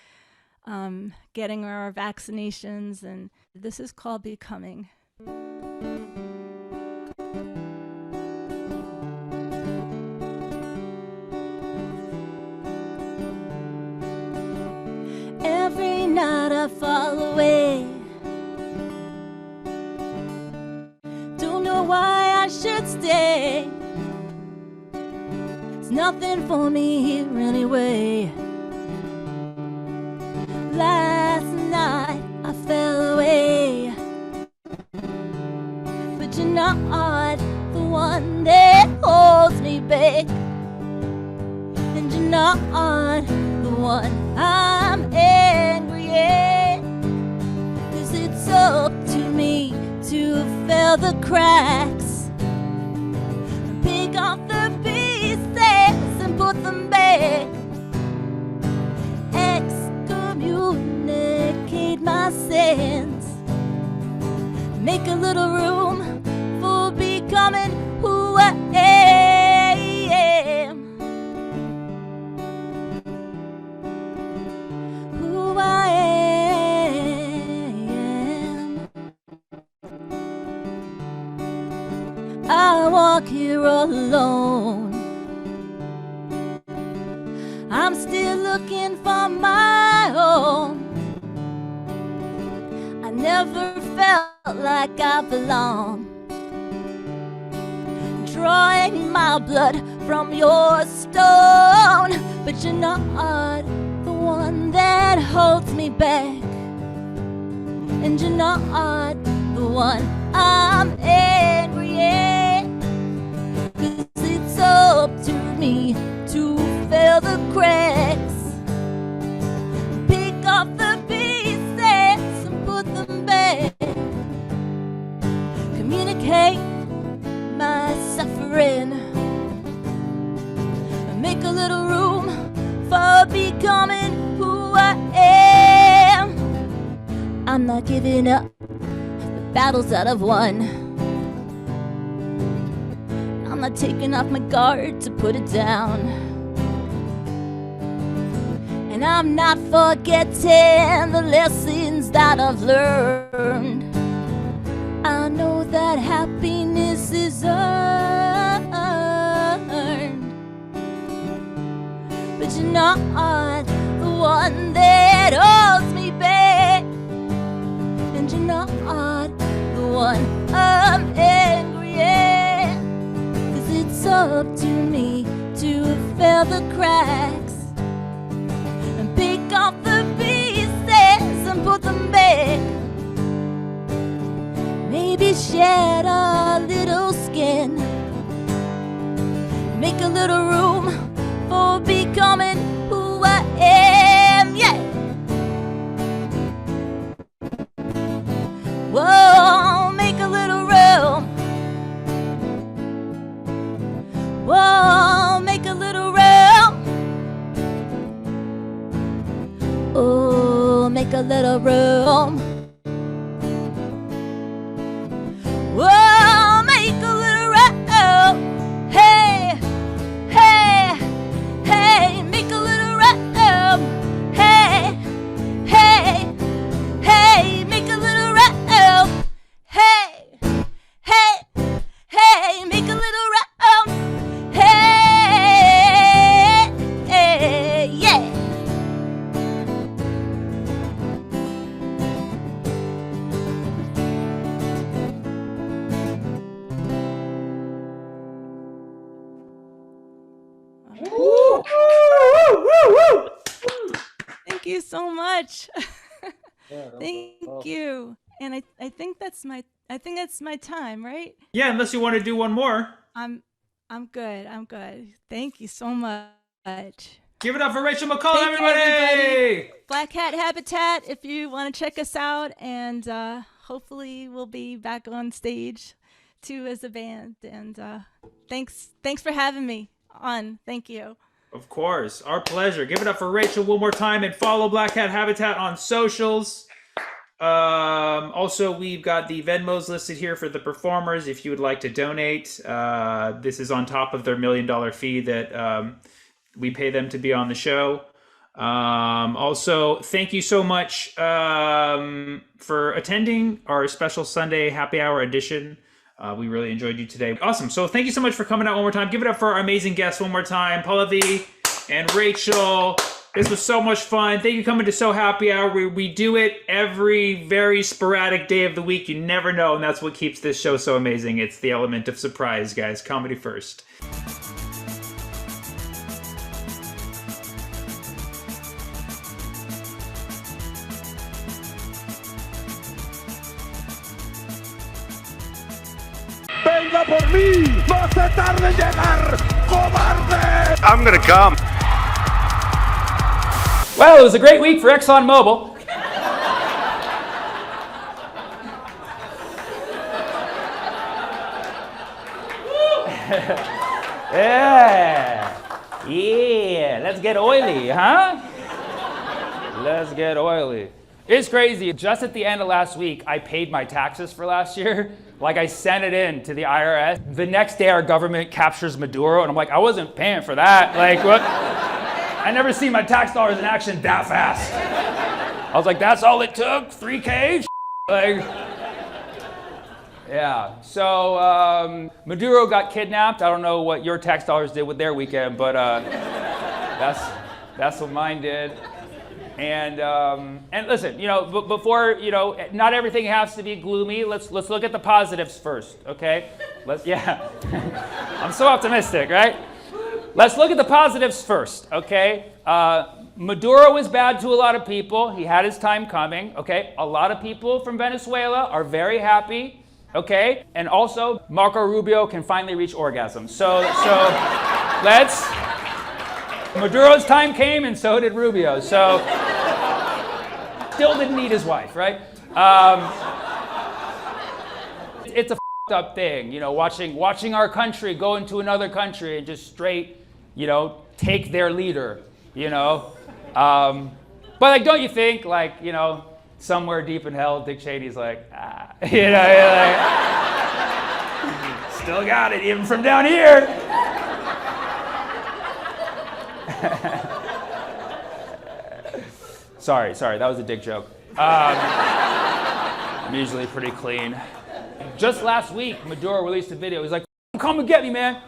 getting our vaccinations, and this is called Becoming. Every night I fall away. Don't know why I should stay. There's nothing for me here anyway. Last night I fell away, but you're not the one that holds me back, and you're not the one I'm angry at. 'Cause it's up to me to fill the cracks, pick off the pieces and put them back, excommunicate my sins, make a little room for becoming who I am. Who I am. I walk here alone. I'm still looking for my home. I never felt like I belonged. Drawing my blood from your stone, but you're not the one that holds me back, and you're not the one I'm angry at. 'Cause it's up to me to fill the cracks, pick off the pieces and put them back, communicate my suffering, make a little room for becoming who I am. I'm not giving up the battles that I've won. I'm not taking off my guard to put it down. And I'm not forgetting the lessons that I've learned. I know that happiness is earned, but you're not the one that holds me back, and you're not the one I'm angry at. 'Cause it's up to me to fill the cracks and pick off the pieces and put them back. Maybe shed a little skin, make a little room for becoming who I am, yeah. Whoa, make a little room. Whoa, make a little room. Oh, make a little room. Whoa, make a little room. Hey, hey, hey, make a little room. Hey, hey, hey, make a little room. Hey, hey, hey, make a little room. Hey, hey, yeah. Thank you so much. Thank you. And I think that's my time, right? Yeah, unless you want to do one more. I'm good. I'm good. Thank you so much. Give it up for Rachel McCall, Thank you, everybody! Black Hat Habitat, if you want to check us out, and hopefully we'll be back on stage too as a band. And thanks for having me on. Thank you. Of course, our pleasure. Give it up for Rachel one more time and follow Black Hat Habitat on socials. Also, we've got the Venmos listed here for the performers if you would like to donate. This is on top of their $1 million fee that we pay them to be on the show. Also, thank you so much for attending our special Sunday happy hour edition. We really enjoyed you today. Awesome. So thank you so much for coming out one more time. Give it up for our amazing guests one more time, Pallavi and Rachel. This was so much fun. Thank you for coming to So Happy Hour. We do it every very sporadic day of the week. You never know, and that's what keeps this show so amazing. It's the element of surprise, guys. Comedy first. ¡Venga por mí! ¡No se tarde en llegar! ¡Cobarde! I'm gonna come. Well, it was a great week for ExxonMobil. Yeah, let's get oily, huh? Let's get oily. It's crazy. Just at the end of last week, I paid my taxes for last year. Like, I sent it in to the IRS. The next day, our government captures Maduro, and I'm like, I wasn't paying for that. Like, what? I never seen my tax dollars in action that fast. I was like, that's all it took? $3K? Like, yeah. So, Maduro got kidnapped. I don't know what your tax dollars did with their weekend, but that's what mine did. And listen, you know, before, you know, not everything has to be gloomy. Let's look at the positives first, okay? I'm so optimistic, right? Let's look at the positives first, okay? Maduro was bad to a lot of people. He had his time coming, okay? A lot of people from Venezuela are very happy, okay? And also, Marco Rubio can finally reach orgasm. So Maduro's time came and so did Rubio. So, still didn't need his wife, right? It's a f***ed up thing, you know, watching our country go into another country and just straight, you know, take their leader, you know? But like, don't you think, like, you know, somewhere deep in hell, Dick Cheney's like, you know, you're like, still got it, even from down here. Sorry, that was a dick joke. I'm usually pretty clean. Just last week, Maduro released a video. He's like, come and get me, man.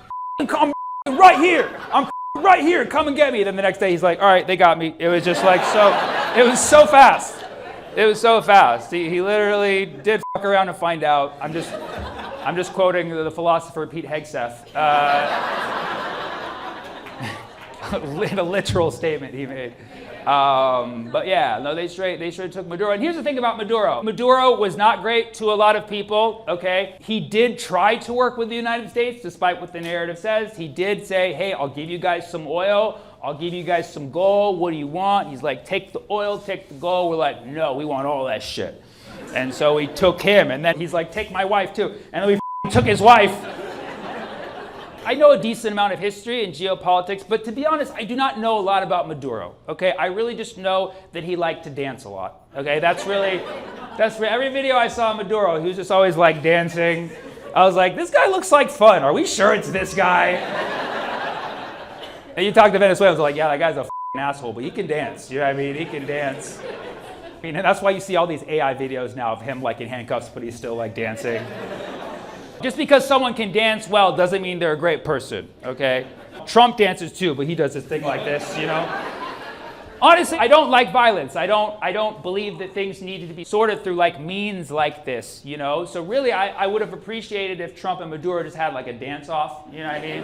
Come right here. I'm right here. Come and get me. Then the next day, he's like, all right, they got me. It was just like it was so fast. It was so fast. He literally did fuck around to find out. I'm just quoting the philosopher Pete Hegseth. In a literal statement he made. But yeah, no, they straight took Maduro. And here's the thing about Maduro. Maduro was not great to a lot of people, okay? He did try to work with the United States, despite what the narrative says. He did say, hey, I'll give you guys some oil. I'll give you guys some gold. What do you want? He's like, take the oil, take the gold. We're like, no, we want all that shit. And so we took him. And then he's like, take my wife too. And then we took his wife. I know a decent amount of history and geopolitics, but to be honest, I do not know a lot about Maduro, okay? I really just know that he liked to dance a lot, okay? That's every video I saw of Maduro, he was just always like dancing. I was like, this guy looks like fun. Are we sure it's this guy? And you talk to Venezuelans, they're like, yeah, that guy's a f***ing asshole, but he can dance, you know what I mean? He can dance. I mean, and that's why you see all these AI videos now of him like in handcuffs, but he's still like dancing. Just because someone can dance well doesn't mean they're a great person, okay? Trump dances too, but he does his thing like this, you know? Honestly, I don't like violence. I don't believe that things needed to be sorted through like means like this, you know? So really, I would have appreciated if Trump and Maduro just had like a dance-off, you know what I mean?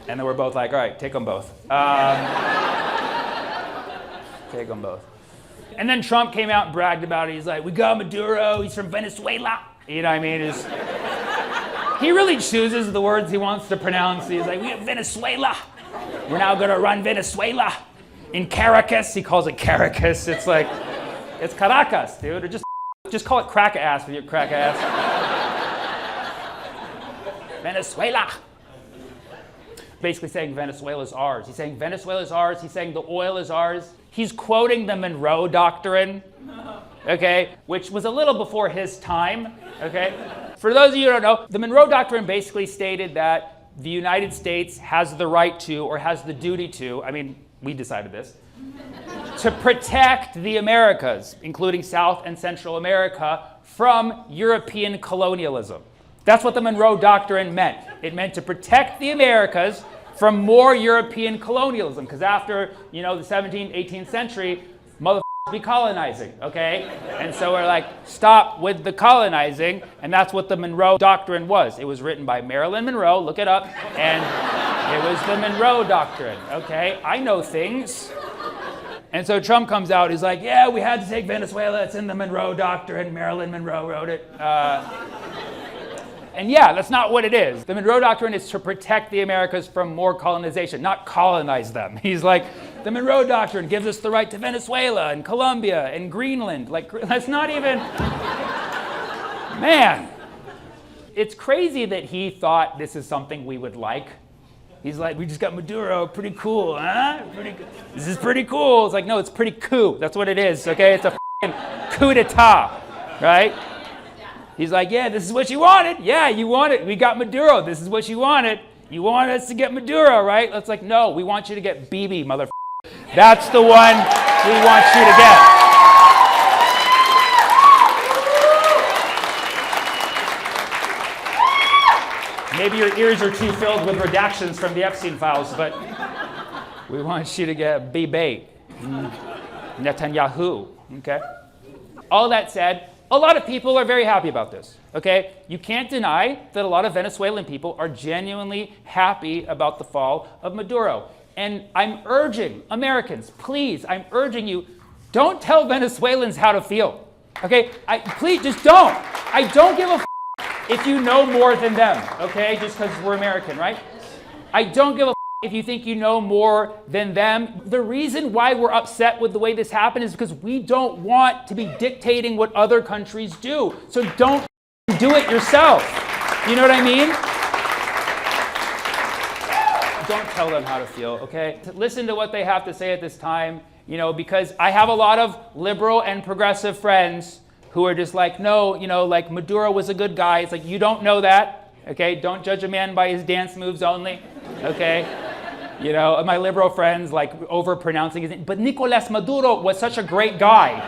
And then we're both like, all right, take them both. Take them both. And then Trump came out and bragged about it. He's like, we got Maduro, he's from Venezuela. You know what I mean? He really chooses the words he wants to pronounce. He's like, we have Venezuela. We're now gonna run Venezuela. In Caracas, he calls it Caracas. It's like, it's Caracas, dude. Or just call it crack ass with your crack ass. Venezuela. Basically saying Venezuela's ours. He's saying Venezuela's ours. He's saying the oil is ours. He's quoting the Monroe Doctrine, okay, which was a little before his time, okay? For those of you who don't know, the Monroe Doctrine basically stated that the United States has the right to, or has the duty to, I mean, we decided this, to protect the Americas, including South and Central America, from European colonialism. That's what the Monroe Doctrine meant. It meant to protect the Americas from more European colonialism, because after, the 17th, 18th century, motherfuckers be colonizing, okay? And so we're like, stop with the colonizing, and that's what the Monroe Doctrine was. It was written by Marilyn Monroe, look it up, and it was the Monroe Doctrine, okay? I know things. And so Trump comes out, he's like, yeah, we had to take Venezuela, it's in the Monroe Doctrine, Marilyn Monroe wrote it. And yeah, that's not what it is. The Monroe Doctrine is to protect the Americas from more colonization, not colonize them. He's like, the Monroe Doctrine gives us the right to Venezuela and Colombia and Greenland. Like, that's not even, man. It's crazy that he thought this is something we would like. He's like, we just got Maduro, pretty cool, huh? This is pretty cool. It's like, no, it's pretty coup. That's what it is, okay? It's a coup d'etat, right? He's like, yeah, this is what you wanted. Yeah, you wanted. We got Maduro. This is what you wanted. You want us to get Maduro, right? It's like, no, we want you to get Bibi, motherfucker. That's the one we want you to get. Maybe your ears are too filled with redactions from the Epstein files, but we want you to get Bibi, Netanyahu, okay? All that said, a lot of people are very happy about this, okay? You can't deny that a lot of Venezuelan people are genuinely happy about the fall of Maduro. And I'm urging Americans, please, I'm urging you, don't tell Venezuelans how to feel, okay? Please, just don't. I don't give a f if you know more than them, okay? Just because we're American, right? I don't give a f if you think you know more than them. The reason why we're upset with the way this happened is because we don't want to be dictating what other countries do. So don't do it yourself. You know what I mean? Don't tell them how to feel, okay? Listen to what they have to say at this time, because I have a lot of liberal and progressive friends who are just like, no, like Maduro was a good guy. It's like, you don't know that, okay? Don't judge a man by his dance moves only, okay? My liberal friends like over-pronouncing his name. But Nicolas Maduro was such a great guy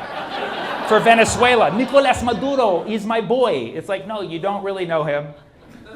for Venezuela. Nicolas Maduro is my boy. It's like, no, you don't really know him,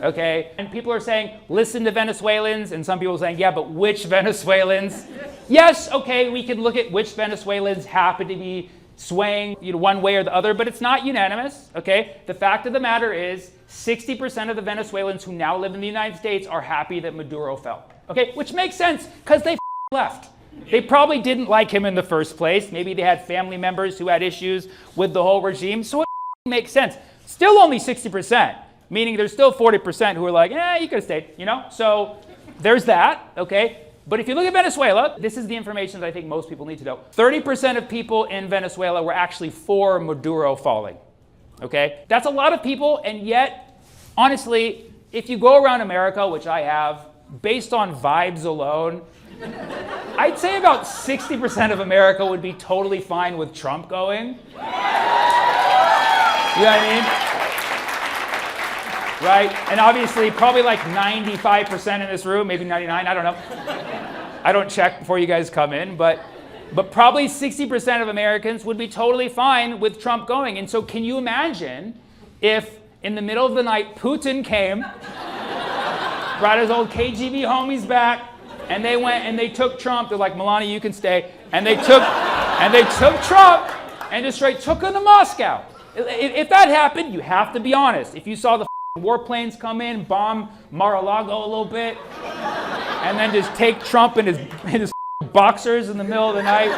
okay? And people are saying, listen to Venezuelans, and some people are saying, yeah, but which Venezuelans? Yes, okay, we can look at which Venezuelans happen to be swaying one way or the other, but it's not unanimous, okay? The fact of the matter is 60% of the Venezuelans who now live in the United States are happy that Maduro fell, okay? Which makes sense, because they left. They probably didn't like him in the first place. Maybe they had family members who had issues with the whole regime, so it makes sense. Still only 60%, meaning there's still 40% who are like, you could have stayed, So there's that, okay? But if you look at Venezuela, this is the information that I think most people need to know. 30% of people in Venezuela were actually for Maduro falling, okay? That's a lot of people, and yet, honestly, if you go around America, which I have, based on vibes alone, I'd say about 60% of America would be totally fine with Trump going. You know what I mean? Right? And obviously, probably like 95% in this room, maybe 99, I don't know. I don't check before you guys come in, but probably 60% of Americans would be totally fine with Trump going. And so can you imagine if in the middle of the night, Putin came, brought his old KGB homies back, and they went and they took Trump. They're like, Melania, you can stay. And they took Trump and just straight took him to Moscow. If that happened, you have to be honest. If you saw the warplanes come in, bomb Mar-a-Lago a little bit, and then just take Trump in his boxers in the middle of the night,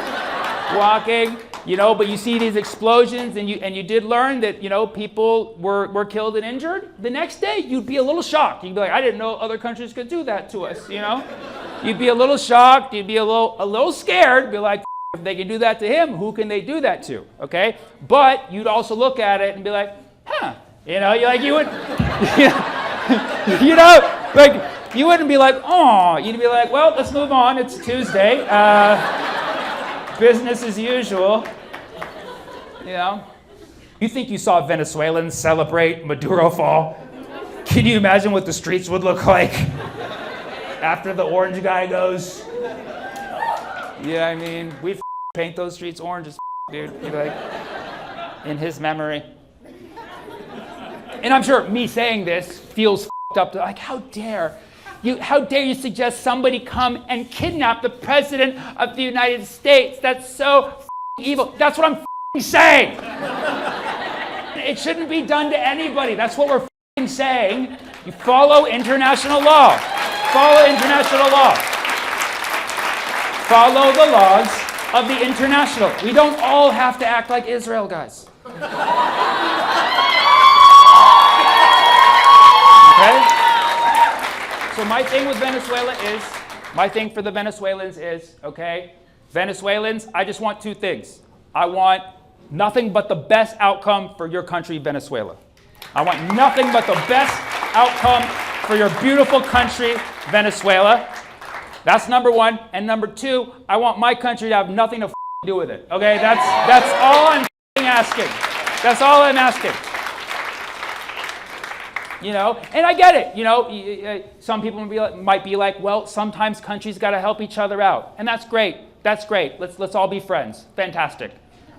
walking, but you see these explosions, and you did learn that, people were killed and injured. The next day, you'd be a little shocked. You'd be like, I didn't know other countries could do that to us, You'd be a little shocked. You'd be a little scared. Be like, if they can do that to him, who can they do that to? Okay? But you'd also look at it and be like, huh. You would, You know, like, you wouldn't be like, oh, you'd be like, well, let's move on. It's Tuesday. Business as usual. You know? You think you saw Venezuelans celebrate Maduro fall? Can you imagine what the streets would look like after the orange guy goes? Yeah, I mean, we'd paint those streets orange as dude. Like, in his memory. And I'm sure me saying this feels up to, like, how dare you suggest somebody come and kidnap the president of the United States? That's so evil. That's what I'm saying. It shouldn't be done to anybody. That's what we're saying. You follow international law. Follow international law. Follow the laws of the international. We don't all have to act like Israel, guys. Okay? So my thing with Venezuela is, my thing for the Venezuelans is, okay, Venezuelans, I just want two things. I want nothing but the best outcome for your country, Venezuela. I want nothing but the best outcome for your beautiful country, Venezuela. That's number one. And number two, I want my country to have nothing to do with it. Okay, that's all I'm asking. That's all I'm asking. You know, and I get it. You know, some people might be like, well, sometimes countries got to help each other out, and that's great. That's great. Let's all be friends. Fantastic.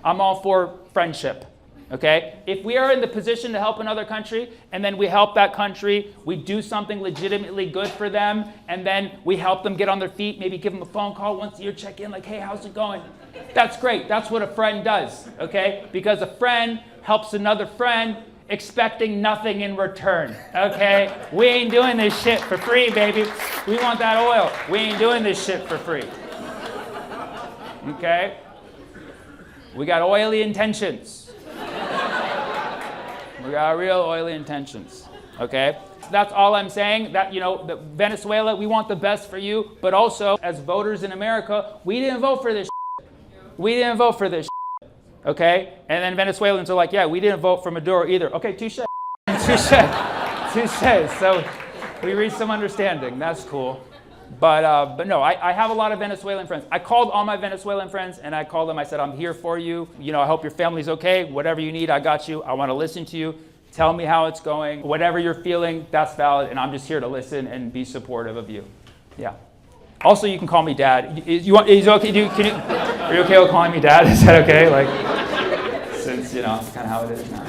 I'm all for friendship. Okay? If we are in the position to help another country, and then we help that country, we do something legitimately good for them, and then we help them get on their feet, maybe give them a phone call once a year, check in, like, hey, how's it going? That's great. That's what a friend does. Okay? Because a friend helps another friend, expecting nothing in return, okay? We ain't doing this shit for free, baby. We want that oil. We ain't doing this shit for free. Okay? We got oily intentions. We got real oily intentions, okay? That's all I'm saying, that, you know, Venezuela, we want the best for you, but also, as voters in America, we didn't vote for this shit. We didn't vote for this shit. Okay? And then Venezuelans are like, yeah, we didn't vote for Maduro either. Okay, touche. Touche. So we reached some understanding. That's cool. But no, I have a lot of Venezuelan friends. I called all my Venezuelan friends, and I called them. I said, I'm here for you. You know, I hope your family's okay. Whatever you need, I got you. I want to listen to you. Tell me how it's going. Whatever you're feeling, that's valid, and I'm just here to listen and be supportive of you. Yeah. Also, you can call me Dad. Is it okay? Are you okay with calling me Dad? Is that okay? Like, since, you know, it's kind of how it is now.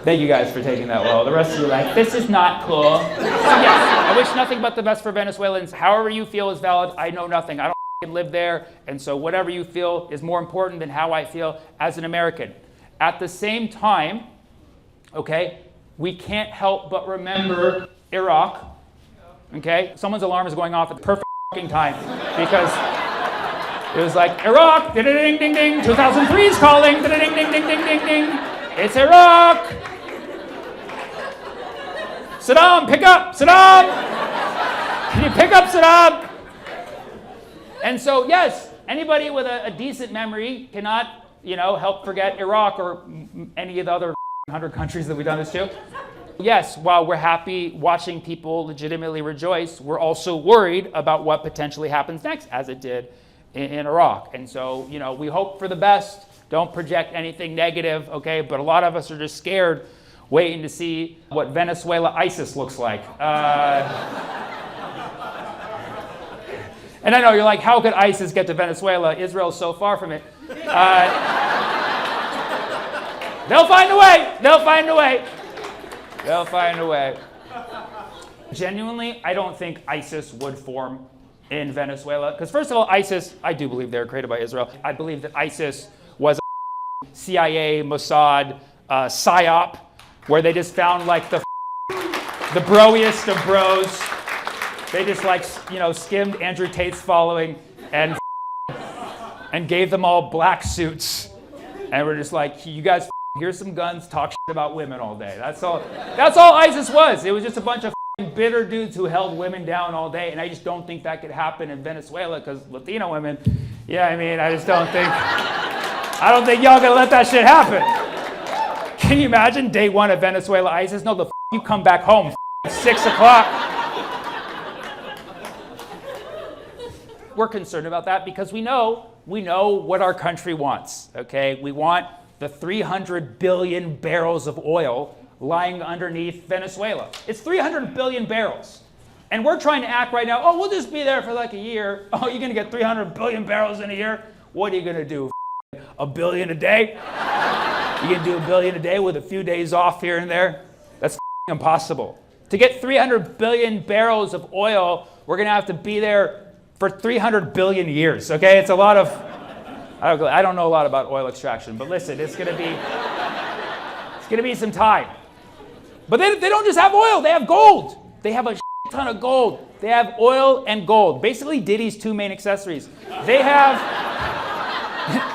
Thank you guys for taking that well. The rest of you are like, this is not cool. So yes, I wish nothing but the best for Venezuelans. However you feel is valid. I know nothing. I don't live there. And so whatever you feel is more important than how I feel as an American. At the same time, okay, we can't help but remember Iraq, okay? Someone's alarm is going off at the perfect time because it was like, Iraq, ding ding ding, 2003 is calling, ding ding ding ding ding ding, it's Iraq. Saddam, pick up, Saddam. Can you pick up Saddam? And so, yes, anybody with a decent memory cannot, you know, help forget Iraq or any of the other 100 countries that we've done this to. Yes, while we're happy watching people legitimately rejoice, we're also worried about what potentially happens next, as it did in Iraq. And so, you know, we hope for the best. Don't project anything negative, okay? But a lot of us are just scared, waiting to see what Venezuela ISIS looks like. And I know you're like, how could ISIS get to Venezuela? Israel's so far from it. They'll find a way. They'll find a way. They'll find a way. Genuinely, I don't think ISIS would form in Venezuela. Because first of all, ISIS, I do believe they were created by Israel. I believe that ISIS was a CIA, Mossad, PSYOP, where they just found like the broiest of bros. They just like, you know, skimmed Andrew Tate's following and gave them all black suits. And we're just like, you guys, here's some guns, talk shit about women all day. That's all ISIS was. It was just a bunch of bitter dudes who held women down all day. And I just don't think that could happen in Venezuela because Latino women, yeah, I mean, I just don't think. I don't think y'all gonna let that shit happen. Can you imagine day one of Venezuela ISIS? No, the you come back home 6 o'clock. We're concerned about that because we know what our country wants, okay? We want the 300 billion barrels of oil lying underneath Venezuela. It's 300 billion barrels. And we're trying to act right now, oh, we'll just be there for like a year. Oh, you're gonna get 300 billion barrels in a year? What are you gonna do, a billion a day? You can do a billion a day with a few days off here and there? That's impossible. To get 300 billion barrels of oil, we're gonna have to be there for 300 billion years, okay? It's a lot of, I don't know a lot about oil extraction, but listen, it's gonna be some time. But they don't just have oil, they have gold. They have a ton of gold. They have oil and gold. Basically Diddy's two main accessories. They have,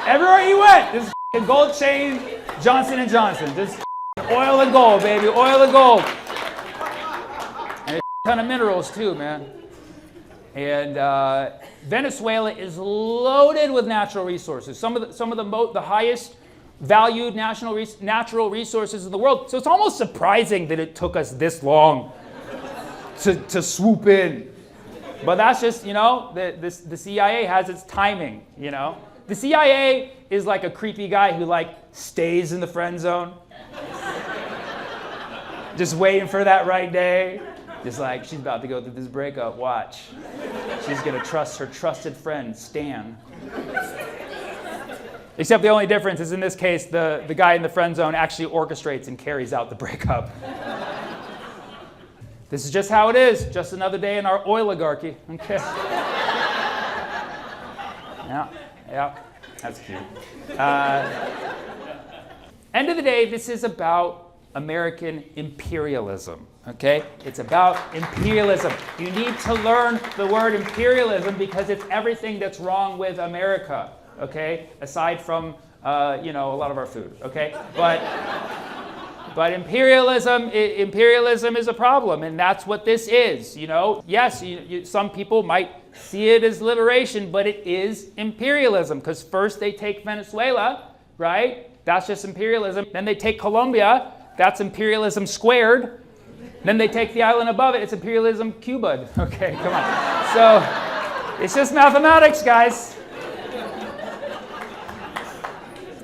everywhere he went, this gold chain, Johnson & Johnson. Just oil and gold, baby, oil and gold. And a ton of minerals too, man. And Venezuela is loaded with natural resources. Some of the highest valued natural resources in the world. So it's almost surprising that it took us this long to swoop in. But that's just, the CIA has its timing, The CIA is like a creepy guy who stays in the friend zone. Just waiting for that right day. Just like, she's about to go through this breakup, watch. She's gonna trust her trusted friend, Stan. Except the only difference is in this case, the guy in the friend zone actually orchestrates and carries out the breakup. This is just how it is, just another day in our oligarchy, okay? Yeah, that's cute. End of the day, this is about American imperialism, okay? It's about imperialism. You need to learn the word imperialism because it's everything that's wrong with America, okay? Aside from, a lot of our food, okay? But imperialism is a problem, and that's what this is, Yes, some people might see it as liberation, but it is imperialism, because first they take Venezuela, right? That's just imperialism. Then they take Colombia, that's imperialism squared. Then they take the island above it, it's imperialism cubed. Okay, come on. So it's just mathematics, guys.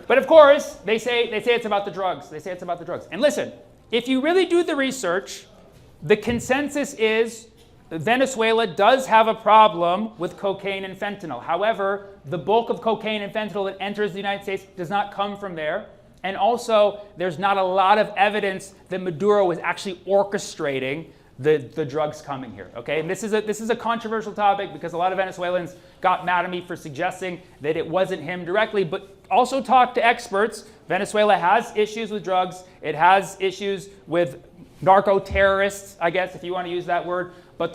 But of course, they say it's about the drugs. They say it's about the drugs. And listen, if you really do the research, the consensus is Venezuela does have a problem with cocaine and fentanyl. However, the bulk of cocaine and fentanyl that enters the United States does not come from there. And also, there's not a lot of evidence that Maduro was actually orchestrating the drugs coming here, okay? And this is a controversial topic because a lot of Venezuelans got mad at me for suggesting that it wasn't him directly, but also talk to experts. Venezuela has issues with drugs. It has issues with narco-terrorists, I guess, if you want to use that word, but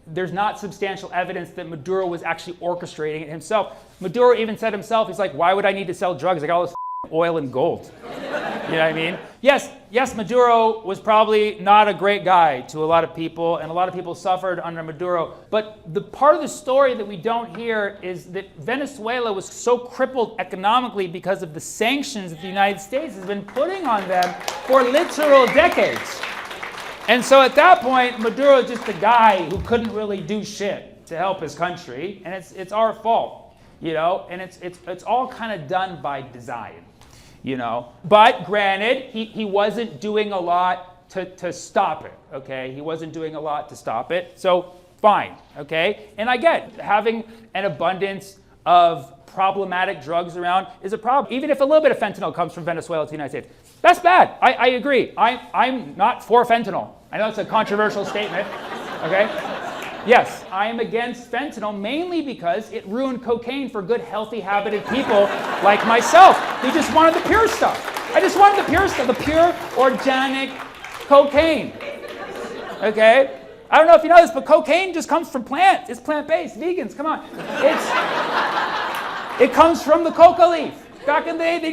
there's not substantial evidence that Maduro was actually orchestrating it himself. Maduro even said himself, he's like, why would I need to sell drugs? I got all this oil and gold. You know what I mean? Yes, Maduro was probably not a great guy to a lot of people, and a lot of people suffered under Maduro. But the part of the story that we don't hear is that Venezuela was so crippled economically because of the sanctions that the United States has been putting on them for literal decades. And so at that point, Maduro is just a guy who couldn't really do shit to help his country, and it's our fault, and it's all kind of done by design. But granted, he wasn't doing a lot to stop it, okay? He wasn't doing a lot to stop it, so fine, okay? And I get having an abundance of problematic drugs around is a problem. Even if a little bit of fentanyl comes from Venezuela to the United States, that's bad. I agree. I'm not for fentanyl. I know it's a controversial statement, okay? Yes, I am against fentanyl mainly because it ruined cocaine for good, healthy, habited people like myself who just wanted the pure stuff. I just wanted the pure stuff, the pure, organic cocaine. Okay? I don't know if you know this, but cocaine just comes from plants. It's plant-based. Vegans, come on. It comes from the coca leaf. Back in the day, they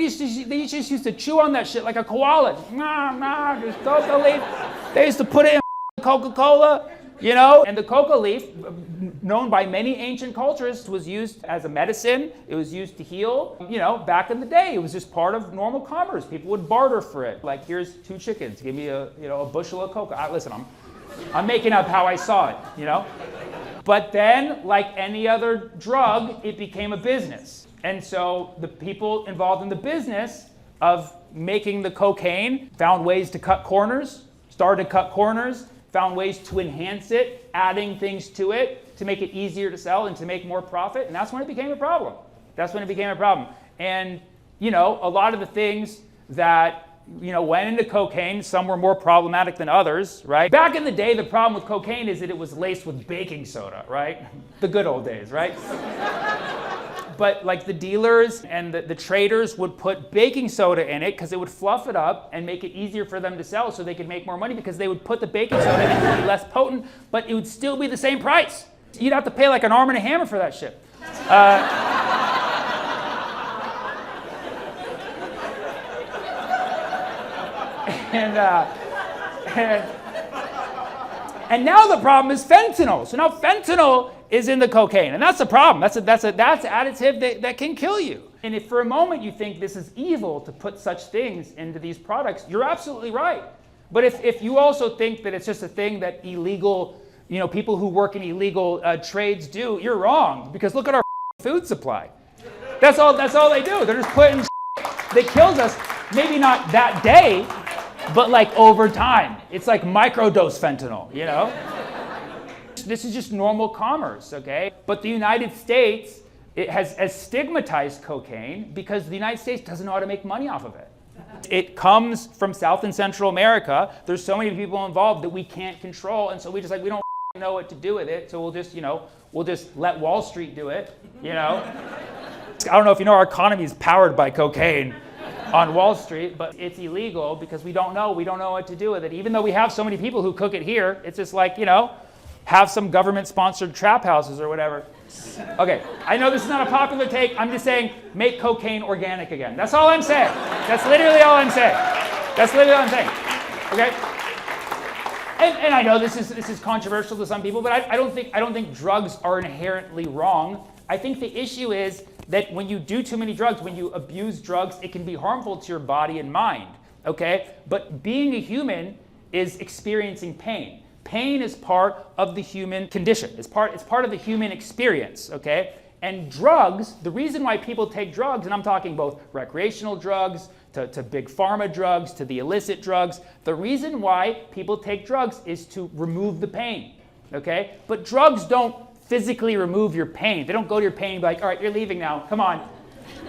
just used to chew on that shit like a koala. Just coca leaf. They used to put it in Coca-Cola. you know? And the coca leaf, known by many ancient cultures, was used as a medicine. It was used to heal. You know, back in the day, it was just part of normal commerce. People would barter for it. Like, here's 2 chickens. Give me a bushel of coca. Listen, I'm making up how I saw it, you know? But then, like any other drug, it became a business. And so the people involved in the business of making the cocaine found ways to cut corners, started to cut corners, found ways to enhance it, adding things to it to make it easier to sell and to make more profit. And that's when it became a problem. And, you know, a lot of the things that, you know, went into cocaine, some were more problematic than others, right? Back in the day, the problem with cocaine is that it was laced with baking soda, right? The good old days, right? But like the dealers and the traders would put baking soda in it because it would fluff it up and make it easier for them to sell so they could make more money, because they would put the baking soda in it to be less potent, but it would still be the same price. You'd have to pay like an arm and a hammer for that shit. And now the problem is fentanyl. So now fentanyl is in the cocaine, and that's a problem. That's additive that can kill you. And if for a moment you think this is evil to put such things into these products, you're absolutely right. But if you also think that it's just a thing that illegal, you know, people who work in illegal trades do, you're wrong. Because look at our food supply. That's all they do. They're just putting that kills us. Maybe not that day, but like over time. It's like microdose fentanyl, you know? This is just normal commerce, okay? But the United States, it has stigmatized cocaine because the United States doesn't know how to make money off of it. It comes from South and Central America. There's so many people involved that we can't control, and so we don't know what to do with it, so we'll just let Wall Street do it, you know? I don't know if you know, our economy is powered by cocaine on Wall Street, but it's illegal because we don't know what to do with it. Even though we have so many people who cook it here, it's just like, you know, have some government-sponsored trap houses or whatever. Okay, I know this is not a popular take. I'm just saying, make cocaine organic again. That's all I'm saying. That's literally all I'm saying. Okay? And I know this is controversial to some people, but I don't think drugs are inherently wrong. I think the issue is that when you do too many drugs, when you abuse drugs, it can be harmful to your body and mind, okay? But being a human is experiencing pain. Pain is part of the human condition. It's part of the human experience, okay? And drugs, the reason why people take drugs, and I'm talking both recreational drugs to big pharma drugs, to the illicit drugs, the reason why people take drugs is to remove the pain, okay? But drugs don't physically remove your pain. They don't go to your pain and be like, all right, you're leaving now, come on.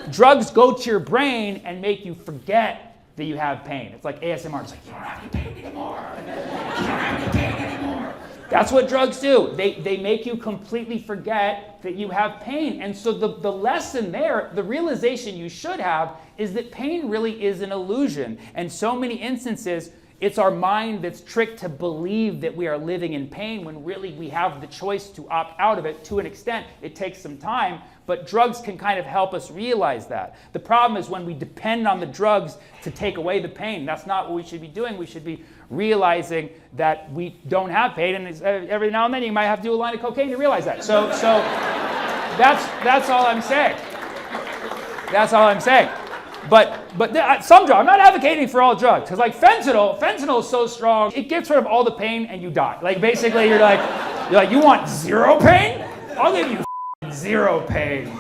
Drugs go to your brain and make you forget that you have pain. It's like ASMR. It's like, you don't have any pain anymore. You don't have any pain anymore. That's what drugs do. They make you completely forget that you have pain. And so the lesson there, the realization you should have, is that pain really is an illusion. And so many instances, it's our mind that's tricked to believe that we are living in pain when really we have the choice to opt out of it to an extent. It takes some time, but drugs can kind of help us realize that. The problem is when we depend on the drugs to take away the pain. That's not what we should be doing. We should be realizing that we don't have pain, and every now and then you might have to do a line of cocaine to realize that. So that's all I'm saying. That's all I'm saying. But some drugs, I'm not advocating for all drugs, because like fentanyl is so strong, it gets rid of all the pain and you die. Like basically you're like, you want zero pain? I'll give you zero pain.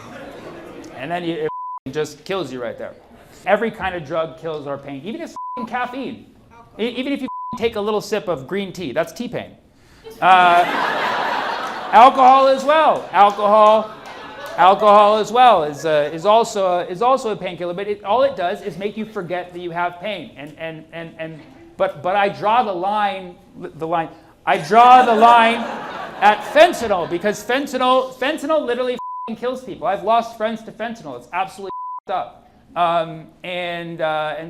And then it just kills you right there. Every kind of drug kills our pain, even if it's caffeine. Even if you take a little sip of green tea, that's tea pain. Alcohol as well. Alcohol as well is also a painkiller, but all it does is make you forget that you have pain. But I draw the line. I draw the line at fentanyl, because fentanyl literally kills people. I've lost friends to fentanyl. It's absolutely up. And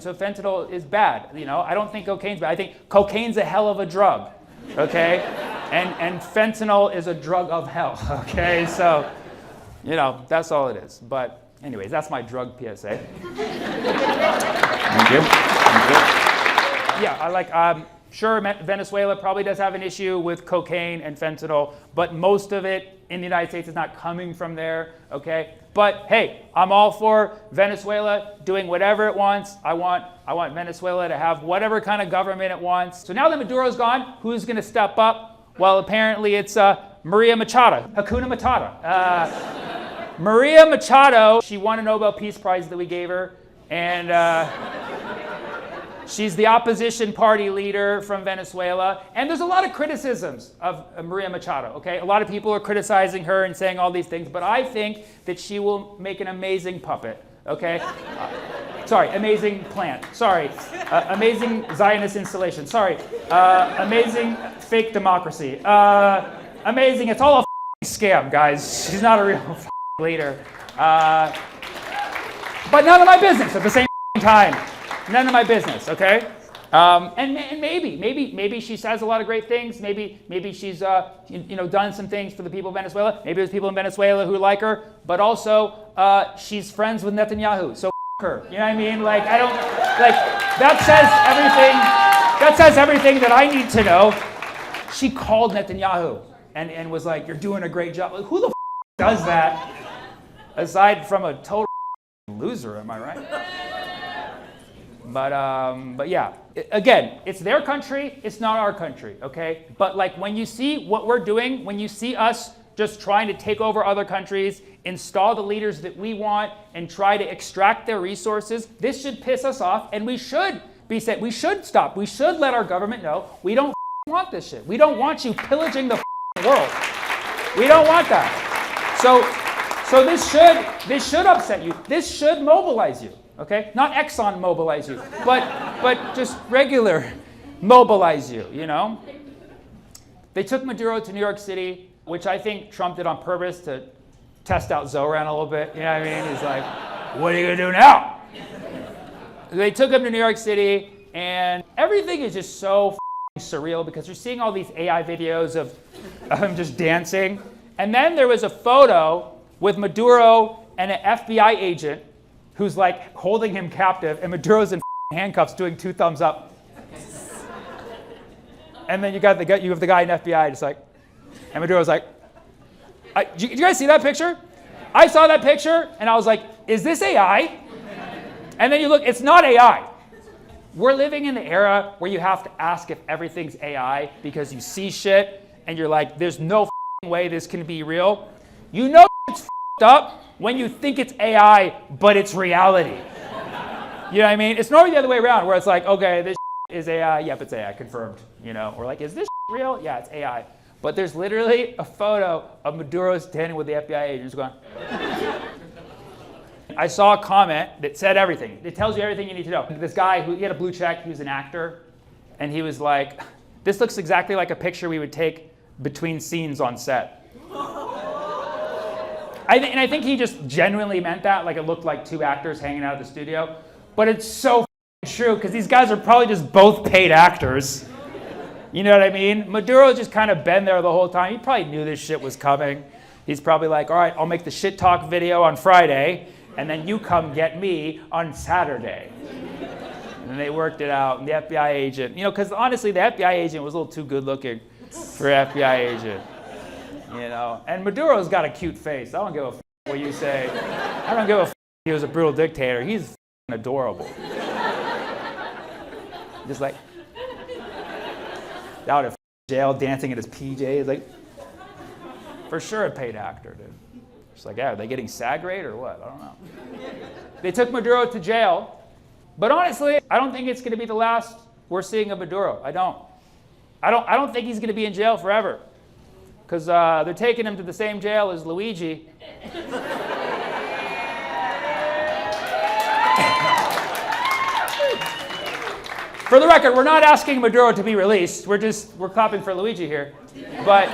so fentanyl is bad. You know, I don't think cocaine's bad. I think cocaine's a hell of a drug. Okay, and fentanyl is a drug of hell. Okay, so. You know, that's all it is. But anyways, that's my drug PSA. Thank you. Yeah, I like Sure, Venezuela probably does have an issue with cocaine and fentanyl, but most of it in the United States is not coming from there, okay? But hey, I'm all for Venezuela doing whatever it wants. I want Venezuela to have whatever kind of government it wants. So now that Maduro's gone, who's gonna step up? Well, apparently it's Maria Machado, Hakuna Matata. Maria Machado, she won a Nobel Peace Prize that we gave her, and she's the opposition party leader from Venezuela. And there's a lot of criticisms of Maria Machado, okay? A lot of people are criticizing her and saying all these things, but I think that she will make an amazing puppet, okay? Sorry, amazing plant. Sorry, amazing Zionist installation. Sorry, amazing fake democracy. Amazing, it's all a scam, guys. She's not a real leader. But none of my business at the same time. None of my business, okay? And maybe she says a lot of great things. Maybe she's done some things for the people of Venezuela. Maybe there's people in Venezuela who like her, but also she's friends with Netanyahu, so her. You know what I mean? Like that says everything that I need to know. She called Netanyahu and was like, "You're doing a great job." Like, who the does that? Aside from a total loser, am I right? But yeah, again, it's their country, it's not our country, okay? But like when you see what we're doing, when you see us just trying to take over other countries, install the leaders that we want, and try to extract their resources, this should piss us off, and we should be said, we should stop. We should let our government know we don't want this shit. We don't want you pillaging the world. We don't want that. So this should upset you. This should mobilize you. Okay, not Exxon mobilize you, but just regular mobilize you, you know? They took Maduro to New York City, which I think Trump did on purpose to test out Zoran a little bit, you know what I mean? He's like, what are you gonna do now? They took him to New York City, and everything is just so surreal because you're seeing all these AI videos of him just dancing. And then there was a photo with Maduro and an FBI agent who's like holding him captive, and Maduro's in handcuffs doing 2 thumbs up. And then you have the guy in FBI just like, and Maduro's like, did you guys see that picture? I saw that picture and I was like, is this AI? And then you look, it's not AI. We're living in the era where you have to ask if everything's AI because you see shit and you're like, there's no way this can be real. You know it's up when you think it's AI, but it's reality. You know what I mean? It's normally the other way around, where it's like, okay, this is AI. Yep, it's AI, confirmed. You know, or like, is this real? Yeah, it's AI. But there's literally a photo of Maduro standing with the FBI agents going. I saw a comment that said everything. It tells you everything you need to know. This guy, he had a blue check, he was an actor, and he was like, this looks exactly like a picture we would take between scenes on set. And I think he just genuinely meant that, like it looked like 2 actors hanging out at the studio. But it's so true, because these guys are probably just both paid actors. You know what I mean? Maduro's just kind of been there the whole time. He probably knew this shit was coming. He's probably like, all right, I'll make the shit talk video on Friday, and then you come get me on Saturday. And they worked it out, and the FBI agent, because honestly, the FBI agent was a little too good looking for an FBI agent. And Maduro's got a cute face. I don't give a what you say. I don't give a he was a brutal dictator. He's adorable. Just like out of jail dancing in his PJs, like for sure a paid actor, dude. Just like, yeah, are they getting SAG rate or what? I don't know. They took Maduro to jail, but honestly, I don't think it's going to be the last we're seeing of Maduro. I don't think he's going to be in jail forever. Because they're taking him to the same jail as Luigi. For the record, we're not asking Maduro to be released. We're clapping for Luigi here. But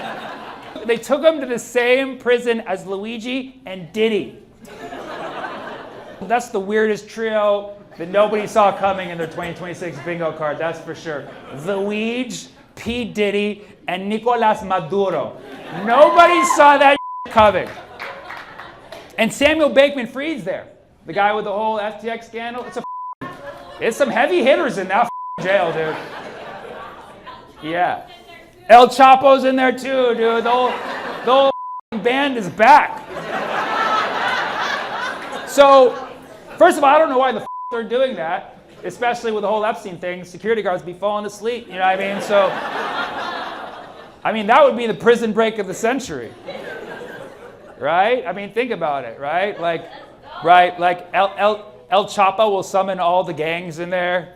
they took him to the same prison as Luigi and Diddy. That's the weirdest trio that nobody saw coming in their 2026 bingo card, that's for sure. Luigi, P. Diddy, and Nicolas Maduro. Nobody saw that coming. And Samuel Bankman-Fried's there. The guy with the whole FTX scandal. It's some heavy hitters in that jail, dude. Yeah. El Chapo's in there too, dude. The whole band is back. So, first of all, I don't know why the they're doing that, especially with the whole Epstein thing. Security guards be falling asleep, you know what I mean? So, I mean, that would be the prison break of the century. Right? I mean, think about it, right? Like El Chapo will summon all the gangs in there.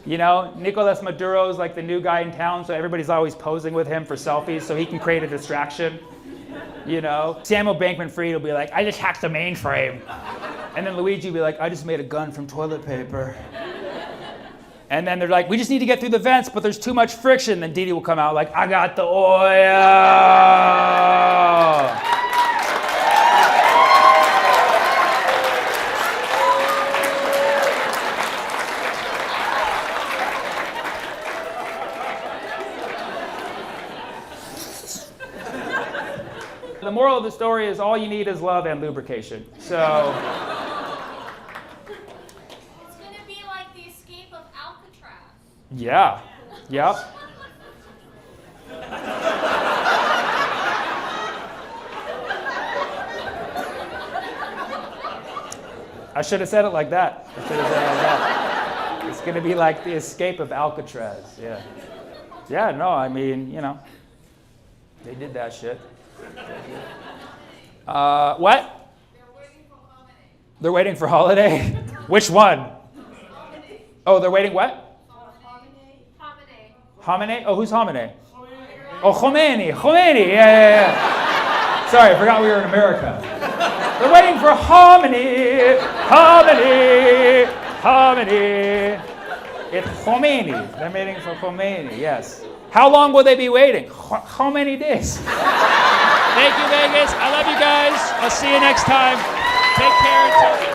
You know, Nicolas Maduro's like the new guy in town, so everybody's always posing with him for selfies so he can create a distraction. You know, Samuel Bankman-Fried will be like, I just hacked the mainframe. And then Luigi will be like, I just made a gun from toilet paper. And then they're like, we just need to get through the vents, but there's too much friction. Then Didi will come out like, I got the oil. The moral of the story is all you need is love and lubrication. So. It's going to be like the escape of Alcatraz. Yeah. Yep. I should have said it like that. It's going to be like the escape of Alcatraz. Yeah. Yeah, no, I mean, you know, they did that shit. What? They're waiting for Holiday? Which one? Oh, they're waiting what? Khamenei? Oh, who's Khamenei? Oh, Khomeini. Yeah. Sorry, I forgot we were in America. They're waiting for Khomeini. It's Khomeini. They're waiting for Khomeini, yes. How long will they be waiting? How many days? Thank you, Vegas. I love you guys. I'll see you next time. Take care.